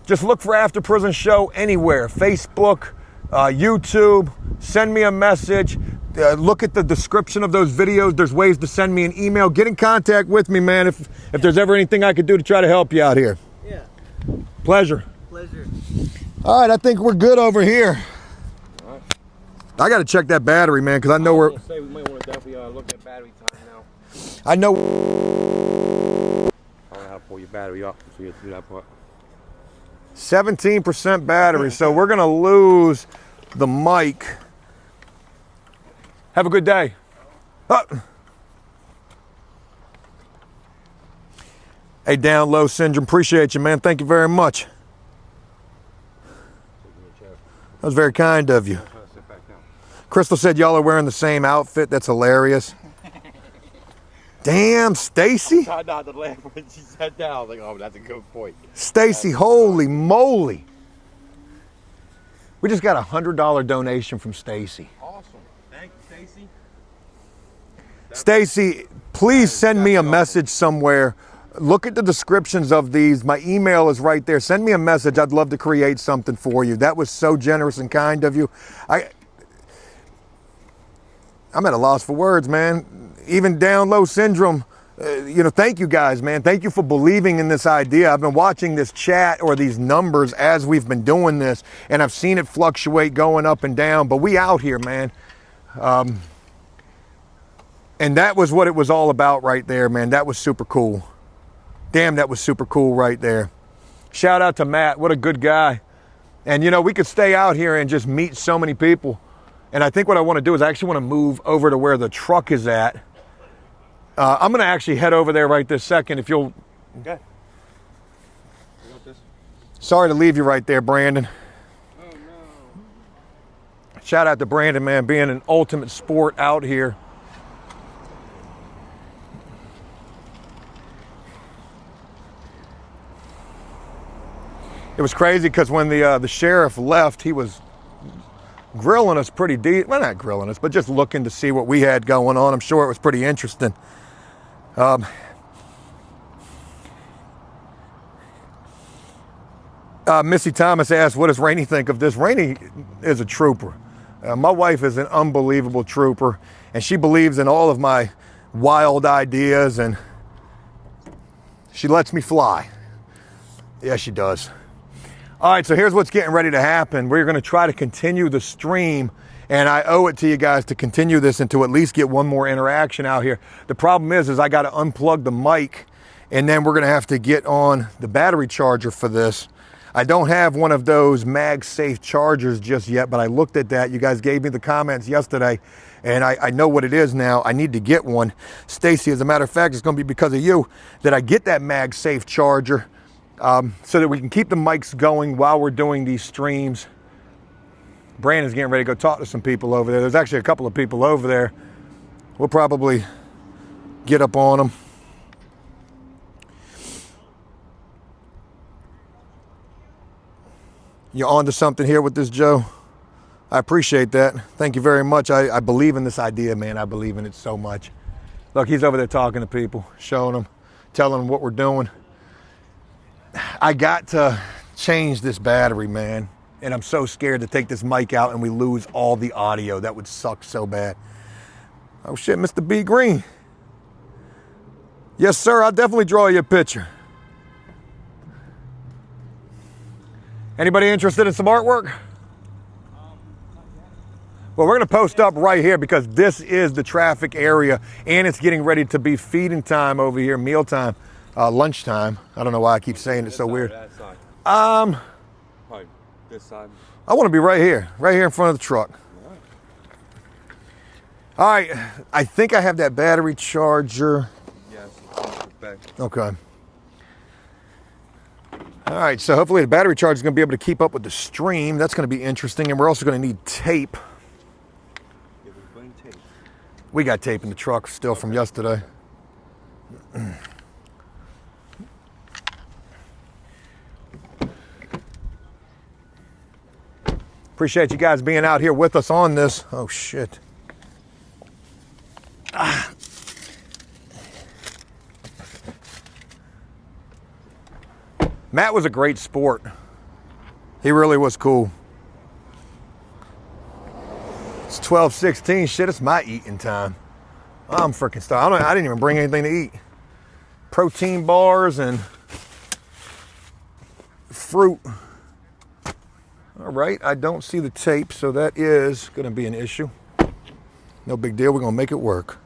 S1: just look for After Prison Show anywhere. Facebook, YouTube, send me a message. Look at the description of those videos. There's ways to send me an email. Get in contact with me, man, if there's ever anything I could do to try to help you out here.
S6: Yeah.
S1: Pleasure.
S6: Pleasure.
S1: All right, I think we're good over here. I got to check that battery, man, because I know we're...
S2: Say we might want to definitely look at battery time now.
S1: I know...
S2: I don't know how to pull your battery up, so you have to do that part.
S1: 17% battery, so we're going to lose the mic. Have a good day. Hey, Down Low Syndrome, appreciate you, man. Thank you very much. That was very kind of you. Crystal said y'all are wearing the same outfit. That's hilarious. Damn, Stacy.
S2: I tried not to laugh when she sat down. I was like, oh, that's a good point.
S1: Stacy, holy moly. We just got a $100 donation from Stacy.
S2: Awesome. Thank you, Stacy.
S1: Stacy, please send me a message somewhere. Look at the descriptions of these. My email is right there. Send me a message. I'd love to create something for you. That was so generous and kind of you. I'm at a loss for words, man. Even Down Low Syndrome, thank you guys, man. Thank you for believing in this idea. I've been watching this chat or these numbers as we've been doing this, and I've seen it fluctuate going up and down, but we out here, man. And that was what it was all about right there, man. That was super cool. Damn, that was super cool right there. Shout out to Matt. What a good guy. And, we could stay out here and just meet so many people. And I think what I want to do is I actually want to move over to where the truck is at. I'm going to actually head over there right this second if you'll.
S2: Okay.
S1: Sorry to leave you right there, Brandon.
S2: Oh, no.
S1: Shout out to Brandon, man, being an ultimate sport out here. It was crazy because when the sheriff left, he was grilling us pretty deep. Well, not grilling us, but just looking to see what we had going on. I'm sure it was pretty interesting. Missy Thomas asked, what does Rainey think of this? Rainey is a trooper. My wife is an unbelievable trooper, and she believes in all of my wild ideas, and she lets me fly. Yeah, she does. All right, so here's what's getting ready to happen. We're going to try to continue the stream, and I owe it to you guys to continue this and to at least get one more interaction out here. The problem is I got to unplug the mic, and then we're going to have to get on the battery charger for this. I don't have one of those MagSafe chargers just yet, but I looked at that. You guys gave me the comments yesterday, and I know what it is now. I need to get one. Stacy, as a matter of fact, it's going to be because of you that I get that MagSafe charger. So that we can keep the mics going while we're doing these streams. Brandon's getting ready to go talk to some people over there. There's actually a couple of people over there. We'll probably get up on them. You're on to something here with this, Joe. I appreciate that. Thank you very much. I believe in this idea, man. I believe in it so much. Look, he's over there talking to people, showing them, telling them what we're doing. I got to change this battery, man. And I'm so scared to take this mic out and we lose all the audio. That would suck so bad. Oh shit, Mr. B Green. Yes, sir, I'll definitely draw you a picture. Anybody interested in some artwork? Well, we're gonna post up right here because this is the traffic area and it's getting ready to be feeding time over here, mealtime. Lunchtime. I don't know why I keep saying it so weird.
S2: Probably this side.
S1: I want to be right here in front of the truck. All right, I think I have that battery charger.
S2: Yes, back.
S1: Okay. All right, so hopefully the battery charger is going to be able to keep up with the stream. That's going to be interesting, and we're also going to need tape. We got tape in the truck still from yesterday. Appreciate you guys being out here with us on this. Oh, shit. Matt was a great sport. He really was cool. It's 12:16. Shit, it's my eating time. I'm freaking starving. I didn't even bring anything to eat. Protein bars and fruit. All right, I don't see the tape, so that is going to be an issue. No big deal. We're going to make it work.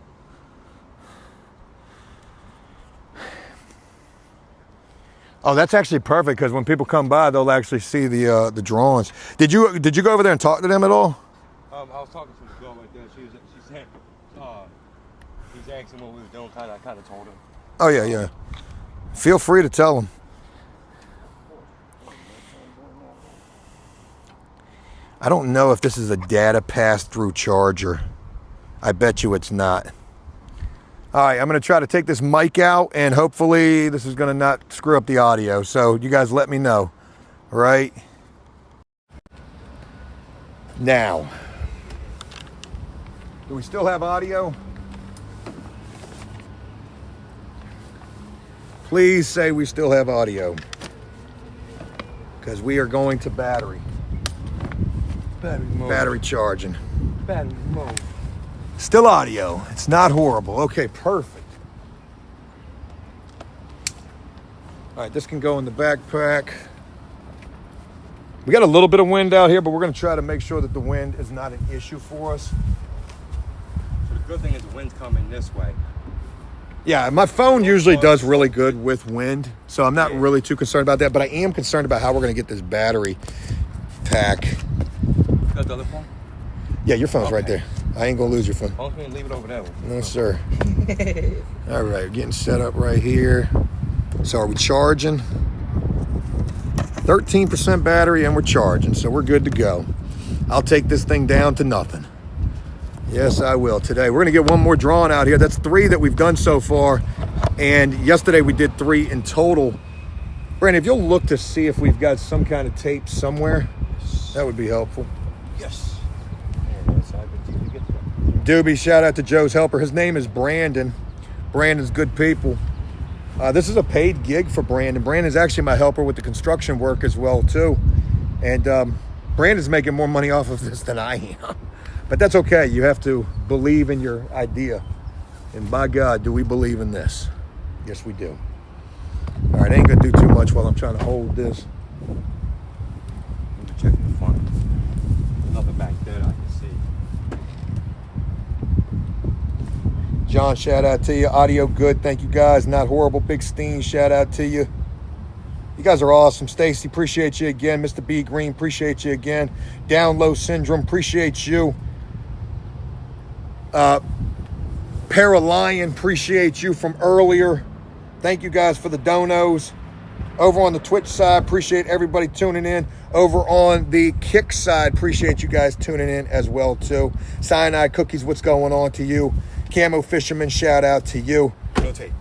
S1: Oh, that's actually perfect because when people come by, they'll actually see the drawings. Did you go over there and talk to them at all?
S2: I was talking to the girl right there. She said he's asking what we were doing. I kind of told her.
S1: Oh yeah. Feel free to tell them. I don't know if this is a data pass-through charger. I bet you it's not. All right, I'm going to try to take this mic out, and hopefully this is going to not screw up the audio. So you guys let me know. All right? Now, do we still have audio? Please say we still have audio, because we are going to battery. Battery charging.
S2: Battery mode.
S1: Still audio. It's not horrible. Okay, perfect. All right, this can go in the backpack. We got a little bit of wind out here, but we're going to try to make sure that the wind is not an issue for us.
S2: So the good thing is the wind's coming this way.
S1: Yeah, my phone usually does really good with wind, so I'm not really too concerned about that, but I am concerned about how we're going to get this battery pack.
S2: Got the other phone?
S1: Yeah, your phone's right there. I ain't going to lose your phone.
S2: Well, leave it over there.
S1: No, sir. All right, we're getting set up right here. So are we charging? 13% battery, and we're charging, so we're good to go. I'll take this thing down to nothing. Yes, I will today. We're going to get one more drawing out here. That's 3 that we've done so far, and yesterday we did 3 in total. Brandon, if you'll look to see if we've got some kind of tape somewhere, that would be helpful.
S2: Yes.
S1: Doobie, shout out to Joe's helper. His name is Brandon. Brandon's good people. This is a paid gig for Brandon. Brandon's actually my helper with the construction work as well, too. And Brandon's making more money off of this than I am. But that's okay. You have to believe in your idea. And by God, do we believe in this? Yes, we do. All right, I ain't going to do too much while I'm trying to hold this.
S2: Check the front. Nothing back there I can see.
S1: John, shout out to you. Audio good. Thank you, guys. Not horrible. Big Steen, shout out to you. You guys are awesome. Stacy, appreciate you again. Mr. B Green, appreciate you again. Down Low Syndrome, appreciate you. Paralion, appreciate you from earlier. Thank you guys for the donos. Over on the Twitch side, appreciate everybody tuning in. Over on the Kick side, appreciate you guys tuning in as well, too. Cyanide Cookies, what's going on to you? Camo Fisherman, shout out to you.
S2: No tape.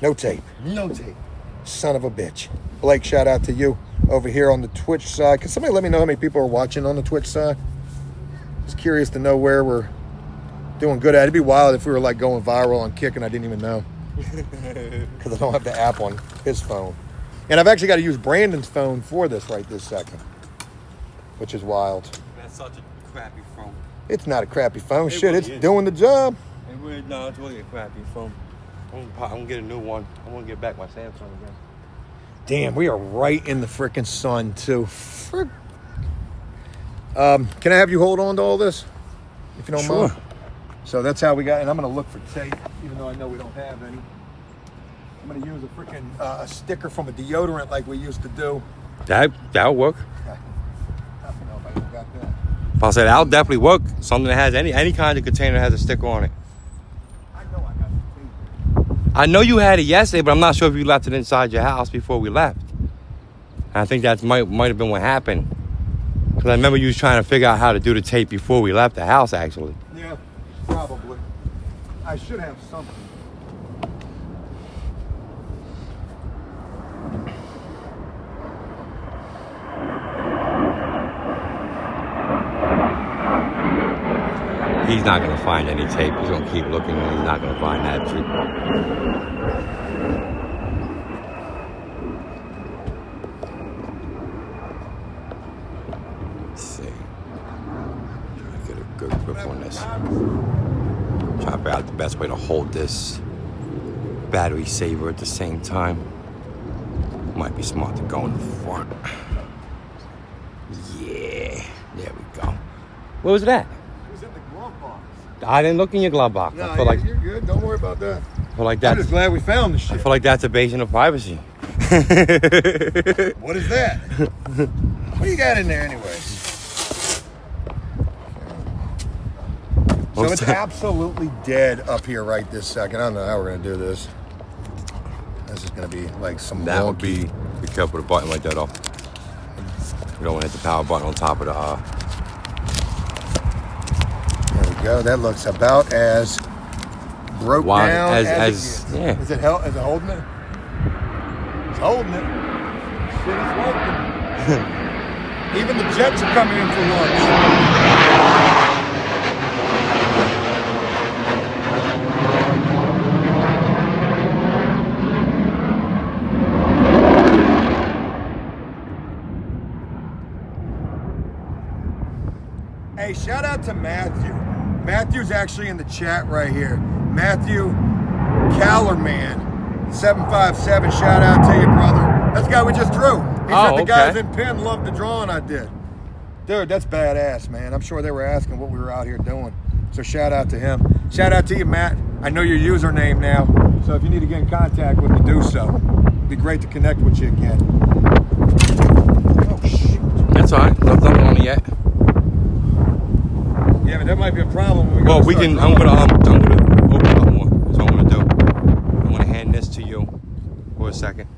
S1: No tape.
S2: No tape.
S1: Son of a bitch. Blake, shout out to you over here on the Twitch side. Can somebody let me know how many people are watching on the Twitch side? Just curious to know where we're doing good at. It'd be wild if we were like going viral on Kick and I didn't even know. Because I don't have the app on his phone. And I've actually got to use Brandon's phone for this right this second. Which is wild.
S2: That's such a crappy phone.
S1: It's not a crappy phone.
S2: It
S1: Shit,
S2: really
S1: it's
S2: is.
S1: doing the job.
S2: No, it's really a crappy phone. I'm gonna get a new one. I'm gonna get back my Samsung again.
S1: Damn, we are right in the freaking sun, too. Can I have you hold on to all this? If you don't
S2: Sure.
S1: mind. So that's how we got, and I'm going to look for tape, even though I know we don't have any. I'm going to use a freaking a sticker from a deodorant like we used to do.
S2: That'll work.
S1: I don't know if I even got that.
S2: I'll say that'll definitely work. Something that has any kind of container that has a sticker on it.
S1: I know I got the tape.
S2: I know you had it yesterday, but I'm not sure if you left it inside your house before we left. And I think that might have been what happened. Because I remember you was trying to figure out how to do the tape before we left the house, actually.
S1: Yeah, probably. I should have something.
S2: He's not going to find any tape. He's going to keep looking and he's not going to find that shit. Let's see. Try to get a good grip on this. Try to figure out the best way to hold this battery saver at the same time. Might be smart to go in the front. Yeah. There we go. What was that?
S1: It was in the glove box.
S2: I didn't look in your glove box.
S1: No,
S2: I feel like
S1: you're good. Don't worry about that.
S2: I feel like
S1: I'm
S2: that's
S1: just glad we found the
S2: I
S1: shit.
S2: feel like that's invasion of privacy.
S1: What is that? What you got in there anyway? So it's absolutely dead up here right this second. I don't know how we're going to do this. This is gonna be like some
S2: That would
S1: wonky.
S2: be careful with the button like that though. You don't want to hit the power button on top of the
S1: There we go. That looks about as broke
S2: Why-
S1: down
S2: as-
S1: as it
S2: as-
S1: gets.
S2: yeah.
S1: Is it holding it? It's holding it. Shit is working. Even the Jets are coming in for lunch. Hey, shout out to Matthew. Matthew's actually in the chat right here. Matthew Callerman, 757. Shout out to you, brother. That's the guy we just drew. He said the guys in Penn loved the drawing I did. Dude, that's badass, man. I'm sure they were asking what we were out here doing. So shout out to him. Shout out to you, Matt. I know your username now. So if you need to get in contact with me, do so. It'd be great to connect with you again. Oh, shoot.
S2: That's all right. Nothing on it yet.
S1: Yeah, but that might be a problem when we go
S2: Well,
S1: to
S2: we
S1: start
S2: can.
S1: drawing.
S2: I'm gonna open up more. That's what I'm gonna do. I'm gonna hand this to you for a second.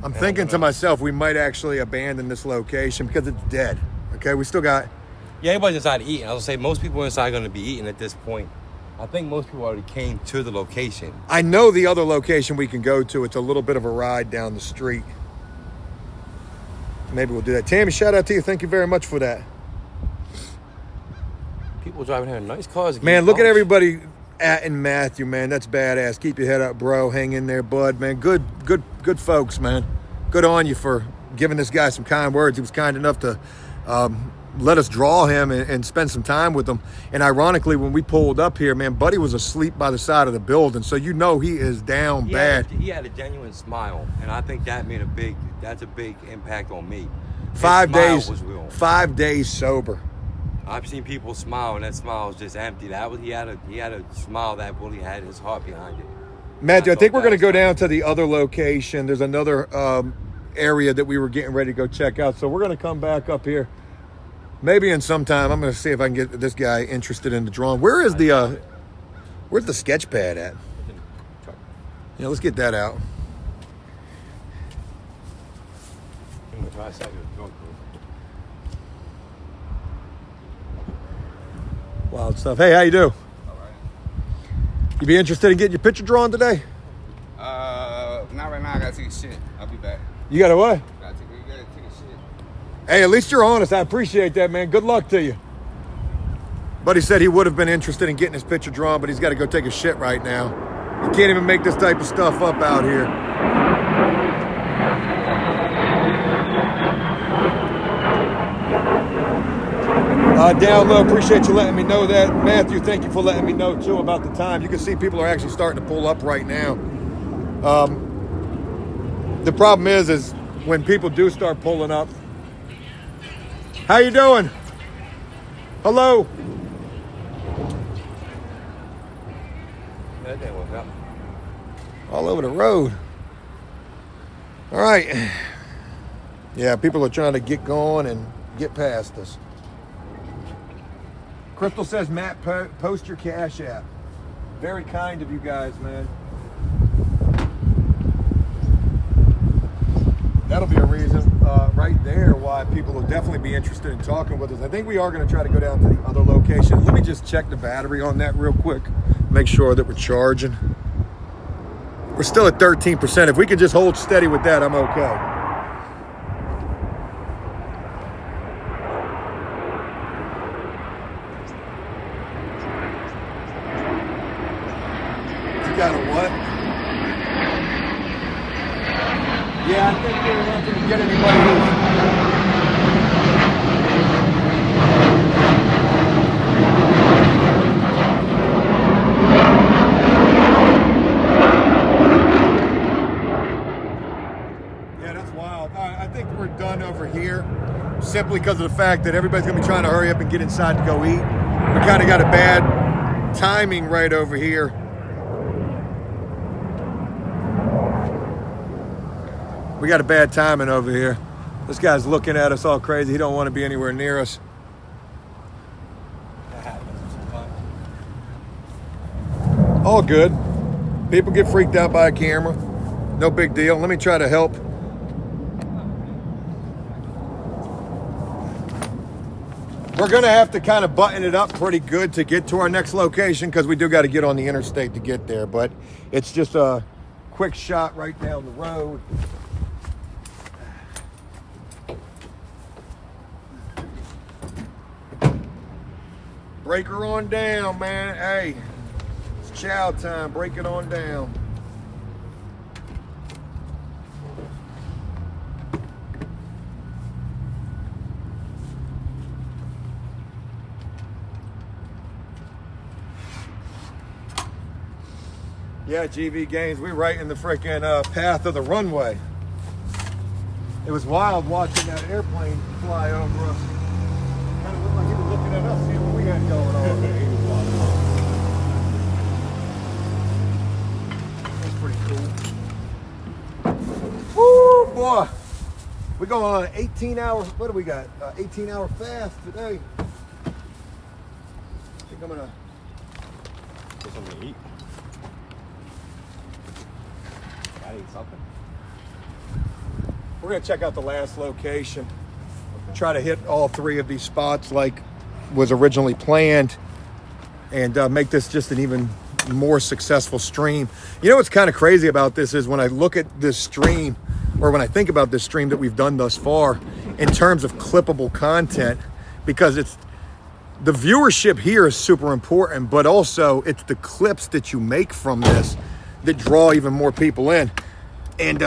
S1: I'm thinking to myself, we might actually abandon this location because it's dead. Okay, we still got.
S2: Yeah, everybody's inside eating. I was gonna say most people inside are gonna be eating at this point. I think most people already came to the location.
S1: I know the other location we can go to. It's a little bit of a ride down the street. Maybe we'll do that. Tammy, shout out to you. Thank you very much for that.
S2: People driving here in nice cars.
S1: Man, look at everybody in Matthew, man. That's badass. Keep your head up, bro. Hang in there, bud, man. Good folks, man. Good on you for giving this guy some kind words. He was kind enough to let us draw him and spend some time with him. And ironically, when we pulled up here, man, Buddy was asleep by the side of the building. So you know he is down bad.
S2: He had a genuine smile, and I think that made that's a big impact on me. His
S1: 5
S2: smile
S1: days,
S2: was real.
S1: 5 days sober.
S2: I've seen people smile, and that smile was just empty. He had a smile that really had his heart behind it.
S1: Matthew, I think we're
S2: thought
S1: going to
S2: that
S1: go
S2: was
S1: down to the other location. There's another area that we were getting ready to go check out. So we're going to come back up here. Maybe in some time. I'm going to see if I can get this guy interested in the drawing. Where's the sketch pad at? Yeah, let's get that out.
S2: I'm gonna try a second.
S1: Wild stuff. Hey, how you do? You be interested in getting your picture drawn today?
S7: Not right now. I gotta take a shit. I'll be back.
S1: You got to what?
S7: Gotta take a shit.
S1: Hey, at least you're honest. I appreciate that, man. Good luck to you. Buddy said he would have been interested in getting his picture drawn, but he's got to go take a shit right now. You can't even make this type of stuff up out here. Down low, appreciate you letting me know that. Matthew, thank you for letting me know, too, about the time. You can see people are actually starting to pull up right now. The problem is when people do start pulling up. How you doing? Hello?
S2: That didn't work out.
S1: All over the road. All right. Yeah, people are trying to get going and get past us. Crystal says, Matt, post your Cash App. Very kind of you guys, man. That'll be a reason right there why people will definitely be interested in talking with us. I think we are going to try to go down to the other location. Let me just check the battery on that real quick. Make sure that we're charging. We're still at 13%. If we could just hold steady with that, I'm okay. Got a what? Yeah, I think we're not going to get anybody who's... Yeah, that's wild. I think we're done over here simply because of the fact that everybody's going to be trying to hurry up and get inside to go eat. We kind of got a bad timing right over here. We got a bad timing over here. This guy's looking at us all crazy. He don't want to be anywhere near us. All good. People get freaked out by a camera. No big deal. Let me try to help. We're gonna have to kind of button it up pretty good to get to our next location because we do got to get on the interstate to get there, but it's just a quick shot right down the road. Break her on down, man. Hey, it's chow time. Break it on down. Yeah, GV Gaines, we're right in the freaking path of the runway. It was wild watching that airplane fly over us. Kind of looked like he was looking at us, seeing what we had going on. That's pretty cool. Woo, boy. We're going on an 18-hour, what do we got? 18-hour fast today. I think I'm gonna
S2: Get something to eat. Gotta eat something.
S1: We're gonna check out the last location. Try to hit all 3 of these spots like was originally planned, and make this just an even more successful stream. You know what's kind of crazy about this is when I look at this stream, or when I think about this stream that we've done thus far in terms of clippable content, because it's the viewership here is super important, but also it's the clips that you make from this that draw even more people in. And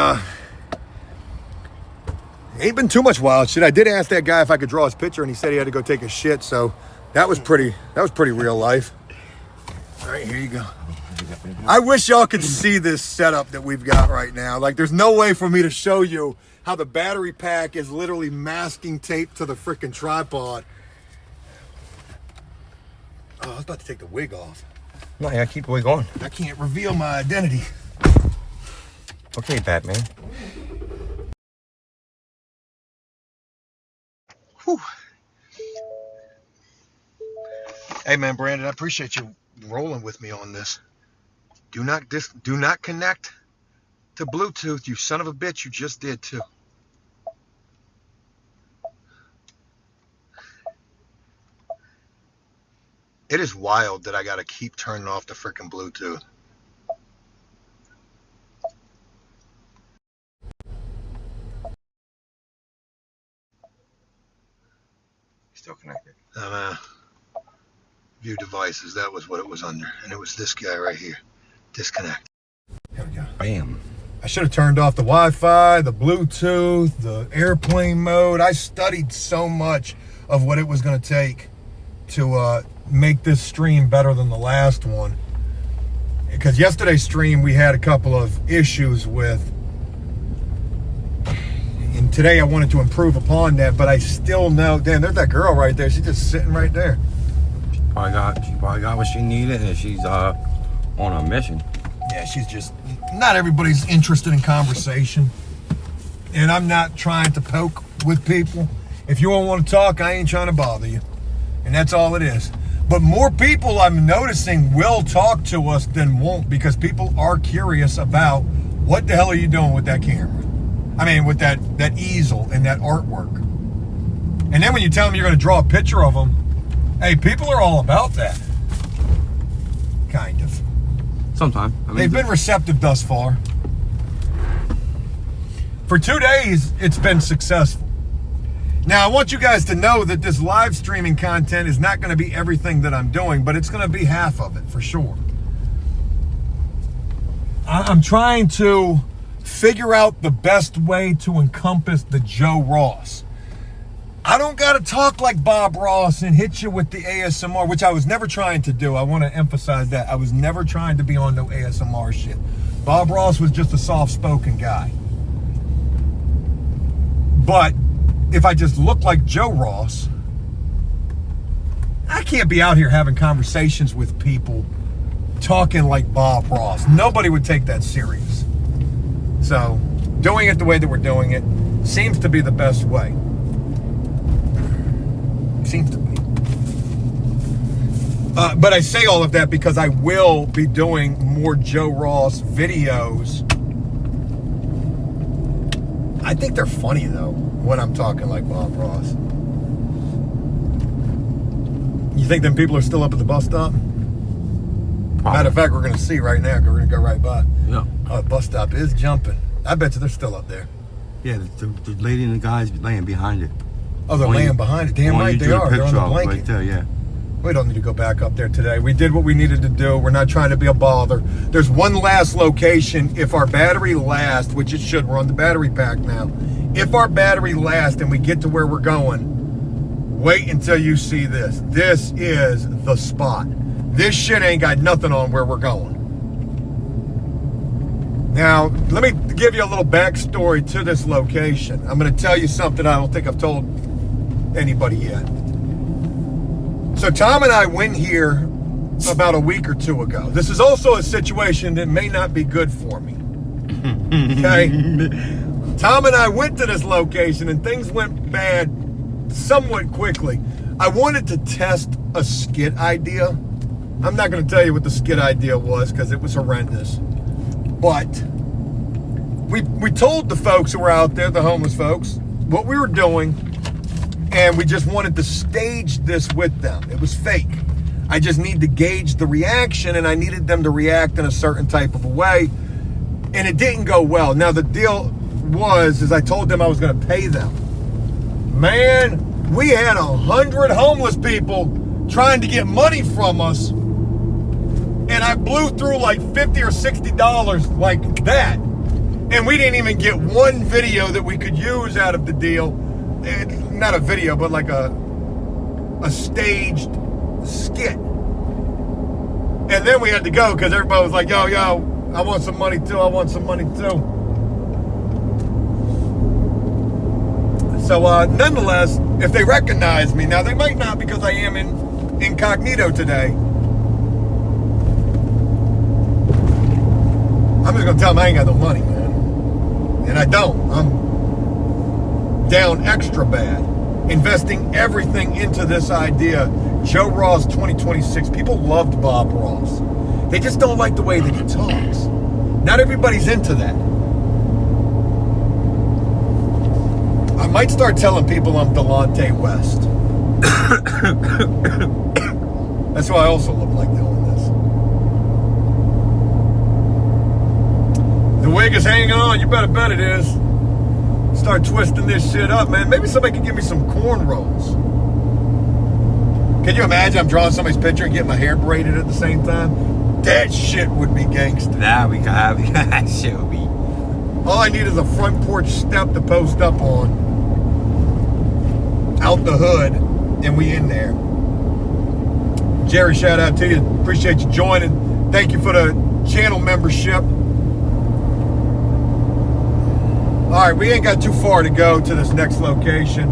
S1: ain't been too much wild shit. I did ask that guy if I could draw his picture, and he said he had to go take a shit, so that was pretty real life. All right, here you go. I wish y'all could see this setup that we've got right now. Like, there's no way for me to show you how the battery pack is literally masking tape to the freaking tripod. Oh, I was about to take the wig off.
S2: No, yeah, keep the wig on.
S1: I can't reveal my identity.
S2: Okay, Batman.
S1: Whew. Hey, man, Brandon, I appreciate you rolling with me on this. Do not connect to Bluetooth, you son of a bitch. You just did too. It is wild that I got to keep turning off the freaking Bluetooth.
S2: Still connected.
S1: View devices, that was what it was under. And it was this guy right here. Disconnect. Here we go.
S2: Bam.
S1: I should have turned off the Wi-Fi, the Bluetooth, the airplane mode. I studied so much of what it was going to take to make this stream better than the last one. Because yesterday's stream we had a couple of issues with. And today I wanted to improve upon that, but I still know, damn, there's that girl right there. She's just sitting right there.
S2: She probably got what she needed, and she's on a mission.
S1: Yeah, she's just, not everybody's interested in conversation. And I'm not trying to poke with people. If you don't want to talk, I ain't trying to bother you. And that's all it is. But more people I'm noticing will talk to us than won't, because people are curious about what the hell are you doing with that camera? I mean, with that easel and that artwork. And then when you tell them you're going to draw a picture of them, hey, people are all about that. Kind of.
S2: Sometime. I mean,
S1: they've been receptive thus far. For 2 days, it's been successful. Now, I want you guys to know that this live streaming content is not going to be everything that I'm doing, but it's going to be half of it, for sure. I'm trying to figure out the best way to encompass the Joe Ross. I don't got to talk like Bob Ross and hit you with the ASMR, which I was never trying to do. I want to emphasize that. I was never trying to be on no ASMR shit. Bob Ross was just a soft-spoken guy. But if I just look like Joe Ross, I can't be out here having conversations with people talking like Bob Ross. Nobody would take that serious. So, doing it the way that we're doing it seems to be the best way. Seems to be. But I say all of that because I will be doing more Joe Ross videos I think they're funny though when I'm talking like Bob Ross. You think them people are still up at the bus stop? Matter of fact, we're going to see right now because we're going to go right by.
S2: Yeah.
S1: Oh, the bus stop is jumping. I bet you they're still up there.
S2: Yeah, the lady and the guy's laying behind it.
S1: Oh, they're laying behind it. Damn right they are. They're on the blanket.
S2: Right there, yeah.
S1: We don't need to go back up there today. We did what we needed to do. We're not trying to be a bother. There's one last location. If our battery lasts, which it should, we're on the battery pack now. If our battery lasts and we get to where we're going, wait until you see this. This is the spot. This shit ain't got nothing on where we're going. Now, let me give you a little backstory to this location. I'm going to tell you something I don't think I've told anybody yet. So Tom and I went here about a week or two ago. This is also a situation that may not be good for me. Okay? Tom and I went to this location and things went bad somewhat quickly. I wanted to test a skit idea. I'm not going to tell you what the skit idea was because it was horrendous. But we told the folks who were out there, the homeless folks, what we were doing, and we just wanted to stage this with them. It was fake. I just need to gauge the reaction, and I needed them to react in a certain type of a way, and it didn't go well. Now, the deal was I told them I was going to pay them. Man, we had 100 homeless people trying to get money from us, and I blew through like $50 or $60 like that. And we didn't even get one video that we could use out of the deal. Not a video, but like a staged skit. And then we had to go because everybody was like, yo, I want some money too. I want some money too. So nonetheless, if they recognize me, now they might not because I am in incognito today. I'm just going to tell them I ain't got no money, man. And I don't. I'm down extra bad. Investing everything into this idea. Joe Ross 2026. People loved Bob Ross. They just don't like the way that he talks. Not everybody's into that. I might start telling people I'm Delonte West. That's who I also look like doing this. The wig is hanging on. You better bet it is. Start twisting this shit up, man. Maybe somebody can give me some cornrows. Can you imagine I'm drawing somebody's picture and getting my hair braided at the same time? That shit would be gangster.
S2: That shit would be.
S1: All I need is a front porch step to post up on. Out the hood, and we in there. Jerry, shout out to you. Appreciate you joining. Thank you for the channel membership. All right, we ain't got too far to go to this next location.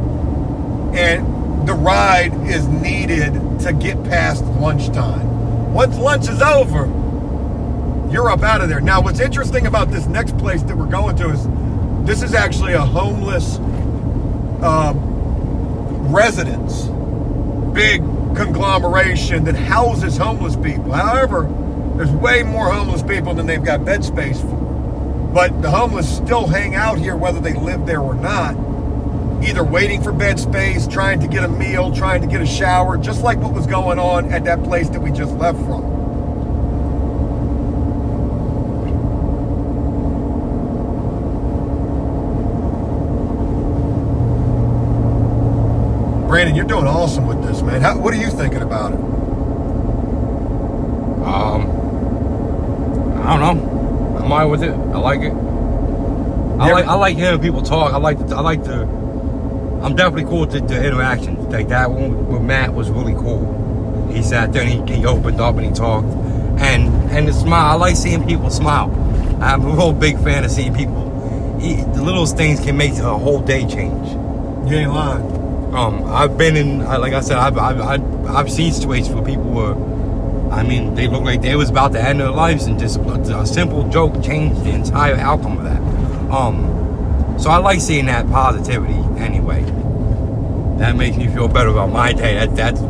S1: And the ride is needed to get past lunchtime. Once lunch is over, you're up out of there. Now, what's interesting about this next place that we're going to is this is actually a homeless residence. Big conglomeration that houses homeless people. However, there's way more homeless people than they've got bed space for. But the homeless still hang out here whether they live there or not, either waiting for bed space, trying to get a meal, trying to get a shower, just like what was going on at that place that we just left from. Brandon, you're doing awesome with this, man. What are you thinking about it?
S8: I don't know. I'm all right with it. I like it. I like hearing people talk. I'm definitely cool with the interactions. Like that one with Matt was really cool. He sat there and he opened up and he talked. And the smile. I like seeing people smile. I'm a real big fan of seeing people. The littlest things can make a whole day change.
S1: You ain't lying.
S8: I've been in, like I said, I've seen situations where people were, I mean, they looked like they was about to end their lives, and just a simple joke changed the entire outcome of that. So I like seeing that positivity anyway. That makes me feel better about my day. That's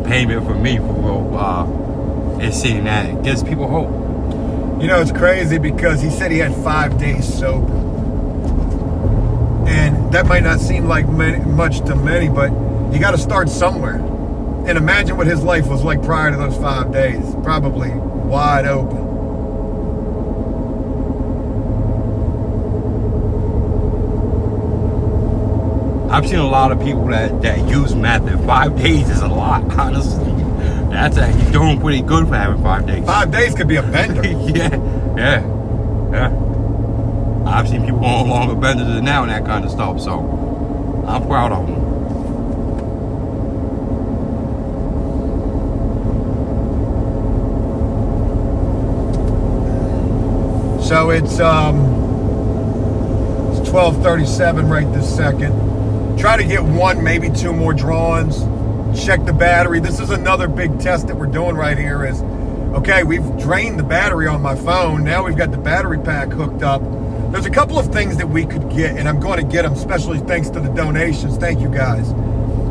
S8: payment for me for real. Is seeing that it gives people hope.
S1: You know, it's crazy because he said he had 5 days sober. that might not seem like much to many, but you got to start somewhere. And imagine what his life was like prior to those 5 days. Probably wide open.
S8: I've seen a lot of people that use method. 5 days is a lot, honestly. That's actually doing pretty good for having 5 days.
S1: 5 days could be a bender.
S8: yeah. I've seen people on longer benders than now and that kind of stuff, so I'm proud of them.
S1: So it's 12:37 right this second. Try to get 1, maybe 2 more drawings. Check the battery. This is another big test that we're doing right here is, okay, we've drained the battery on my phone. Now we've got the battery pack hooked up. There's a couple of things that we could get, and I'm going to get them, especially thanks to the donations. Thank you guys.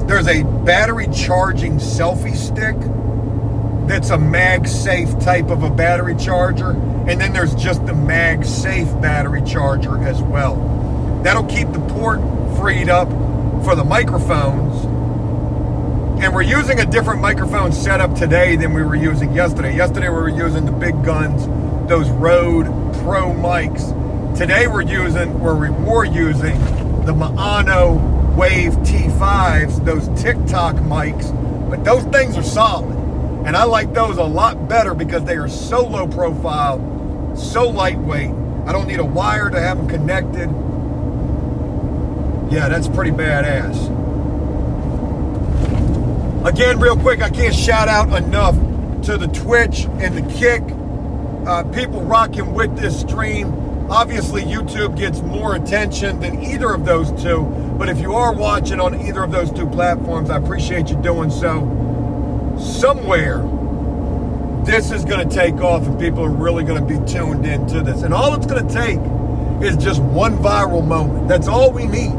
S1: There's a battery charging selfie stick that's a MagSafe type of a battery charger, and then there's just the MagSafe battery charger as well. That'll keep the port freed up for the microphones. And we're using a different microphone setup today than we were using yesterday. Yesterday we were using the big guns, those Rode Pro mics. Today we were using the Maano Wave T5s, those TikTok mics, but those things are solid. And I like those a lot better because they are so low profile, so lightweight. I don't need a wire to have them connected. Yeah, that's pretty badass. Again, real quick, I can't shout out enough to the Twitch and the Kick. People rocking with this stream. Obviously, YouTube gets more attention than either of those two. But if you are watching on either of those two platforms, I appreciate you doing so. Somewhere, this is going to take off and people are really going to be tuned into this. And all it's going to take is just one viral moment. That's all we need.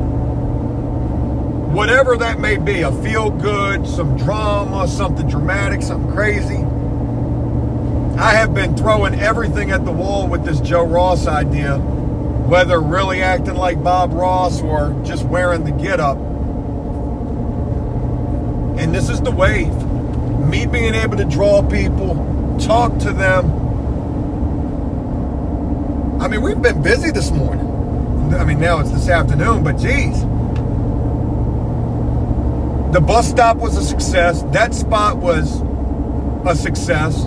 S1: Whatever that may be, a feel good, some drama, something dramatic, something crazy. I have been throwing everything at the wall with this Joe Ross idea, whether really acting like Bob Ross or just wearing the get-up. And this is the wave. Me being able to draw people, talk to them. I mean, we've been busy this morning. I mean, now it's this afternoon, but geez. The bus stop was a success. That spot was a success.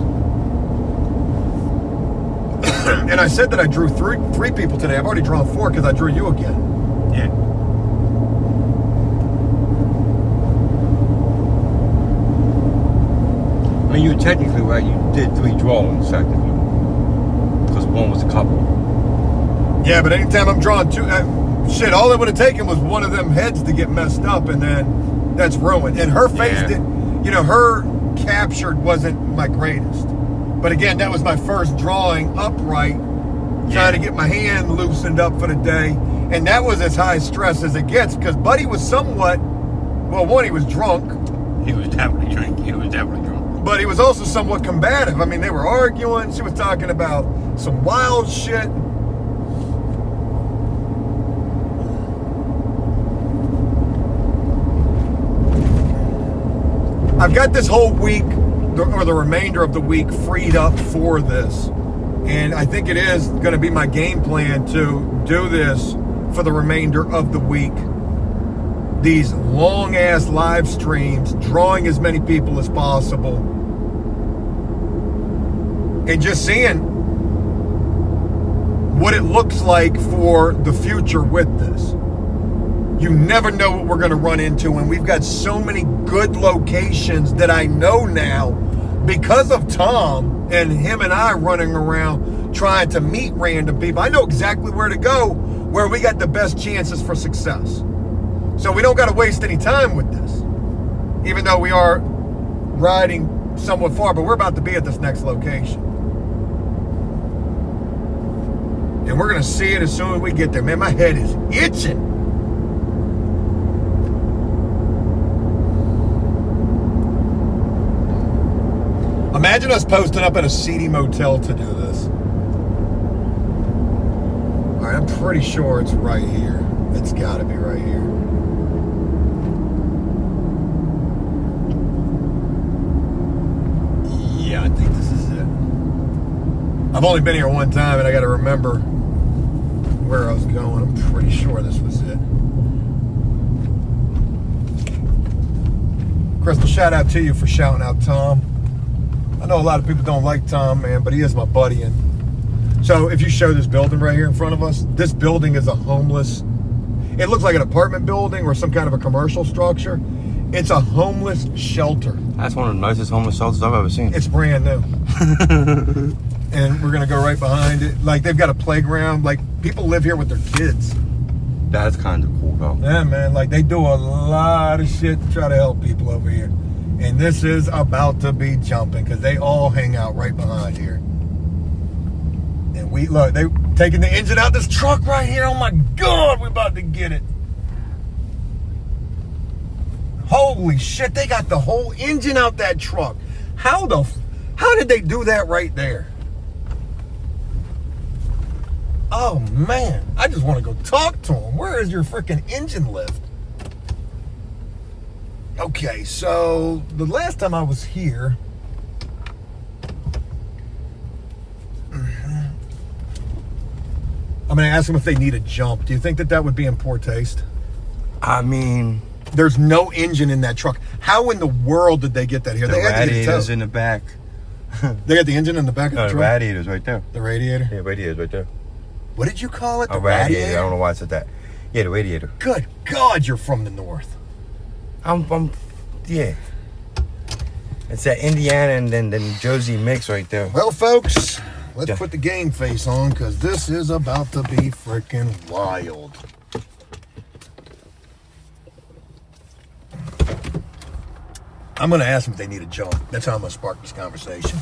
S1: And I said that I drew three people today. I've already drawn 4 because I drew you again.
S8: Yeah. I mean, you were technically right. You did 3 drawings, technically. Because one was a couple.
S1: Yeah, but anytime I'm drawing 2... shit, all it would have taken was one of them heads to get messed up, and then that's ruined. And her face her captured wasn't my greatest. But again, that was my first drawing upright, trying to get my hand loosened up for the day. And that was as high stress as it gets because Buddy was somewhat, well, one, he was drunk.
S8: He was definitely drunk.
S1: But he was also somewhat combative. I mean, they were arguing. She was talking about some wild shit. I've got this whole week, or the remainder of the week, freed up for this. And I think it is going to be my game plan to do this for the remainder of the week. These long-ass live streams, drawing as many people as possible. And just seeing what it looks like for the future with this. You never know what we're going to run into, and we've got so many good locations that I know now because of Tom and him and I running around trying to meet random people. I know exactly where to go where we got the best chances for success. So we don't got to waste any time with this, even though we are riding somewhat far, but we're about to be at this next location. And we're going to see it as soon as we get there. Man, my head is itching. Imagine us posting up at a seedy motel to do this. All right, I'm pretty sure it's right here. It's got to be right here. Yeah, I think this is it. I've only been here one time, and I got to remember where I was going. I'm pretty sure this was it. Crystal, shout out to you for shouting out Tom. I know a lot of people don't like Tom, man, but he is my buddy. And so if you show this building right here in front of us, this building is a homeless, it looks like an apartment building or some kind of a commercial structure. It's a homeless shelter.
S8: That's one of the nicest homeless shelters I've ever seen.
S1: It's brand new. And we're going to go right behind it. Like, they've got a playground. Like, people live here with their kids.
S8: That's kind of cool, though.
S1: Yeah, man. Like, they do a lot of shit to try to help people over here. And this is about to be jumping because they all hang out right behind here. And we, look, they taking the engine out this truck right here. Oh, my God, we're about to get it. Holy shit, they got the whole engine out that truck. How did they do that right there? Oh, man. I just want to go talk to him. Where is your freaking engine lift? Okay, so the last time I was here, I'm going to ask them if they need a jump. Do you think that would be in poor taste?
S8: I mean,
S1: there's no engine in that truck. How in the world did they get that here?
S8: the
S1: They had to get it
S8: radiator's
S1: towed.
S8: in the back.
S1: They got the engine in the back of the
S8: No, the
S1: truck?
S8: radiator's right there.
S1: The radiator?
S8: Yeah, radiator's right there.
S1: What did you call it? The
S8: A radiator. I don't know why I said that. Yeah, the radiator.
S1: Good God, you're from the north.
S8: Yeah. It's that Indiana and then the New Jersey mix right there.
S1: Well, folks, let's
S8: Yeah.
S1: put the game face on because this is about to be freaking wild. I'm going to ask them if they need a jump. That's how I'm going to spark this conversation.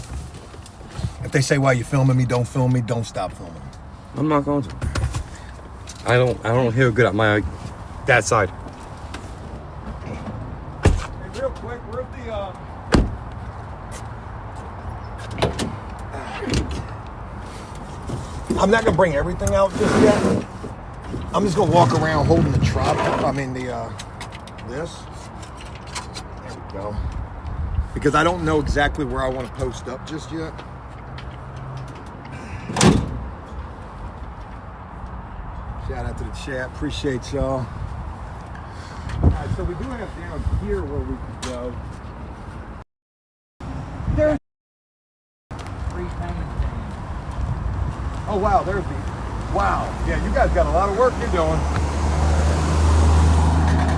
S1: If they say, why you filming me, don't film me, don't stop filming.
S8: I'm not going to. I don't hear good at my that side.
S1: Hey, real quick, where's the I'm not gonna bring everything out just yet. I'm just gonna walk around holding the tripod. I mean this. There we go. Because I don't know exactly where I want to post up just yet. Shout out to the chat. Appreciate y'all. Alright, so we do have down here where we can go. There's oh wow, there's the wow. Yeah, you guys got a lot of work you're doing.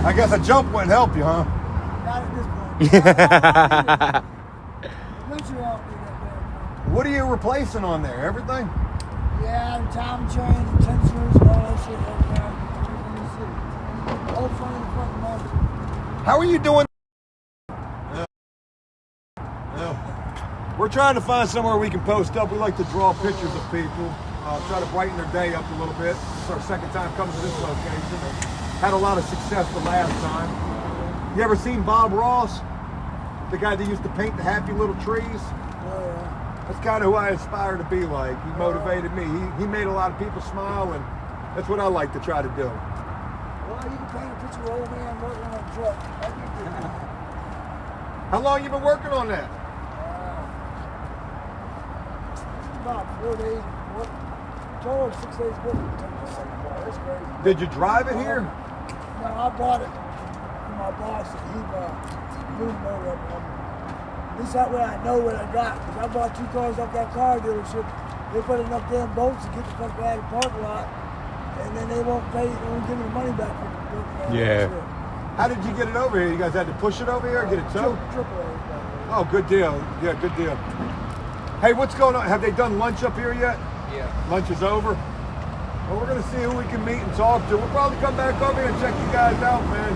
S1: I guess a jump wouldn't help you, huh?
S3: Not at this point. Eventually I'll do that there.
S1: What are you replacing on there? Everything?
S3: Yeah, the time chain, the tensors, all that shit. Everything you see. All front and front motor.
S1: How are you doing? We're trying to find somewhere we can post up. We like to draw pictures of people, try to brighten their day up a little bit. It's our second time coming to this location. Had a lot of success the last time. You ever seen Bob Ross? The guy that used to paint the happy little trees?
S3: Oh, yeah.
S1: That's kind of who I aspire to be like. He motivated me. He made a lot of people smile, and that's what I like to try to do.
S3: Well, you can paint a picture of old man working on a truck. That'd be good.
S1: How long you been working on that?
S3: About 4 days work. Total 6 days work. That's crazy.
S1: Did you drive it here?
S3: No, I bought it from my boss, and he moved over up. At least that way I know what I got. Because I bought 2 cars off that car dealership. They put enough damn bolts to get the fuck out of the parking lot, and then they won't pay. They won't give me the money back for the
S8: Yeah.
S3: shit.
S1: How did you get it over here? You guys had to push it over here or get it towed?
S3: Triple A.
S1: Oh, good deal. Yeah, good deal. Hey, what's going on? Have they done lunch up here yet?
S7: Yeah.
S1: Lunch is over? Well, we're going to see who we can meet and talk to. We'll probably come back over here and check you guys out, man.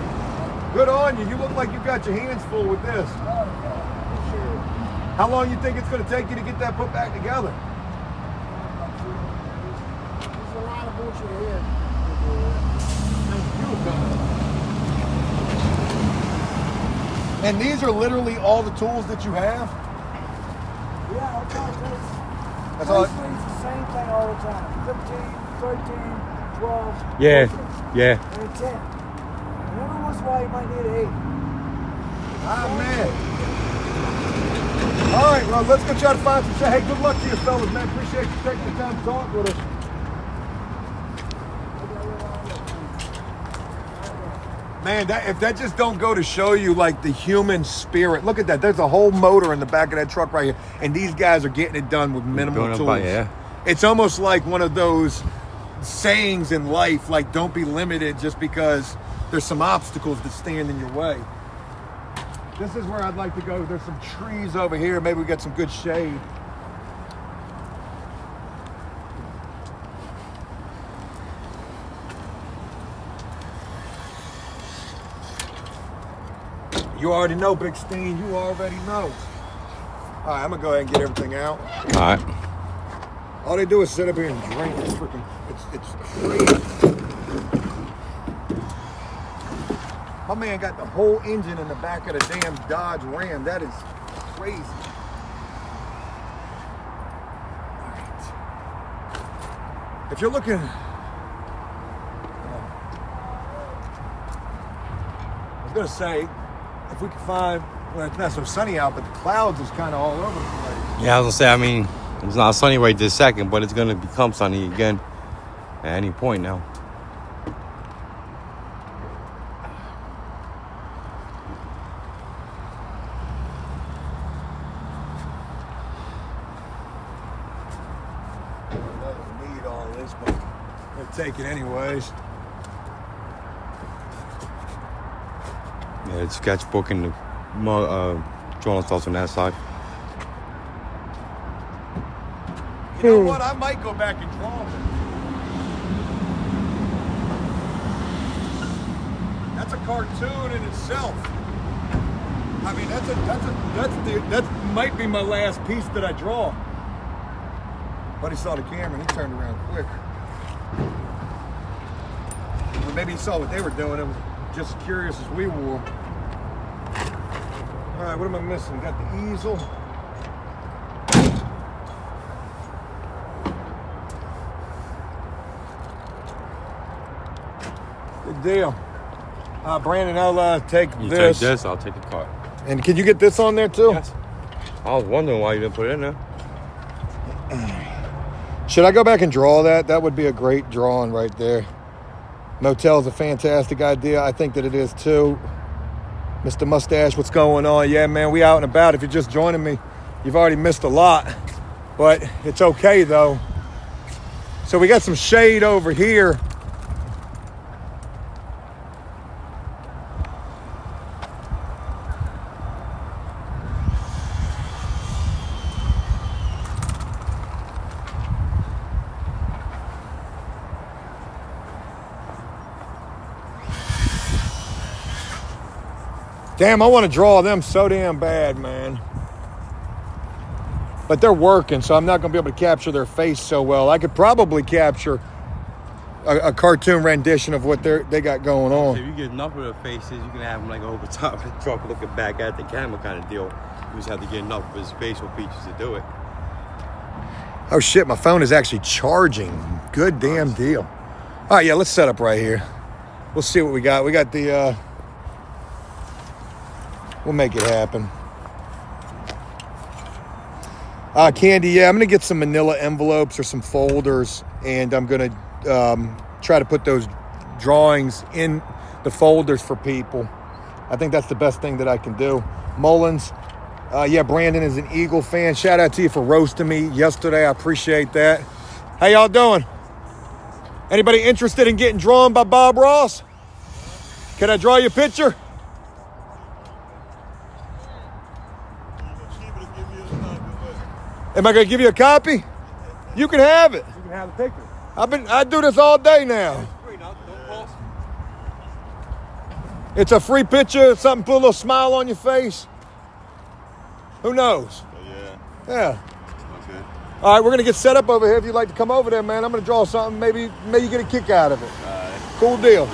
S1: Good on you. You look like you got your hands full with this.
S3: Oh, yeah, for sure.
S1: How long you think it's going to take you to get that put back together?
S3: There's a lot of bullshit here.
S1: And these are literally all the tools that you have?
S3: Yeah, all kinds of
S1: That's all.
S3: Basically, it's the same thing all the time. 15, 13, 12.
S8: Yeah, yeah.
S3: And a 10. And every once in a while you might need an 8.
S1: Ah, man. All right, well, let's go try to find some shit. Hey, good luck to you fellas, man. Appreciate you taking the time to talk with us. Man, if that just don't go to show you like the human spirit. Look at that. There's a whole motor in the back of that truck right here. And these guys are getting it done with minimal tools.
S8: Yeah.
S1: It's almost like one of those sayings in life, like don't be limited just because there's some obstacles that stand in your way. This is where I'd like to go. There's some trees over here. Maybe we get some good shade. You already know, Big Steen. You already know. All right, I'm going to go ahead and get everything out.
S8: All right.
S1: All they do is sit up here and drink. It's freaking, it's crazy. My man got the whole engine in the back of the damn Dodge Ram. That is crazy. All right. If you're looking, I was gonna say, if we could find, well, it's not so sunny out, but the clouds is kind of all over the place.
S8: Yeah, I was gonna say, I mean, it's not sunny right this second, but it's gonna become sunny again at any point now.
S1: Doesn't need all this, but they'll take it anyways.
S8: Yeah, the sketchbook and the drawing stuff on that side.
S1: You know what? I might go back and draw them. That's a cartoon in itself. I mean, that might be my last piece that I draw. Buddy saw the camera and he turned around quick. Or maybe he saw what they were doing and was just as curious as we were. All right, what am I missing? Got the easel. Good deal. Brandon, I'll take
S8: You
S1: this.
S8: take this, I'll take the cart.
S1: And can you get this on there too?
S8: Yes. I was wondering why you didn't put it in there.
S1: Should I go back and draw that? That would be a great drawing right there. Motel's a fantastic idea. I think that it is too. Mr. Mustache, what's going on? Yeah, man, we out and about. If you're just joining me, you've already missed a lot. But it's okay, though. So we got some shade over here. Damn, I want to draw them so damn bad, man. But they're working, so I'm not going to be able to capture their face so well. I could probably capture a cartoon rendition of what they got going on.
S8: If you get enough of their faces, you can have them like over top of the truck looking back at the camera kind of deal. You just have to get enough of his facial features to do it.
S1: Oh, shit, my phone is actually charging. Good damn deal. All right, yeah, let's set up right here. We'll see what we got. We got the... We'll make it happen. Candy, yeah, I'm going to get some manila envelopes or some folders, and I'm going to try to put those drawings in the folders for people. I think that's the best thing that I can do. Mullins, yeah, Brandon is an Eagle fan. Shout out to you for roasting me yesterday. I appreciate that. How y'all doing? Anybody interested in getting drawn by Bob Ross? Can I draw you a picture? Am I going to give you a copy? You can have it.
S8: You can have the picture.
S1: I do this all day now. It's a free picture, something, put a little smile on your face. Who knows? Yeah.
S4: Okay.
S1: All right, we're going to get set up over here. If you'd like to come over there, man, I'm going to draw something. Maybe you get a kick out of it.
S4: All right.
S1: Cool deal.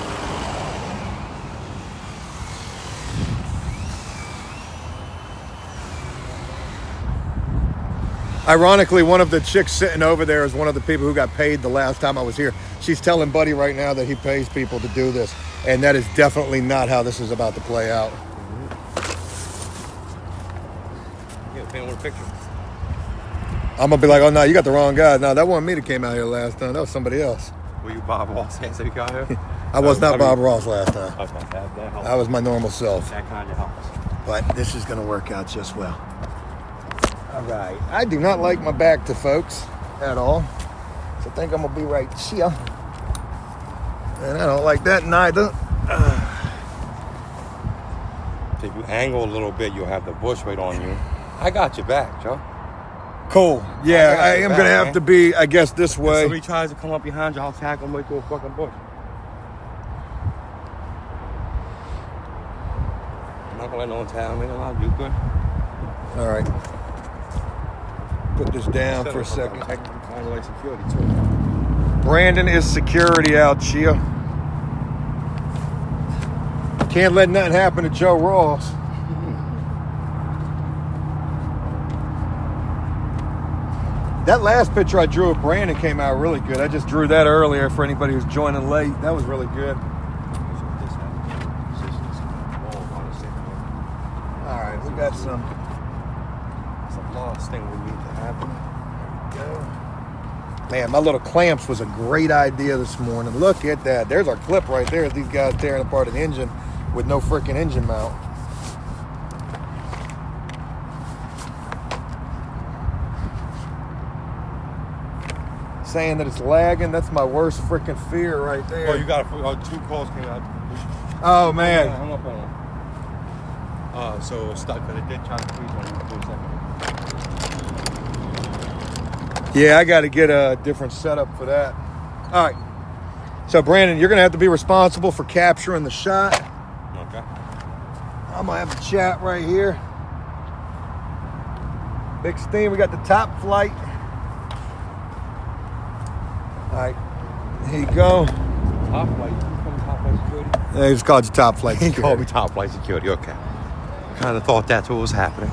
S1: Ironically, one of the chicks sitting over there is one of the people who got paid the last time I was here. She's telling Buddy right now that he pays people to do this, and that is definitely not how this is about to play out.
S8: Yeah, paint one picture.
S1: I'm gonna be like, oh no, you got the wrong guy. No, that wasn't me that came out here last time. That was somebody else.
S8: Were you Bob Ross since you got here?
S1: I was not Bob Ross last time.
S8: Okay, that helps.
S1: I was my normal self.
S8: That kind of helps.
S1: But this is gonna work out just well. All right. I do not like my back to folks at all. So I think I'm gonna be right here. And I don't like that neither.
S8: If you angle a little bit, you'll have the bush right on you. I got your back, Joe.
S1: Cool. Yeah, I am
S8: back,
S1: gonna have
S8: man.
S1: to be, I guess, this
S8: If
S1: way.
S8: somebody tries to come up behind you, I'll tackle them right through a fucking bush. I'm not gonna let no one tell me. I'll do good.
S1: All right. Put this down for a second.
S8: Kind of like security too.
S1: Brandon is security out here. Can't let nothing happen to Joe Ross. That last picture I drew of Brandon came out really good. I just drew that earlier for anybody who's joining late. That was really good. All right, we got some.
S8: It's a lost thing we need to happen.
S1: Man, my little clamps was a great idea this morning. Look at that. There's our clip right there. These guys tearing apart an engine with no freaking engine mount. Saying that it's lagging, that's my worst freaking fear right there.
S8: Oh, you got 2 calls came out.
S1: Oh, man.
S8: I hung up on them. So stuck, but it did try to freeze on you for a second.
S1: Yeah, I got to get a different setup for that. All right. So, Brandon, you're going to have to be responsible for capturing the shot.
S8: Okay.
S1: I'm going to have the chat right here. Big steam. We got the top flight. All right. Here you go.
S8: Top flight. You call me top flight security?
S1: Yeah, he just called you top flight
S8: He
S1: security.
S8: called me top flight security. Okay. Kind of thought that's what was happening.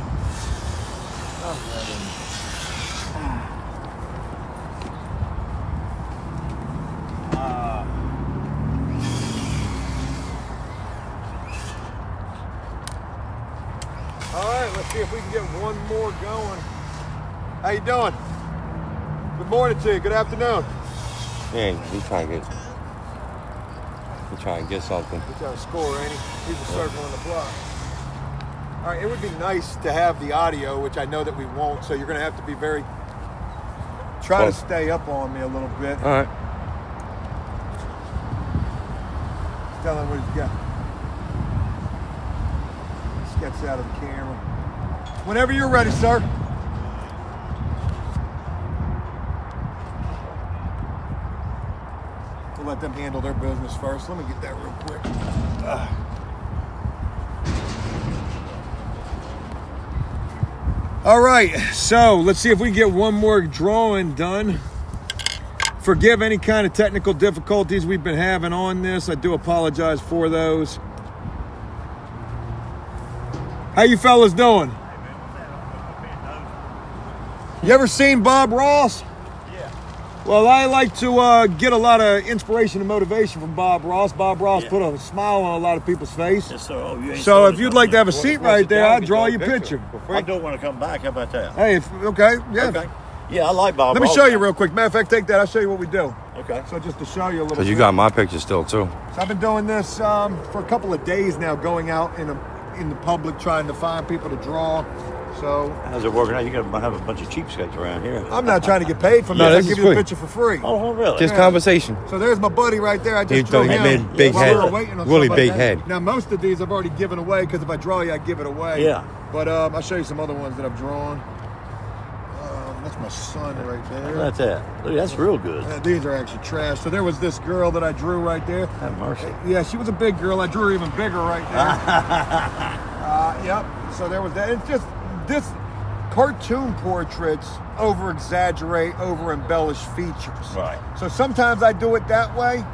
S1: All right, let's see if we can get one more going. How you doing? Good morning to you. Good afternoon.
S8: Yeah, he's trying to get something.
S1: He's trying to score, ain't he? He's a circle in the block. All right, it would be nice to have the audio, which I know that we won't, so you're going to have to be very... Try to stay up on me a little bit.
S8: All right.
S1: Just tell him what he's got. Sketch out of the camera. Whenever you're ready, sir. We'll let them handle their business first. Let me get that real quick. All right, so let's see if we can get one more drawing done. Forgive any kind of technical difficulties we've been having on this. I do apologize for those. How you fellas doing? You ever seen Bob Ross?
S9: Yeah.
S1: Well, I like to get a lot of inspiration and motivation from Bob Ross. Bob Ross put a smile on a lot of people's face.
S9: Yes, sir. Oh, you ain't
S1: So
S9: sold
S1: if
S9: it,
S1: you'd
S9: no,
S1: like to have a
S9: man.
S1: seat right there, I'll draw you a picture.
S9: I don't want to come back. How about that?
S1: Hey, okay, yeah.
S9: Okay. Yeah, I like Bob.
S1: Let me
S9: Ross.
S1: show you real quick. Matter of fact, take that. I'll show you what we do.
S9: Okay.
S1: So just to show you a little
S8: So
S1: bit.
S8: you got my picture still too.
S1: So I've been doing this for a couple of days now, going out in the public, trying to find people to draw. So
S9: How's it working out? You're going to have a bunch of cheapskates around here.
S1: I'm not trying to get paid for
S8: No,
S1: this. I
S8: this
S1: give
S8: is
S1: you the
S8: free.
S1: picture for free.
S9: Oh, really?
S8: Just
S1: Yeah.
S8: conversation.
S1: So there's my buddy right there. I
S8: He
S1: just drew him.
S8: made big
S1: while
S8: head.
S1: we were waiting on
S8: Really
S1: somebody.
S8: big head.
S1: Now most of these I've already given away because if I draw you, I give it away.
S9: Yeah.
S1: But I'll show you some other ones that I've drawn. That's my son right there.
S9: That's it. Look, that's real good.
S1: These are actually trash. So there was this girl that I drew right there.
S9: Have mercy.
S1: Yeah, she was a big girl. I drew her even bigger right there. Yep. So there was that. It's just this cartoon portraits over-exaggerate, over-embellish features.
S9: Right.
S1: So sometimes I do it that way,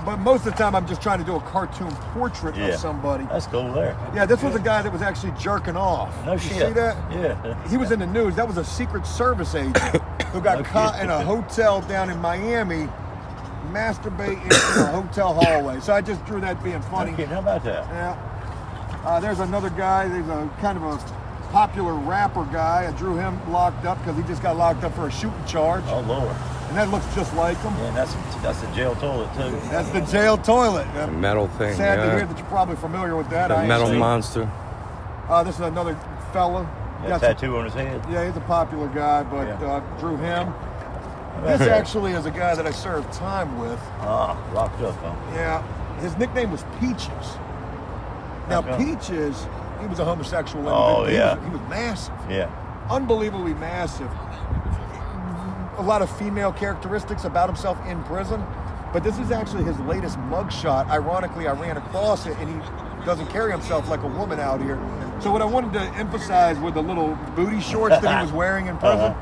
S1: but most of the time I'm just trying to do a cartoon portrait
S9: Yeah.
S1: of somebody.
S9: That's cool there.
S1: Yeah, this was a guy that was actually jerking off.
S9: No
S1: you
S9: shit.
S1: see that?
S9: Yeah.
S1: He was in the news. That was a Secret Service agent who got
S9: No
S1: caught
S9: kidding.
S1: in a hotel down in Miami masturbating in a hotel hallway. So I just drew that being funny.
S9: Okay, how about that?
S1: Yeah. There's another guy. There's a kind of a popular rapper guy. I drew him locked up because he just got locked up for a shooting charge.
S9: Oh Lord.
S1: And that looks just like him.
S9: Yeah, that's the jail toilet too.
S1: That's the jail toilet.
S8: The metal thing.
S1: Sad to
S8: yeah.
S1: hear that you're probably familiar with that.
S8: The
S1: I ain't
S8: metal
S1: seen it.
S8: monster.
S1: This is another fella.
S9: Yeah,
S1: Got
S9: tattoo on his head.
S1: Yeah, he's a popular guy, but
S9: Yeah.
S1: drew him. This actually is a guy that I served time with.
S9: Ah, locked up, huh?
S1: Yeah, his nickname was Peaches. Now,
S9: Okay.
S1: Peaches, he was a homosexual
S9: Oh,
S1: individual.
S9: yeah.
S1: He was massive,
S9: Yeah.
S1: unbelievably massive. A lot of female characteristics about himself in prison, but this is actually his latest mugshot. Ironically, I ran across it, and he doesn't carry himself like a woman out here. So what I wanted to emphasize were the little booty shorts that he was wearing in prison,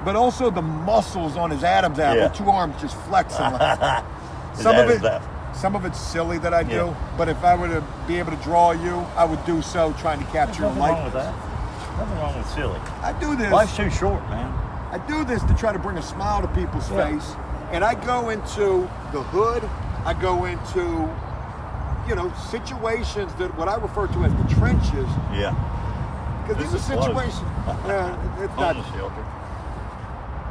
S1: but also the muscles on his Adam's apple,
S9: Yeah.
S1: 2 arms just flexing.
S9: His
S1: Some of
S9: Adam's
S1: it,
S9: apple.
S1: some of it's silly that I do,
S9: Yeah.
S1: but if I were to be able to draw you, I would do so, trying to capture your
S9: Nothing wrong with
S1: likeness.
S9: that. Nothing wrong with silly.
S1: I do this.
S9: Life's too short, man.
S1: I do this to try to bring a smile to people's
S9: Yeah.
S1: face, and I go into the hood. I go into, situations that what I refer to as the trenches,
S9: Yeah.
S1: because these are
S9: This is close.
S1: situations. Yeah, it's not.
S9: Homeless shelter.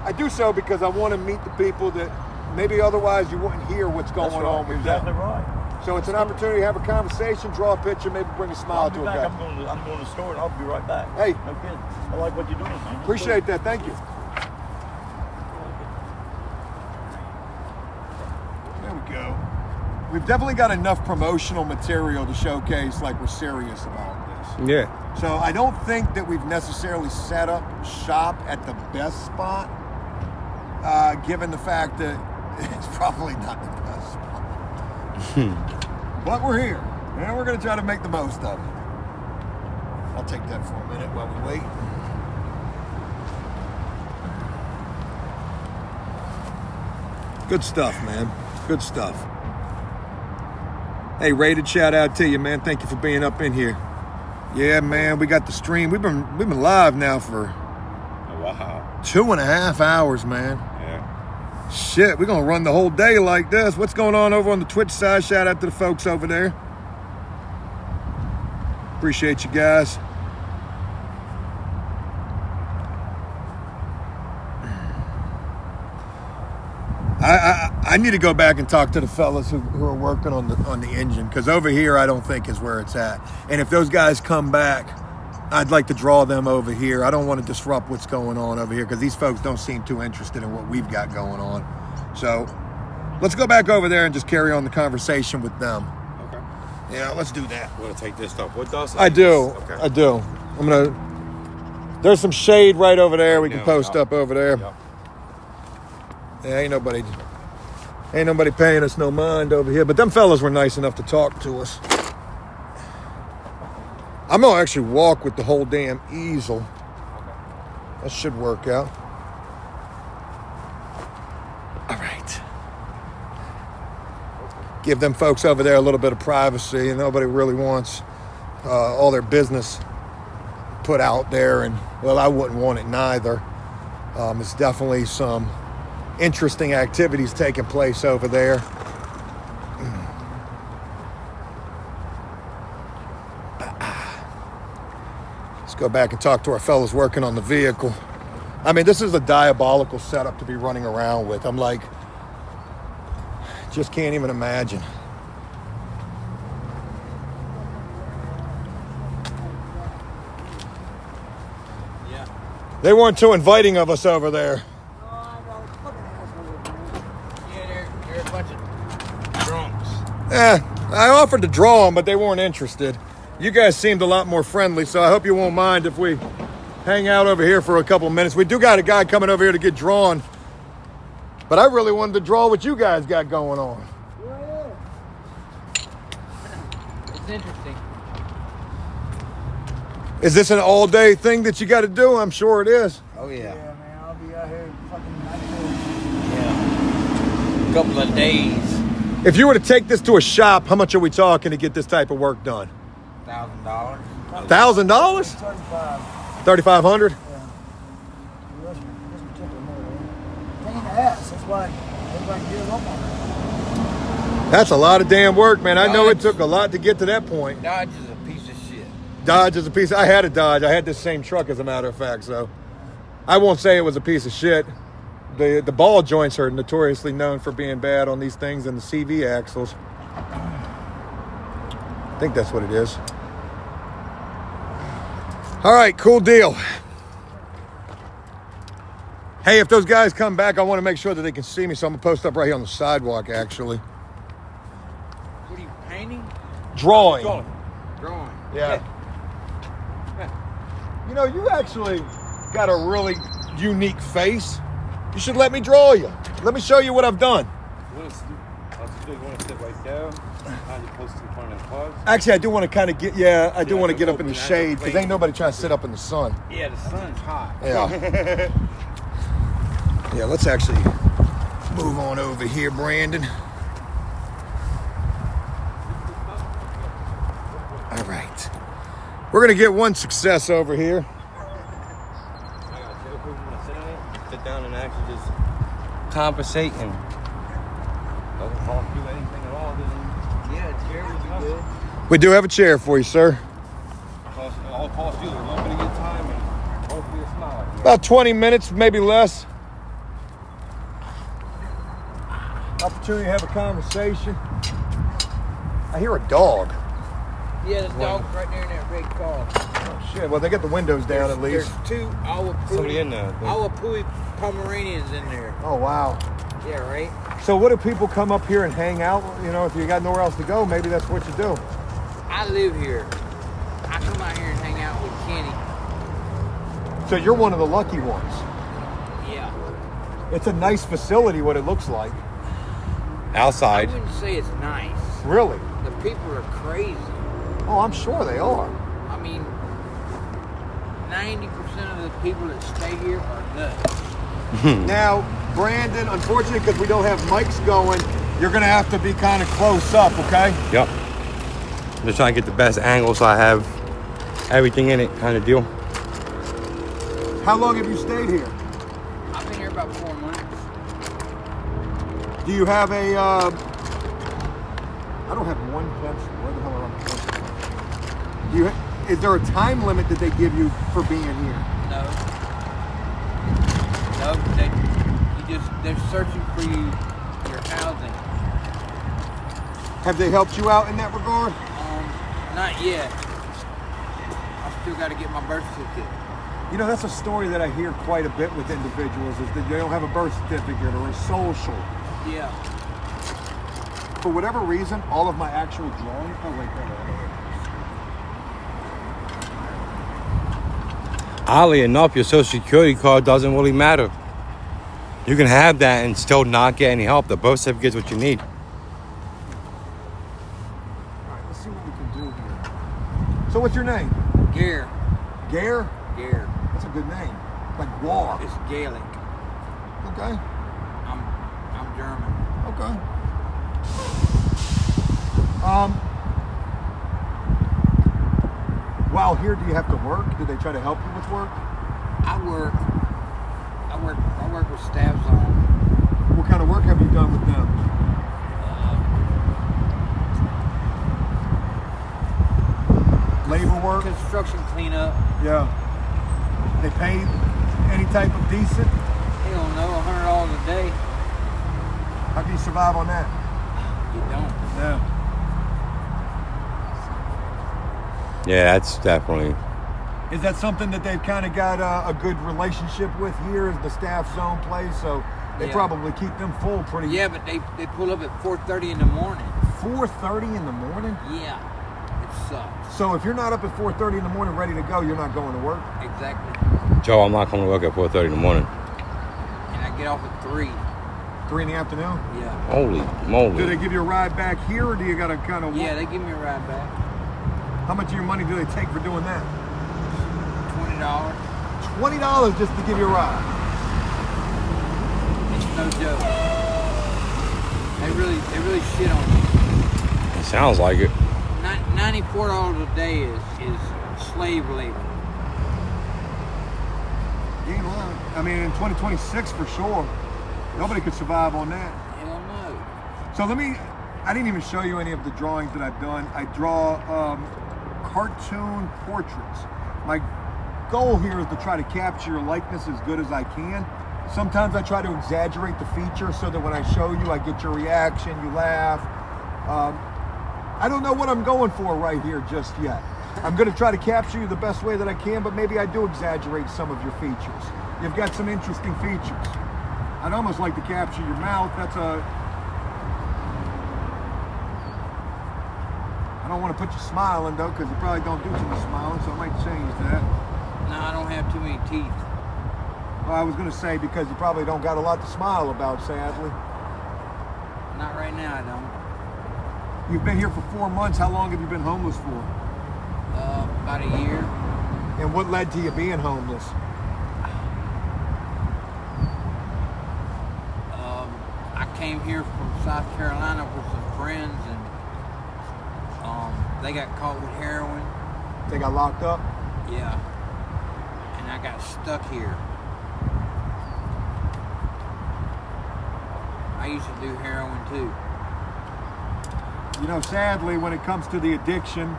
S1: I do so because I want to meet the people that maybe otherwise you wouldn't hear what's going
S9: That's
S1: on
S9: right.
S1: with
S9: Exactly
S1: them.
S9: right.
S1: So it's an opportunity to have a conversation, draw a picture, maybe bring a smile
S9: I'll
S1: to
S9: be
S1: a
S9: back.
S1: guy.
S9: I'm going to the store and I'll be right back.
S1: Hey.
S9: No kidding. I like what you're doing, man. That's
S1: Appreciate that. Thank you. There we go. We've definitely got enough promotional material to showcase like we're serious about this.
S8: Yeah.
S1: So I don't think that we've necessarily set up shop at the best spot, given the fact that it's probably not the best spot. But we're here, and we're going to try to make the most of it. I'll take that for a minute while we wait. Good stuff, man. Good stuff. Hey, Rated, shout out to you, man. Thank you for being up in here. Yeah, man, we got the stream. We've been live now for
S7: Wow.
S1: 2.5 hours, man.
S7: Yeah.
S1: Shit, we're gonna run the whole day like this. What's going on over on the Twitch side? Shout out to the folks over there. Appreciate you guys. I need to go back and talk to the fellas who are working on the engine, because over here I don't think is where it's at. And if those guys come back, I'd like to draw them over here. I don't want to disrupt what's going on over here, because these folks don't seem too interested in what we've got going on. So let's go back over there and just carry on the conversation with them.
S7: Okay.
S1: Yeah, let's do that.
S7: You want to take this stuff with us?
S1: I do.
S7: Okay.
S1: I do. I'm gonna. There's some shade right over there. We can
S7: Yeah,
S1: post
S7: yeah.
S1: up over there.
S7: Yep.
S1: Yeah, ain't nobody paying us no mind over here. But them fellas were nice enough to talk to us. I'm gonna actually walk with the whole damn easel. That should work out. All right. Give them folks over there a little bit of privacy, and nobody really wants all their business put out there. And well, I wouldn't want it neither. It's definitely some interesting activities taking place over there. Let's go back and talk to our fellas working on the vehicle. I mean, this is a diabolical setup to be running around with. I'm like, just can't even imagine.
S7: Yeah.
S1: They weren't too inviting of us over there.
S7: Yeah, they're a bunch of drunks.
S1: I offered to draw them, but they weren't interested. You guys seemed a lot more friendly, so I hope you won't mind if we hang out over here for a couple of minutes. We do got a guy coming over here to get drawn, but I really wanted to draw what you guys got going on.
S5: It's interesting.
S1: Is this an all-day thing that you got to do? I'm sure it is.
S7: Oh, yeah.
S3: man, I'll be out here fucking
S5: A couple of days.
S1: If you were to take this to a shop, how much are we talking to get this type of work done?
S7: $1,000.
S1: $1,000? 3,500?
S3: Pain in the ass. That's why everybody gives up on it.
S1: That's a lot of damn work, man. I know it took a lot to get to that point.
S7: Dodge is a piece of shit.
S1: Dodge is a piece. I had a Dodge. I had this same truck, as a matter of fact. So I won't say it was a piece of shit. The ball joints are notoriously known for being bad on these things, and the CV axles. I think that's what it is. All right, cool deal. Hey, if those guys come back, I want to make sure that they can see me, so I'm going to post up right here on the sidewalk, actually.
S7: What are you painting?
S1: Drawing.
S7: Drawing.
S1: Yeah. You know, you actually got a really unique face. You should let me draw you. Let me show you what I've done.
S7: You want to sit right there? How you post in front of the cars?
S1: Actually, I do want to kind of get, I do want to get up in the shade because ain't nobody trying to sit up in the sun.
S7: Yeah, the sun's hot.
S1: Yeah. Yeah, let's actually move on over here, Brandon. All right. We're going to get one success over here.
S7: Sit down and actually just conversate and doesn't cost you anything at all. Yeah, a chair would be good.
S1: We do have a chair for you, sir.
S7: All cost you a little bit of your time and hopefully a smile.
S1: About 20 minutes, maybe less. Opportunity to have a conversation. I hear a dog.
S7: Yeah, the dog's right there in that red car.
S1: Oh, shit. Well, they got the windows down at least.
S7: There's two
S8: Somebody in there.
S7: Awapui Pomeranians in there.
S1: Oh, wow.
S7: Yeah, right?
S1: So what do people come up here and hang out? You know, if you got nowhere else to go, maybe that's what you do.
S7: I live here. I come out here and hang out with Kenny.
S1: So you're one of the lucky ones.
S7: Yeah.
S1: It's a nice facility, what it looks like.
S8: Outside.
S7: I wouldn't say it's nice.
S1: Really?
S7: The people are crazy.
S1: Oh, I'm sure they are.
S7: I mean, 90% of the people that stay here are nuts.
S1: Now, Brandon, unfortunately, because we don't have mics going, you're going to have to be kind of close up, okay?
S8: Yep. I'm just trying to get the best angle so I have everything in it kind of deal.
S1: How long have you stayed here?
S7: I've been here about 4 months.
S1: Do you have a, I don't have one pencil. Where the hell are my pencils? Do you, is there a time limit that they give you for being here?
S7: No. No, they're searching for you, your housing.
S1: Have they helped you out in that regard?
S7: Not yet. I still got to get my birth certificate.
S1: You know, that's a story that I hear quite a bit with individuals is that they don't have a birth certificate or a social.
S7: Yeah.
S1: For whatever reason, all of my actual drawings, oh wait,
S8: Oddly enough, your social security card doesn't really matter. You can have that and still not get any help. The birth certificate is what you need.
S1: All right, let's see what we can do here. So what's your name?
S7: Gare.
S1: Gare?
S7: Gare.
S1: That's a good name. Like War.
S7: It's Gaelic.
S1: Okay.
S7: I'm German.
S1: Okay. While here, do you have to work? Do they try to help you with work?
S7: I work with Staff Zone.
S1: What kind of work have you done with them? Labor work?
S7: Construction cleanup.
S1: Yeah. They pay any type of decent?
S7: Hell no, $100 a day.
S1: How do you survive on that?
S7: You don't.
S1: Yeah.
S8: Yeah, that's definitely.
S1: Is that something that they've kind of got a good relationship with here as the Staff Zone place? So they
S7: Yeah.
S1: probably keep them full pretty.
S7: Yeah, but they pull up at 4:30 in the morning.
S1: 4:30 in the morning?
S7: Yeah. It sucks.
S1: So if you're not up at 4:30 in the morning ready to go, you're not going to work?
S7: Exactly.
S8: Joe, I'm not coming to work at 4:30 in the morning.
S7: And I get off at 3.
S1: 3 in the afternoon?
S7: Yeah.
S8: Holy moly.
S1: Do they give you a ride back here, or do you got to kind of walk?
S7: Yeah, they give me a ride back.
S1: How much of your money do they take for doing that?
S7: $20.
S1: $20 just to give you a ride.
S7: It's no joke.
S10: They really shit on you.
S8: It sounds like it.
S10: $94 a day is slave labor.
S1: You ain't lying. I mean, in 2026 for sure. Nobody could survive on that.
S10: Hell no.
S1: So I didn't even show you any of the drawings that I've done. I draw cartoon portraits. My goal here is to try to capture your likeness as good as I can. Sometimes I try to exaggerate the features so that when I show you, I get your reaction, you laugh. I don't know what I'm going for right here just yet. I'm going to try to capture you the best way that I can, but maybe I do exaggerate some of your features. You've got some interesting features. I'd almost like to capture your mouth. I don't want to put you smiling though, because you probably don't do too much smiling, so I might change that.
S10: No, I don't have too many teeth.
S1: Well, I was going to say because you probably don't got a lot to smile about, sadly.
S10: Not right now, I don't.
S1: You've been here for 4 months. How long have you been homeless for?
S10: About a year.
S1: And what led to you being homeless?
S10: I came here from South Carolina with some friends, and they got caught with heroin.
S1: They got locked up?
S10: Yeah. And I got stuck here. I used to do heroin too.
S1: You know, sadly, when it comes to the addiction,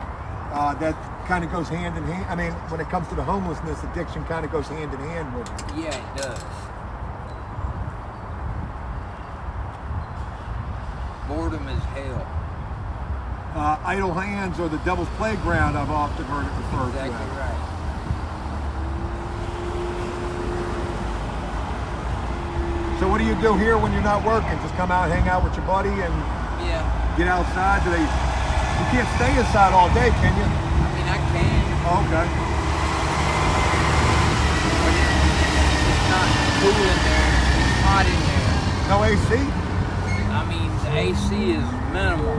S1: that kind of goes hand in hand. I mean, when it comes to the homelessness, addiction kind of goes hand in hand with it.
S10: Yeah, it does. Boredom is hell.
S1: Idle hands or the devil's playground, I've often heard it referred to.
S10: Exactly right.
S1: So what do you do here when you're not working? Just come out, hang out with your buddy, and get outside? You can't stay inside all day, can you?
S10: I mean, I can.
S1: Oh, okay.
S10: It's not cool in there. It's hot in there.
S1: No AC?
S10: I mean, the AC is minimal.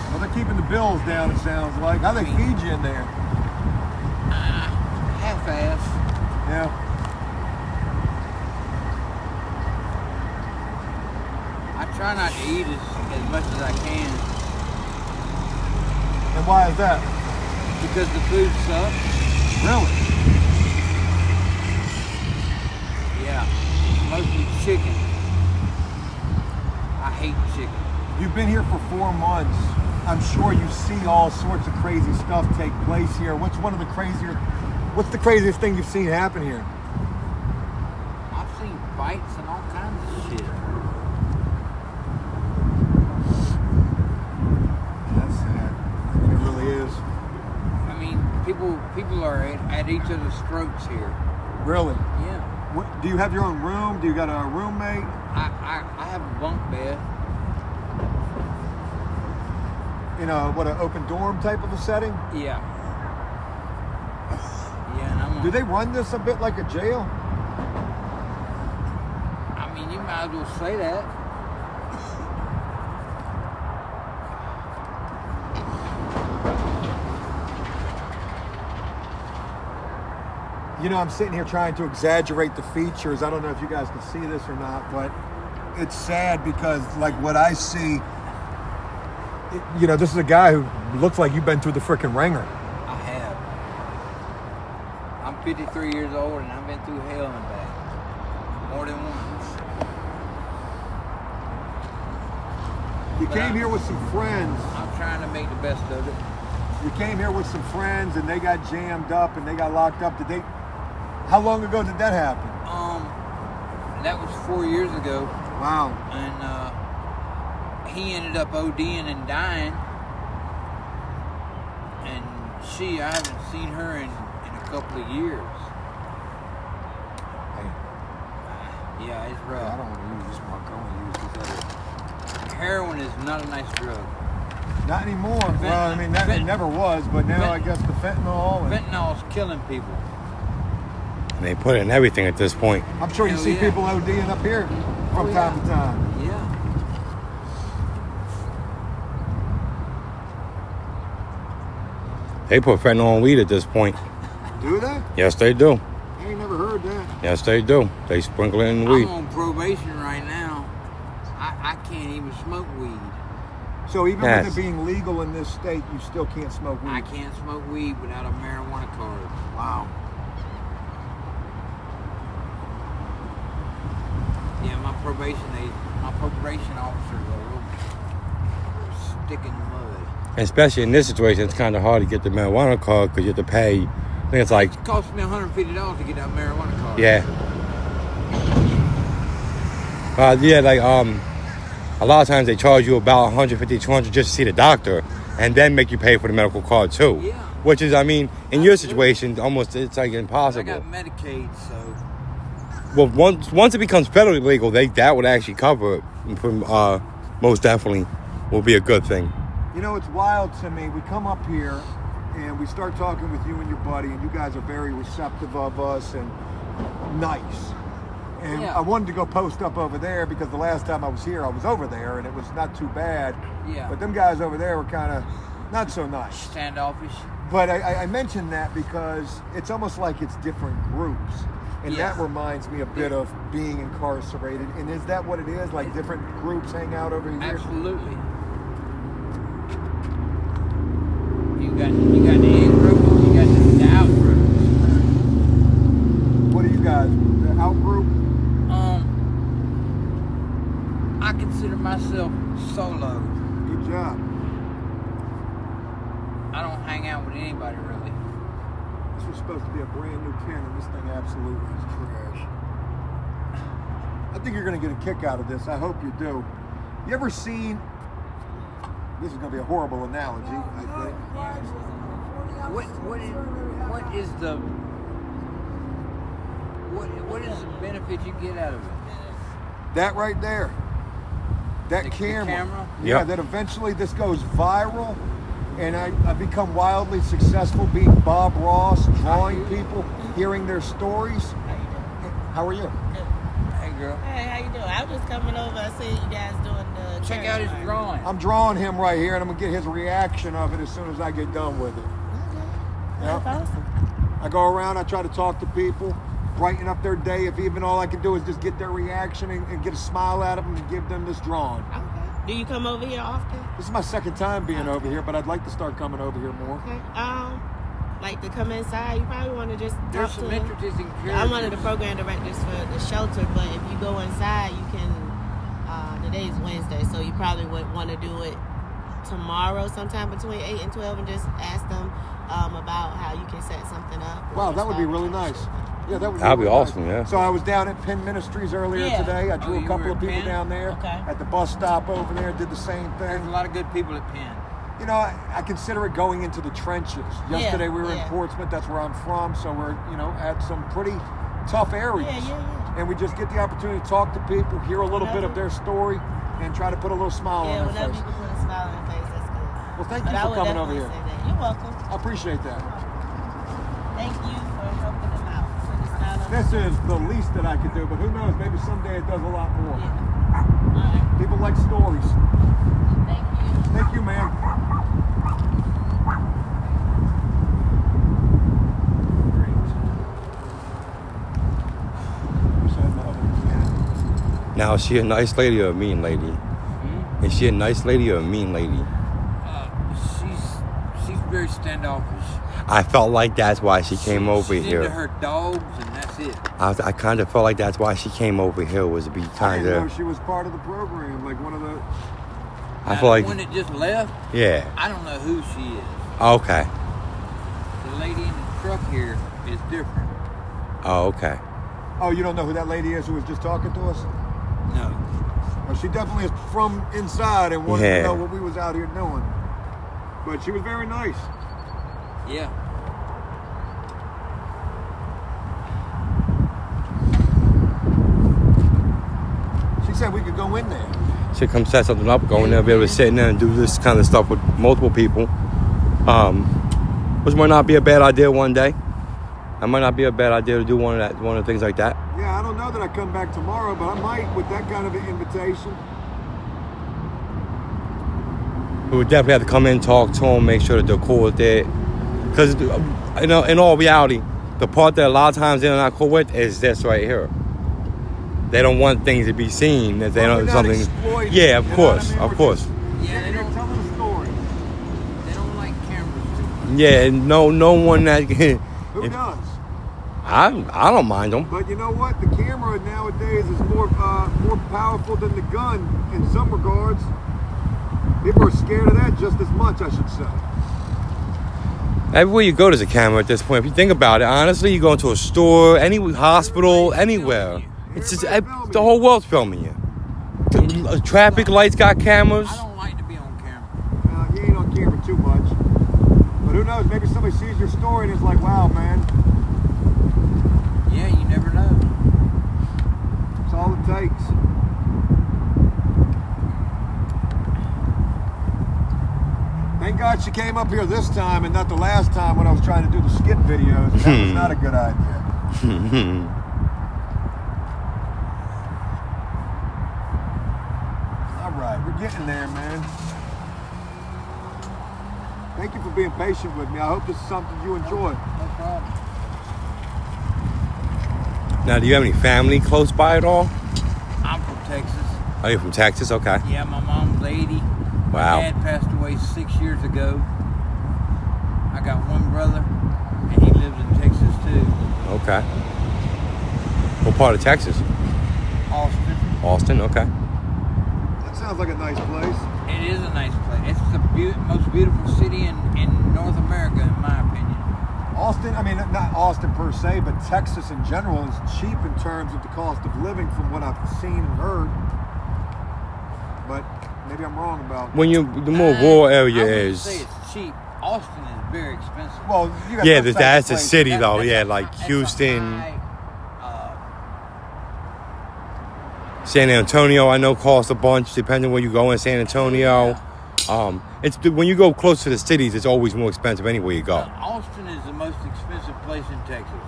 S1: Well, they're keeping the bills down, it sounds like. How they feed you in there?
S10: Half-ass.
S1: Yeah.
S10: I try not to eat as much as I can.
S1: And why is that?
S10: Because the food sucks.
S1: Really?
S10: Yeah. Mostly chicken. I hate chicken.
S1: You've been here for 4 months. I'm sure you see all sorts of crazy stuff take place here. What's the craziest thing you've seen happen here?
S10: I've seen fights and all kinds of shit.
S1: That's sad. It really is.
S10: I mean, people are at each other's throats here.
S1: Really?
S10: Yeah.
S1: Do you have your own room? Do you got a roommate?
S10: I have a bunk bed.
S1: In an open dorm type of a setting?
S10: Yeah. Yeah, and
S1: Do they run this a bit like a jail?
S10: I mean, you might as well say that.
S1: You know, I'm sitting here trying to exaggerate the features. I don't know if you guys can see this or not, but it's sad because, like, what I see, this is a guy who looks like you've been through the frickin' ringer.
S10: I have. I'm 53 years old and I've been through hell and back. More than once.
S1: You came here with some friends.
S10: I'm trying to make the best of it.
S1: You came here with some friends and they got jammed up and they got locked up. How long ago did that happen?
S10: That was 4 years ago.
S1: Wow.
S10: And he ended up ODing and dying. And I haven't seen her in a couple of years.
S1: Hey.
S10: Yeah, it's rough.
S1: I don't want to use this mark. I want to use this other.
S10: Heroin is not a nice drug.
S1: Not anymore. Well, I mean, it never was, but now I guess the fentanyl.
S10: Fentanyl's killing people.
S8: And they put it in everything at this point.
S1: I'm sure you see people ODing up here from time to time.
S10: Yeah.
S8: They put fentanyl on weed at this point.
S1: Do they?
S8: Yes, they do.
S1: I ain't never heard that.
S8: Yes, they do. They sprinkle it in weed.
S10: I'm on probation right now. I can't even smoke weed.
S1: So even
S8: Yes.
S1: with it being legal in this state, you still can't smoke weed.
S10: I can't smoke weed without a marijuana card.
S1: Wow.
S10: Yeah, my probation officer is a real stick in the mud.
S8: Especially in this situation, it's kind of hard to get the marijuana card because you have to pay. I think it's like,
S10: It cost me $150 to get that marijuana card.
S8: yeah. Yeah, like a lot of times they charge you about $150, $200 just to see the doctor, and then make you pay for the medical card too.
S10: Yeah.
S8: Which is, I mean, in your situation, almost it's like
S10: I
S8: impossible.
S10: got Medicaid, so
S8: Well, once it becomes federally legal, that would actually cover it. From most definitely, will be a good thing.
S1: You know, it's wild to me. We come up here and we start talking with you and your buddy, and you guys are very receptive of us and nice. And
S10: Yeah.
S1: I wanted to go post up over there because the last time I was here, I was over there and it was not too bad.
S10: yeah.
S1: But them guys over there were kind of not so nice.
S10: Standoffish.
S1: But I mentioned that because it's almost like it's different groups. And
S10: Yes.
S1: that reminds me a bit of being incarcerated. And is that what it is? Like different groups hang out over here?
S10: Absolutely. You got the in group, you got the out group.
S1: What are you guys? The out group?
S10: I consider myself solo.
S1: Good job.
S10: I don't hang out with anybody really.
S1: This was supposed to be a brand new can, and this thing absolutely is trash. I think you're going to get a kick out of this. I hope you do. You ever seen? This is going to be a horrible analogy, I think.
S10: What is the benefit you get out of it?
S1: That right there. That
S10: The
S1: camera.
S10: camera?
S1: Yeah,
S8: Yep.
S1: that eventually this goes viral, and I become wildly successful being Bob Ross, drawing people, hearing their stories. How are you?
S10: Hey girl,
S5: Hey, how you doing? I was just coming over. I see you guys doing the
S10: check out his drawing.
S1: I'm drawing him right here, and I'm going to get his reaction of it as soon as I get done with it.
S5: Okay.
S1: Yep.
S5: That's awesome.
S1: I go around, I try to talk to people, brighten up their day. If even all I can do is just get their reaction and get a smile out of them and give them this drawing.
S5: Okay. Do you come over here often?
S1: This is my second time being over here, but I'd like to start coming over here more.
S5: Okay. Like to come inside, you probably want to just
S10: There's
S5: talk
S10: some
S5: to.
S10: interesting characters.
S5: I'm one of the program directors for the shelter, but if you go inside, you can. Today's Wednesday, so you probably would want to do it tomorrow, sometime between 8 and 12, and just ask them about how you can set something up.
S1: Wow, that would be really nice. Yeah, that would
S8: That'd be
S1: really nice.
S8: awesome, yeah.
S1: So I was down at Penn Ministries earlier
S5: Yeah.
S1: today. I drew
S10: Oh,
S1: a
S10: you
S1: couple
S10: were
S1: of
S10: at
S1: people
S10: Penn?
S1: down there
S5: Okay.
S1: at the bus stop over there. Did the same
S10: There's
S1: thing.
S10: a lot of good people at Penn.
S1: You know, I consider it going into the trenches. Yesterday we were in
S5: yeah.
S1: Portsmouth. That's where I'm from. So we're, at some pretty tough areas.
S5: Yeah.
S1: And we just get the opportunity to talk to people, hear a little bit of their story, and try to put a little smile
S5: Yeah,
S1: on
S5: whenever
S1: their
S5: you
S1: face.
S5: can put a smile on your face, that's good.
S1: Well, thank
S5: But
S1: you
S5: I
S1: for
S5: would
S1: coming over
S5: definitely
S1: here.
S5: say that. You're welcome.
S1: I appreciate that.
S5: Thank you for helping them out. Put a smile on
S1: This is the least that I could do, but who knows? Maybe someday it does a lot more.
S5: Yeah. All right.
S1: People like stories.
S5: Thank you.
S1: Thank you, ma'am.
S8: Now, is she a nice lady or a mean lady? Is she a nice lady or a mean lady?
S10: She's very standoffish.
S8: I felt like that's why she came over
S10: She's
S8: here.
S10: into her dogs, and that's it.
S8: I kind of felt like that's why she came over here, was to be
S1: I
S8: kind
S1: didn't know
S8: of.
S1: she was part of the program, like one of the.
S8: I
S10: Now,
S8: feel like,
S10: the one that just left,
S8: yeah.
S10: I don't know who she is.
S8: Okay.
S10: The lady in the truck here is different.
S8: Oh, okay.
S1: Oh, you don't know who that lady is who was just talking to us?
S10: No.
S1: Well, she definitely is from inside and wanted
S8: Yeah.
S1: to know what we was out here doing. But she was very nice.
S10: Yeah.
S8: Oh.
S1: She said we could go in there.
S8: She come set something up, go in there, be able to sit in there and do this kind of stuff with multiple people. Which might not be a bad idea one day. It might not be a bad idea to do one of things like that.
S1: Yeah, I don't know that I come back tomorrow, but I might with that kind of an invitation.
S8: We would definitely have to come in, talk to them, make sure that they're cool with it. Because, in all reality, the part that a lot of times they're not cool with is this right here. they don't want things to be seen that they
S1: Well,
S8: don't
S1: we're not
S8: something.
S1: exploiting,
S8: Yeah, of
S1: you know what I
S8: course,
S1: mean?
S8: of
S1: We're
S8: course.
S1: just
S10: Yeah,
S1: sitting here telling a story.
S10: they don't like cameras too much.
S8: Yeah, and no one that.
S1: Who
S8: if-
S1: does?
S8: I don't mind them.
S1: But you know what? The camera nowadays is more powerful than the gun in some regards. People are scared of that just as much, I should say.
S8: Everywhere you go, there's a camera at this point. If you think about it, honestly, you go into a store, any hospital, anywhere. It's just the whole world's filming you. The traffic lights got cameras.
S10: I don't like to be on camera.
S1: You ain't on camera too much. But who knows? Maybe somebody sees your story and it's like, wow, man,
S10: Yeah, you never know.
S1: that's all it takes. Thank God she came up here this time and not the last time when I was trying to do the skit videos. That was not a good idea. All right, we're getting there, man. Thank you for being patient with me. I hope this is something you enjoy.
S10: No problem.
S8: Now, do you have any family close by at all?
S10: I'm from Texas.
S8: Oh, you're from Texas? Okay.
S10: Yeah, my mom's 80.
S8: Wow.
S10: My dad passed away 6 years ago. I got one brother, and he lives in Texas too.
S8: Okay. What part of Texas?
S10: Austin.
S8: Austin? Okay.
S1: That sounds like a nice place.
S10: It is a nice place. It's the most beautiful city in North America, in my opinion.
S1: Austin, I mean, not Austin per se, but Texas in general is cheap in terms of the cost of living from what I've seen and heard. But maybe I'm wrong about.
S8: When the more rural area
S10: I wouldn't
S8: is.
S10: say it's cheap. Austin is very expensive.
S1: Well, you got
S8: Yeah,
S1: those
S8: that's
S1: types
S8: a
S1: of places.
S8: city though.
S10: That's
S8: Yeah,
S10: a-
S8: like
S10: that's a
S8: Houston,
S10: high,
S8: San Antonio. I know costs a bunch depending where you go in San Antonio. It's when you go close to the cities, it's always more expensive anywhere you go.
S10: Austin is the most expensive place in Texas,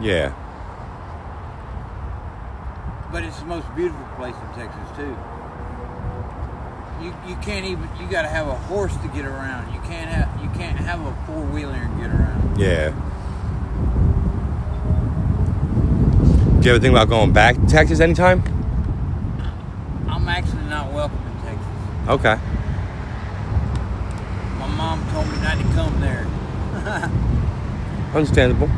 S8: Yeah.
S10: but it's the most beautiful place in Texas too. You can't even. You got to have a horse to get around. You can't have a 4-wheeler and get around.
S8: Yeah. Do you ever think about going back to Texas anytime?
S10: I'm actually not welcome in Texas.
S8: Okay.
S10: My mom told me not to come there.
S8: Understandable.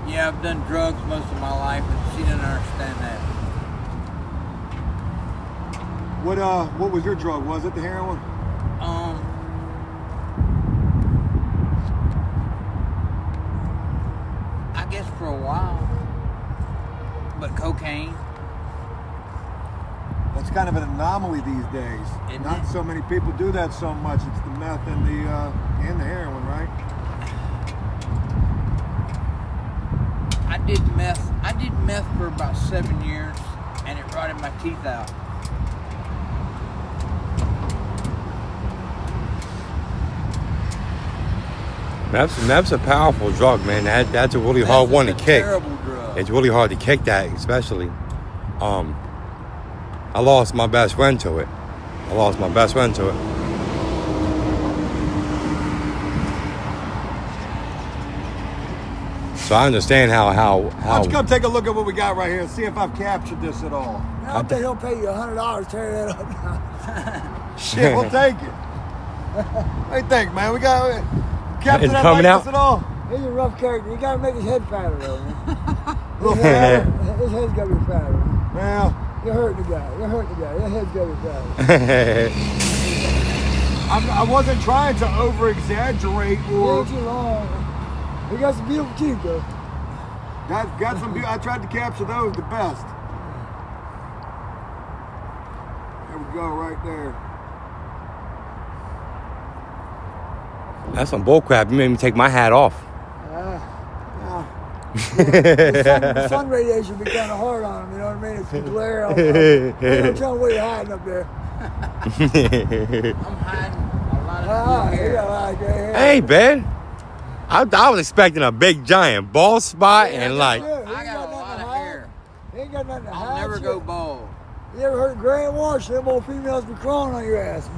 S10: Yeah, I've done drugs most of my life, and she didn't understand that.
S1: What was your drug? Was it the heroin?
S10: I guess for a while, but cocaine.
S1: That's kind of an anomaly these days.
S10: Isn't
S1: Not
S10: it?
S1: so many people do that so much. It's the meth and the heroin, right?
S10: I did meth for about 7 years, and it rotted my teeth out.
S8: Meth's a powerful drug, man. That's a really hard one to
S10: That's a
S8: kick.
S10: Terrible drug.
S8: It's really hard to kick that, especially. I lost my best friend to it. So I understand how
S1: Why don't you come take a look at what we got right here and see if I've captured this at all.
S3: I bet he'll pay you $100 to tear that up now.
S1: Shit, we'll take it. What do you think, man? We got captured
S8: It's
S1: that
S8: coming
S1: likeness
S8: out?
S1: at all?
S3: He's a rough character. You gotta make his head fatter, though, man.
S1: Little fatter?
S3: His head's gotta be fatter. Man.
S1: Well,
S3: You're hurting the guy. His head's gotta be fatter.
S1: I wasn't trying to over-exaggerate
S3: He
S1: or
S3: ain't too long. He got some beautiful teeth, though.
S1: got some. I tried to capture those the best. There we go, right there.
S8: That's some bullcrap. You made me take my hat off.
S3: The sun radiation be kind of hard on him, you know what I mean? It's the glare on him. Don't tell him what you're hiding up there.
S10: I'm hiding a lot of good hair.
S8: Hey, Ben. I was expecting a big giant bald spot and like.
S10: I got a lot of hair.
S3: He ain't got nothing to hide.
S10: I'll never
S3: shit.
S10: go bald.
S3: You ever heard Grand Wash? Them old females be crawling on your ass.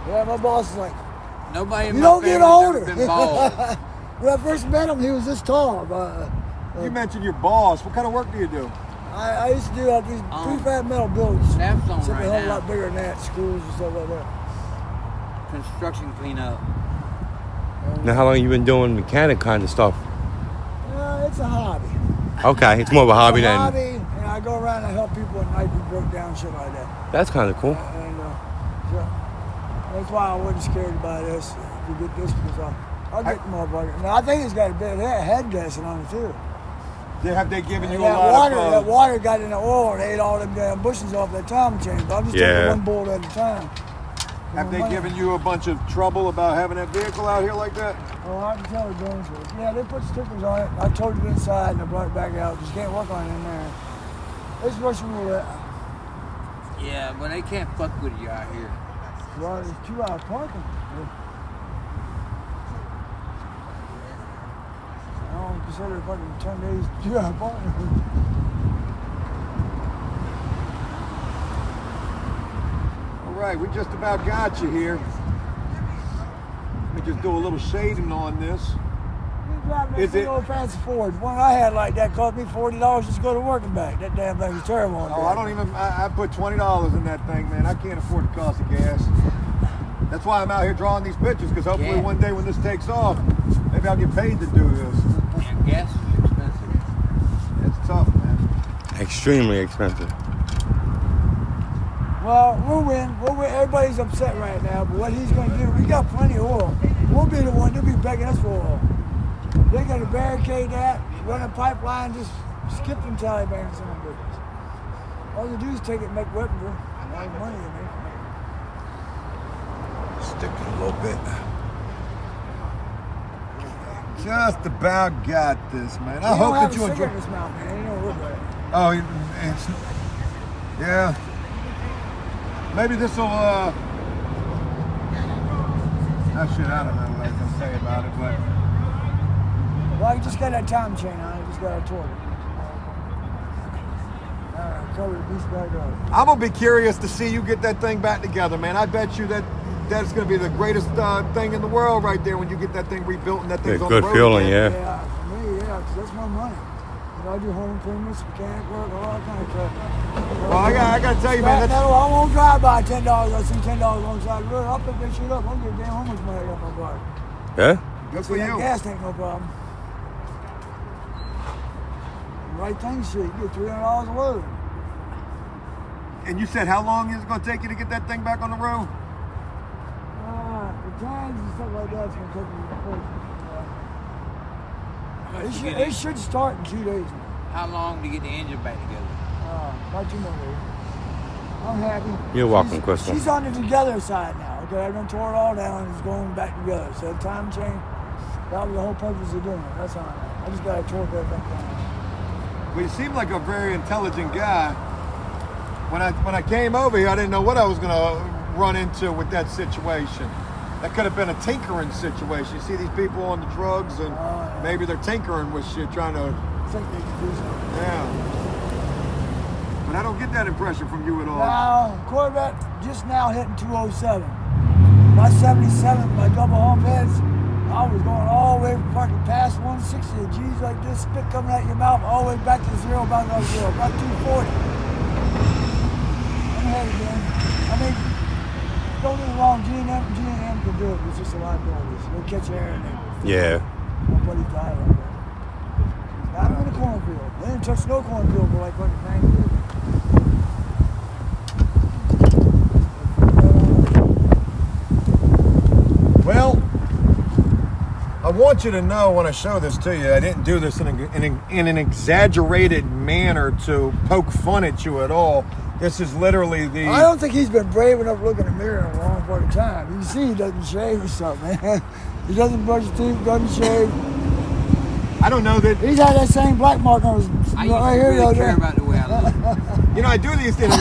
S3: Yeah, my boss is like,
S10: Nobody in
S3: You
S10: my
S3: don't get
S10: family's
S3: older.
S10: ever been bald.
S3: When I first met him, he was this tall.
S1: You mentioned your boss. What kind of work do you do?
S3: I used to do these prefab metal buildings.
S10: Snaps on
S3: Something
S10: right
S3: a whole
S10: now.
S3: lot bigger than that, schools and stuff like that.
S10: Construction cleanup.
S8: Now, how long you been doing mechanic kind of stuff?
S3: It's a hobby.
S8: Okay, it's more of a hobby
S3: It's a
S8: than.
S3: hobby, and I go around and help people at night who broke down, shit like that.
S8: That's kind of cool.
S3: And so that's why I wasn't scared to buy this, to get this, because I'll get the motherfucker. Now, I think it's got a bit of head gassing on it, too.
S1: Have they given you
S3: And
S1: a lot
S3: that
S1: of...
S3: water got in the oil and ate all them damn bushes off that time chain. But I'm just taking one bullet at a time.
S1: Have they given you a bunch of trouble about having that vehicle out here like that?
S3: Oh, I can tell the Jones was. Yeah, they put stickers on it. I towed it inside and I brought it back out. Just can't work on it in there. It's Russian roulette.
S10: Yeah, but they can't fuck with you out here.
S3: Well, there's 2 hours parking. I don't consider fucking 10 days 2 hours parking.
S1: All right, we just about got you here. Let me just do a little shading on this.
S3: You drive that
S1: Is
S3: big
S1: it-
S3: old fancy Ford. The one I had like that cost me $40 just to go to work and back. That damn thing was terrible.
S1: Oh, I don't even, I put $20 in that thing, man. I can't afford the cost of gas. That's why I'm out here drawing these pictures, because hopefully
S10: Yeah.
S1: one day when this takes off, maybe I'll get paid to do this.
S10: Yeah, gas is expensive.
S1: It's tough, man.
S8: Extremely expensive.
S3: Well, we'll win. Everybody's upset right now, but what he's going to do, we got plenty of oil. We'll be the one, they'll be begging us for oil. They got to barricade that, run a pipeline, just skip them Taliban some of this. All they do is take it and make weapons. All the money they make.
S1: Stick it a little bit. Just about got this, man. I hope that you enjoy.
S3: This mouth, man. You don't look right.
S1: Oh, it's, yeah. Maybe this will, oh shit, I don't know what I was gonna say about it, but.
S3: Well, you just got that time chain on it. You just got to torque it. Cover the beast back up.
S1: I'm gonna be curious to see you get that thing back together, man. I bet you that's gonna be the greatest thing in the world right there when you get that thing rebuilt and that thing's on the
S8: Good
S1: road
S8: feeling,
S1: again.
S8: yeah.
S3: Yeah, for me, yeah, because that's my money. You know, I do home improvements, mechanic work, all that kind of stuff.
S1: Well, I gotta tell you, man.
S3: Scrap metal, I won't drive by $10. I see $10 on the side of the road. I'll pick that shit up. I'll get damn homeless money I got my car.
S8: Yeah?
S1: Good for
S3: See, that
S1: you.
S3: gas ain't no problem. The right thing, shit, you get $300 a load.
S1: And you said how long is it gonna take you to get that thing back on the road?
S3: The tags and stuff like that's gonna take me it should start in 2 days.
S10: How long to get the engine back together?
S3: About 2 more days. I'm happy.
S8: You're welcome, Crystal.
S3: She's on the together side now. Okay, I've done tore it all down and it's going back together. So the time change, that was the whole purpose of doing it. That's all right. I just gotta torque that back down.
S1: Well, you seem like a very intelligent guy. When I came over here, I didn't know what I was gonna run into with that situation. That could have been a tinkering situation. You see these people on the drugs, and maybe they're tinkering with shit, trying to.
S3: I think they can do something.
S1: Yeah. But I don't get that impression from you at all.
S3: Now, Corvette just now hitting 207. My 77, my double hump heads, I was going all the way from fucking past 160. G's like this, spit coming out your mouth, all the way back to zero, about 240. I'm headed in. I mean, don't get me wrong, G&M can do it. It's just a liability. They'll catch air and
S8: Yeah.
S3: nobody died like that. I'm in the cornfield. They didn't touch no cornfield for like fucking 90 years.
S1: Well, I want you to know when I show this to you, I didn't do this in an exaggerated manner to poke fun at you at all. This is literally the.
S3: I don't think he's been brave enough to look in the mirror in a long fucking time. You can see he doesn't shave or something, man. He doesn't brush his teeth, doesn't shave.
S1: I don't know that.
S3: He's had that same black mark on his
S10: I
S3: right
S10: used
S3: here.
S10: to really care about the way I look.
S1: You know, I do these things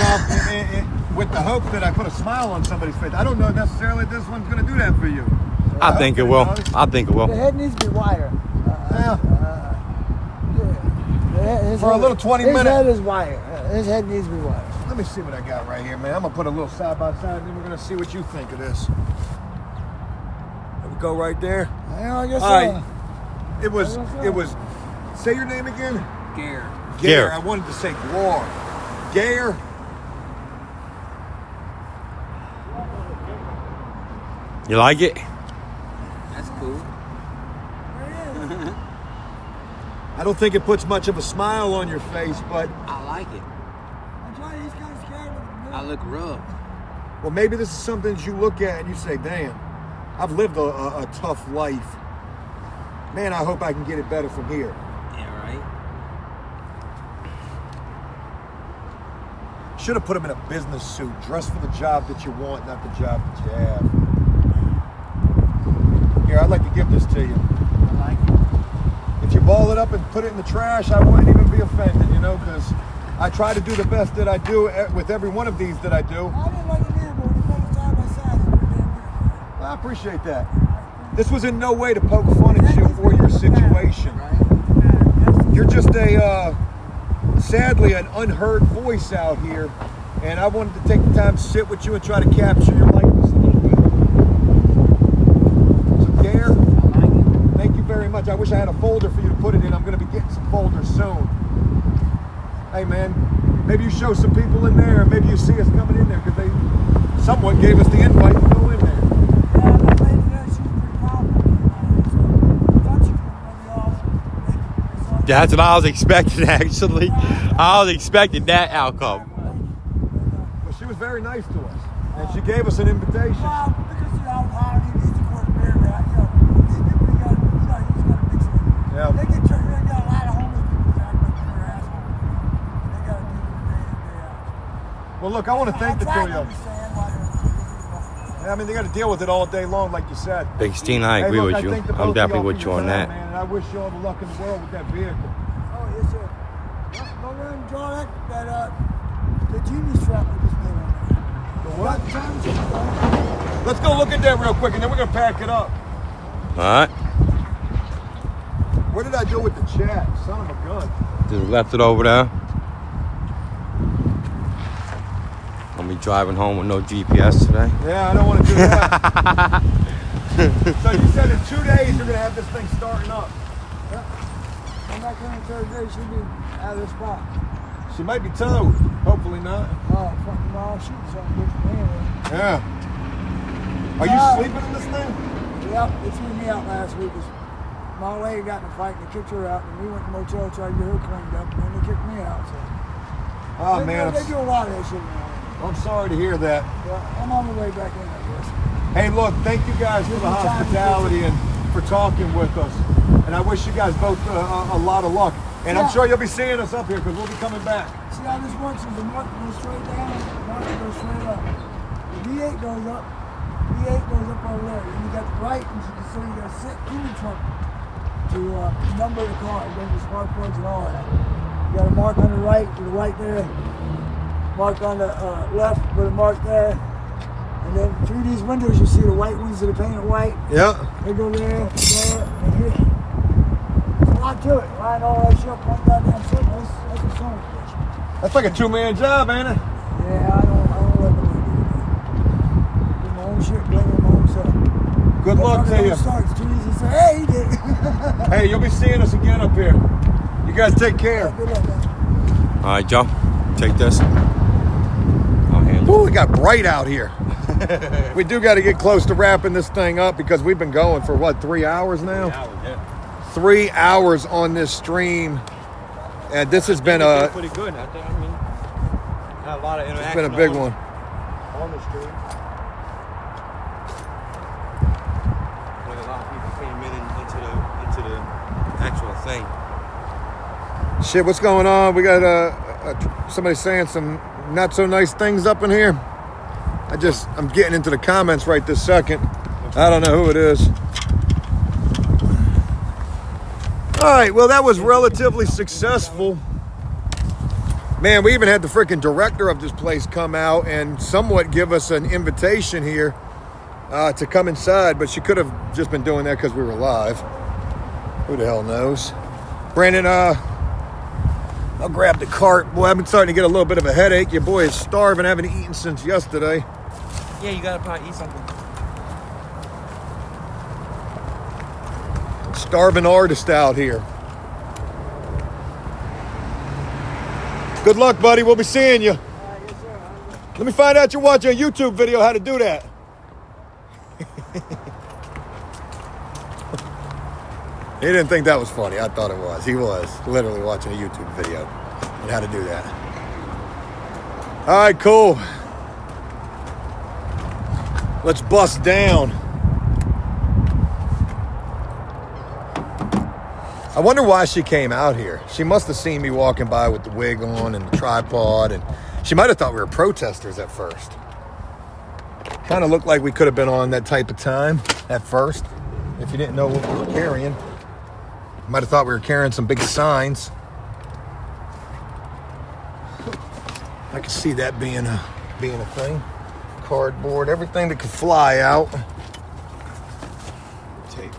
S1: with the hope that I put a smile on somebody's face. I don't know necessarily this one's going to do that for you.
S8: I think it will. I think it will.
S3: The head needs to be wider.
S1: For a little 20
S3: his
S1: minute.
S3: head is wider. His head needs to be wider.
S1: Let me see what I got right here, man. I'm going to put a little side by side, and then we're going to see what you think of this. Go right there.
S3: Yeah, I guess
S1: All
S3: so.
S1: right. It was. Say your name again.
S10: Gare.
S1: Gare. I wanted to say Glor. Gare.
S8: You like it?
S10: That's cool.
S1: I don't think it puts much of a smile on your face, but
S10: I like it.
S3: That's why he's kind of scared of the
S10: I look rough.
S1: well, maybe this is something that you look at and you say, "Damn, I've lived a tough life. Man, I hope I can get it better from here."
S10: Yeah, right.
S1: Should have put him in a business suit, dressed for the job that you want, not the job that you have. Here, I'd like to give this to you.
S10: I like it.
S1: If you ball it up and put it in the trash, I wouldn't even be offended, you know, because I try to do the best that I do with every one of these that I do.
S3: I didn't like it either, but we put it side by side.
S1: I appreciate that. This was in no way to poke fun at you or your situation. You're just sadly, an unheard voice out here, and I wanted to take the time to sit with you and try to capture your likeness a little bit. So, Gare, thank you very much. I wish I had a folder for you to put it in. I'm going to be getting some folders soon. Hey, man, maybe you show some people in there, and maybe you see us coming in there, because they somewhat gave us the invite to go in there.
S3: Yeah, that lady there, she was pretty powerful. I thought she was really awesome.
S8: That's what I was expecting, actually. I was expecting that outcome.
S1: Well, she was very nice to us, and she gave us an invitation.
S3: Well, because you know, I don't need to court beer, man. You know, these people, you just gotta mix it.
S1: Yeah.
S3: They got a lot of homeless people that act like they're assholes. They gotta do it day in, day out.
S1: Well, look, I want to thank the two of you.
S3: understand why they're
S1: I mean, they got to deal with it all day long, like you said.
S8: Big Steen, I agree
S1: look,
S8: with you.
S1: thank the both
S8: I'm
S1: of
S8: definitely
S1: y'all
S8: with
S1: for
S8: you
S1: your
S8: on
S1: time,
S8: that.
S1: man, and I wish you all the luck in the world with that vehicle.
S3: Oh, yes, sir. Don't let him draw the genius trap we just made on there.
S1: What? Let's go look at that real quick, and then we're going to pack it up.
S8: All right.
S1: Where did I go with the chat? Son of a gun.
S8: Just left it over there. I'm gonna be driving home with no GPS today.
S1: Yeah, I don't want to do that. So you said in 2 days you're going to have this thing starting up.
S3: Yep. I'm not coming Thursday. She'll be out of the spot.
S1: She might be towed. Hopefully not.
S3: Oh, fucking mom, shooting something good for me anyway.
S1: Yeah. Are you sleeping in this thing?
S3: Yep, they threw me out last week. My lady got in a fight and they kicked her out, and we went to the motel tried to get her cleaned up, and then they kicked me out. So.
S1: Oh, man.
S3: They do a lot of that shit now.
S1: I'm sorry to hear that.
S3: Well, I'm on the way back in, I guess.
S1: Hey, look, thank you guys for the hospitality and for talking with us. And I wish you guys both a lot of luck. And I'm sure you'll be seeing us up here because we'll be coming back.
S3: See how this works is the market goes straight down, the market goes straight up. The V8 goes up, V8 goes up over there. And you got the right, and so you got to sit in the trunk to number the car, go to the spark plugs and all that. You got a mark on the right with a light there, mark on the left with a mark there. And then through these windows, you see the white ones that are painted white.
S1: Yeah.
S3: They go there, and here. There's a lot to it. Line all that shit up one goddamn circle. That's a song.
S1: That's like a two-man job, ain't it?
S3: Yeah, I don't let them do my own shit, blame my own self.
S1: Good luck to you.
S3: It's too easy to say, hey, he did it.
S1: Hey, you'll be seeing us again up here. You guys take care.
S3: Good luck, man.
S8: All right, Joe, take this. I'll handle
S1: Ooh, it got bright out here. We do got to get close to wrapping this thing up because we've been going for, what, 3 hours now?
S9: 3 hours, yeah.
S1: 3 hours on this stream. And this has been a...
S7: pretty good. I mean, had a lot of interaction.
S1: It's been a big one.
S7: On the street. When a lot of people came into the actual thing.
S1: Shit, what's going on? We got somebody saying some not so nice things up in here. I'm getting into the comments right this second. I don't know who it is. All right, well, that was relatively successful. Man, we even had the freaking director of this place come out and somewhat give us an invitation here to come inside, but she could have just been doing that because we were live. Who the hell knows? Brandon, I'll grab the cart. Boy, I've been starting to get a little bit of a headache. Your boy is starving. I haven't eaten since yesterday.
S7: Yeah, you gotta probably eat something.
S1: Starving artist out here. Good luck, buddy. We'll be seeing you. Let me find out you're watching a YouTube video how to do that. He didn't think that was funny. I thought it was. He was literally watching a YouTube video on how to do that. All right, cool. Let's bust down. I wonder why she came out here. She must have seen me walking by with the wig on and the tripod, and she might have thought we were protesters at first. Kind of looked like we could have been on that type of time at first. If you didn't know what we were carrying, you might have thought we were carrying some big signs. I could see that being a thing. Cardboard, everything that could fly out.
S8: Tape.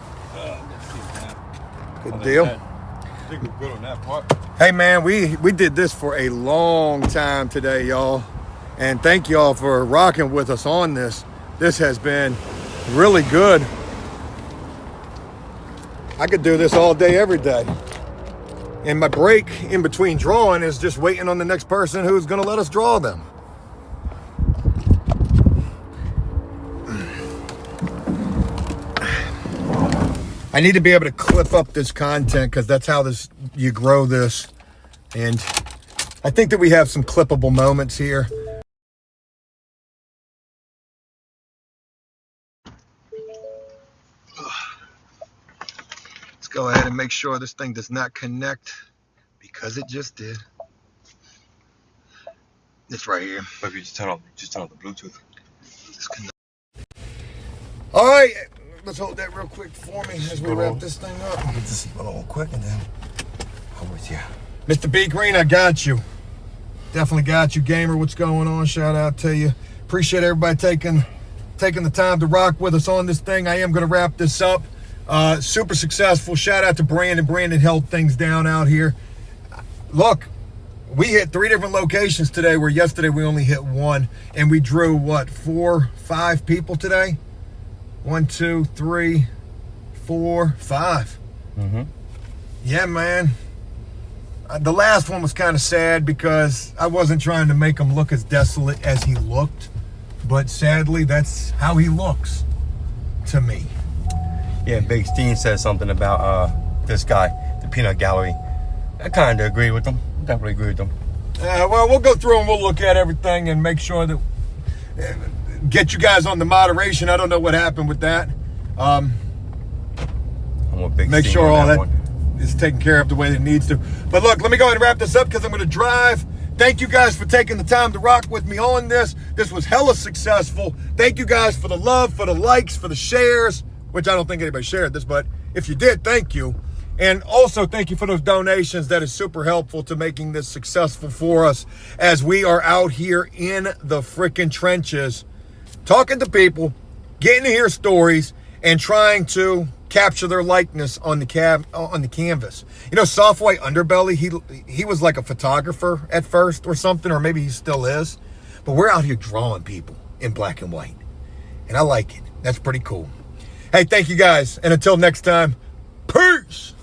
S1: Good deal.
S8: I think we're good on that part.
S1: Hey man, we did this for a long time today, y'all. And thank y'all for rocking with us on this. This has been really good. I could do this all day, every day. And my break in between drawing is just waiting on the next person who's gonna let us draw them. I need to be able to clip up this content because that's how you grow this. And I think that we have some clippable moments here. Let's go ahead and make sure this thing does not connect because it just did. It's right here.
S8: Maybe just turn off the Bluetooth.
S1: Disconnect. All right. Let's hold that real quick for me as we wrap this thing up.
S8: Get this a little quick and then I'm with you.
S1: Mr. B Green, I got you. Definitely got you, gamer. What's going on? Shout out to you. Appreciate everybody taking the time to rock with us on this thing. I am going to wrap this up. Super successful. Shout out to Brandon. Brandon held things down out here. Look, we hit 3 different locations today where yesterday we only hit 1. And we drew, what, 4, 5 people today? 1, 2, 3, 4, 5.
S8: Mm-hmm.
S1: Yeah, man. The last one was kind of sad because I wasn't trying to make him look as desolate as he looked. But sadly, that's how he looks to me.
S8: Yeah, Big Steen said something about this guy, the Peanut Gallery. I kind of agree with him. Definitely agree with him.
S1: Well, we'll go through and we'll look at everything and make sure that... get you guys on the moderation. I don't know what happened with that.
S8: I'm a big
S1: Make
S8: Steen
S1: sure
S8: on
S1: all that
S8: one.
S1: is taken care of the way that it needs to. But look, let me go ahead and wrap this up because I'm going to drive. Thank you guys for taking the time to rock with me on this. This was hella successful. Thank you guys for the love, for the likes, for the shares, which I don't think anybody shared this, but if you did, thank you. And also thank you for those donations. That is super helpful to making this successful for us as we are out here in the freaking trenches, talking to people, getting to hear stories, and trying to capture their likeness on the canvas. You know, Softwhite Underbelly, he was like a photographer at first or something, or maybe he still is. But we're out here drawing people in black and white. And I like it. That's pretty cool. Hey, thank you guys. And until next time, peace.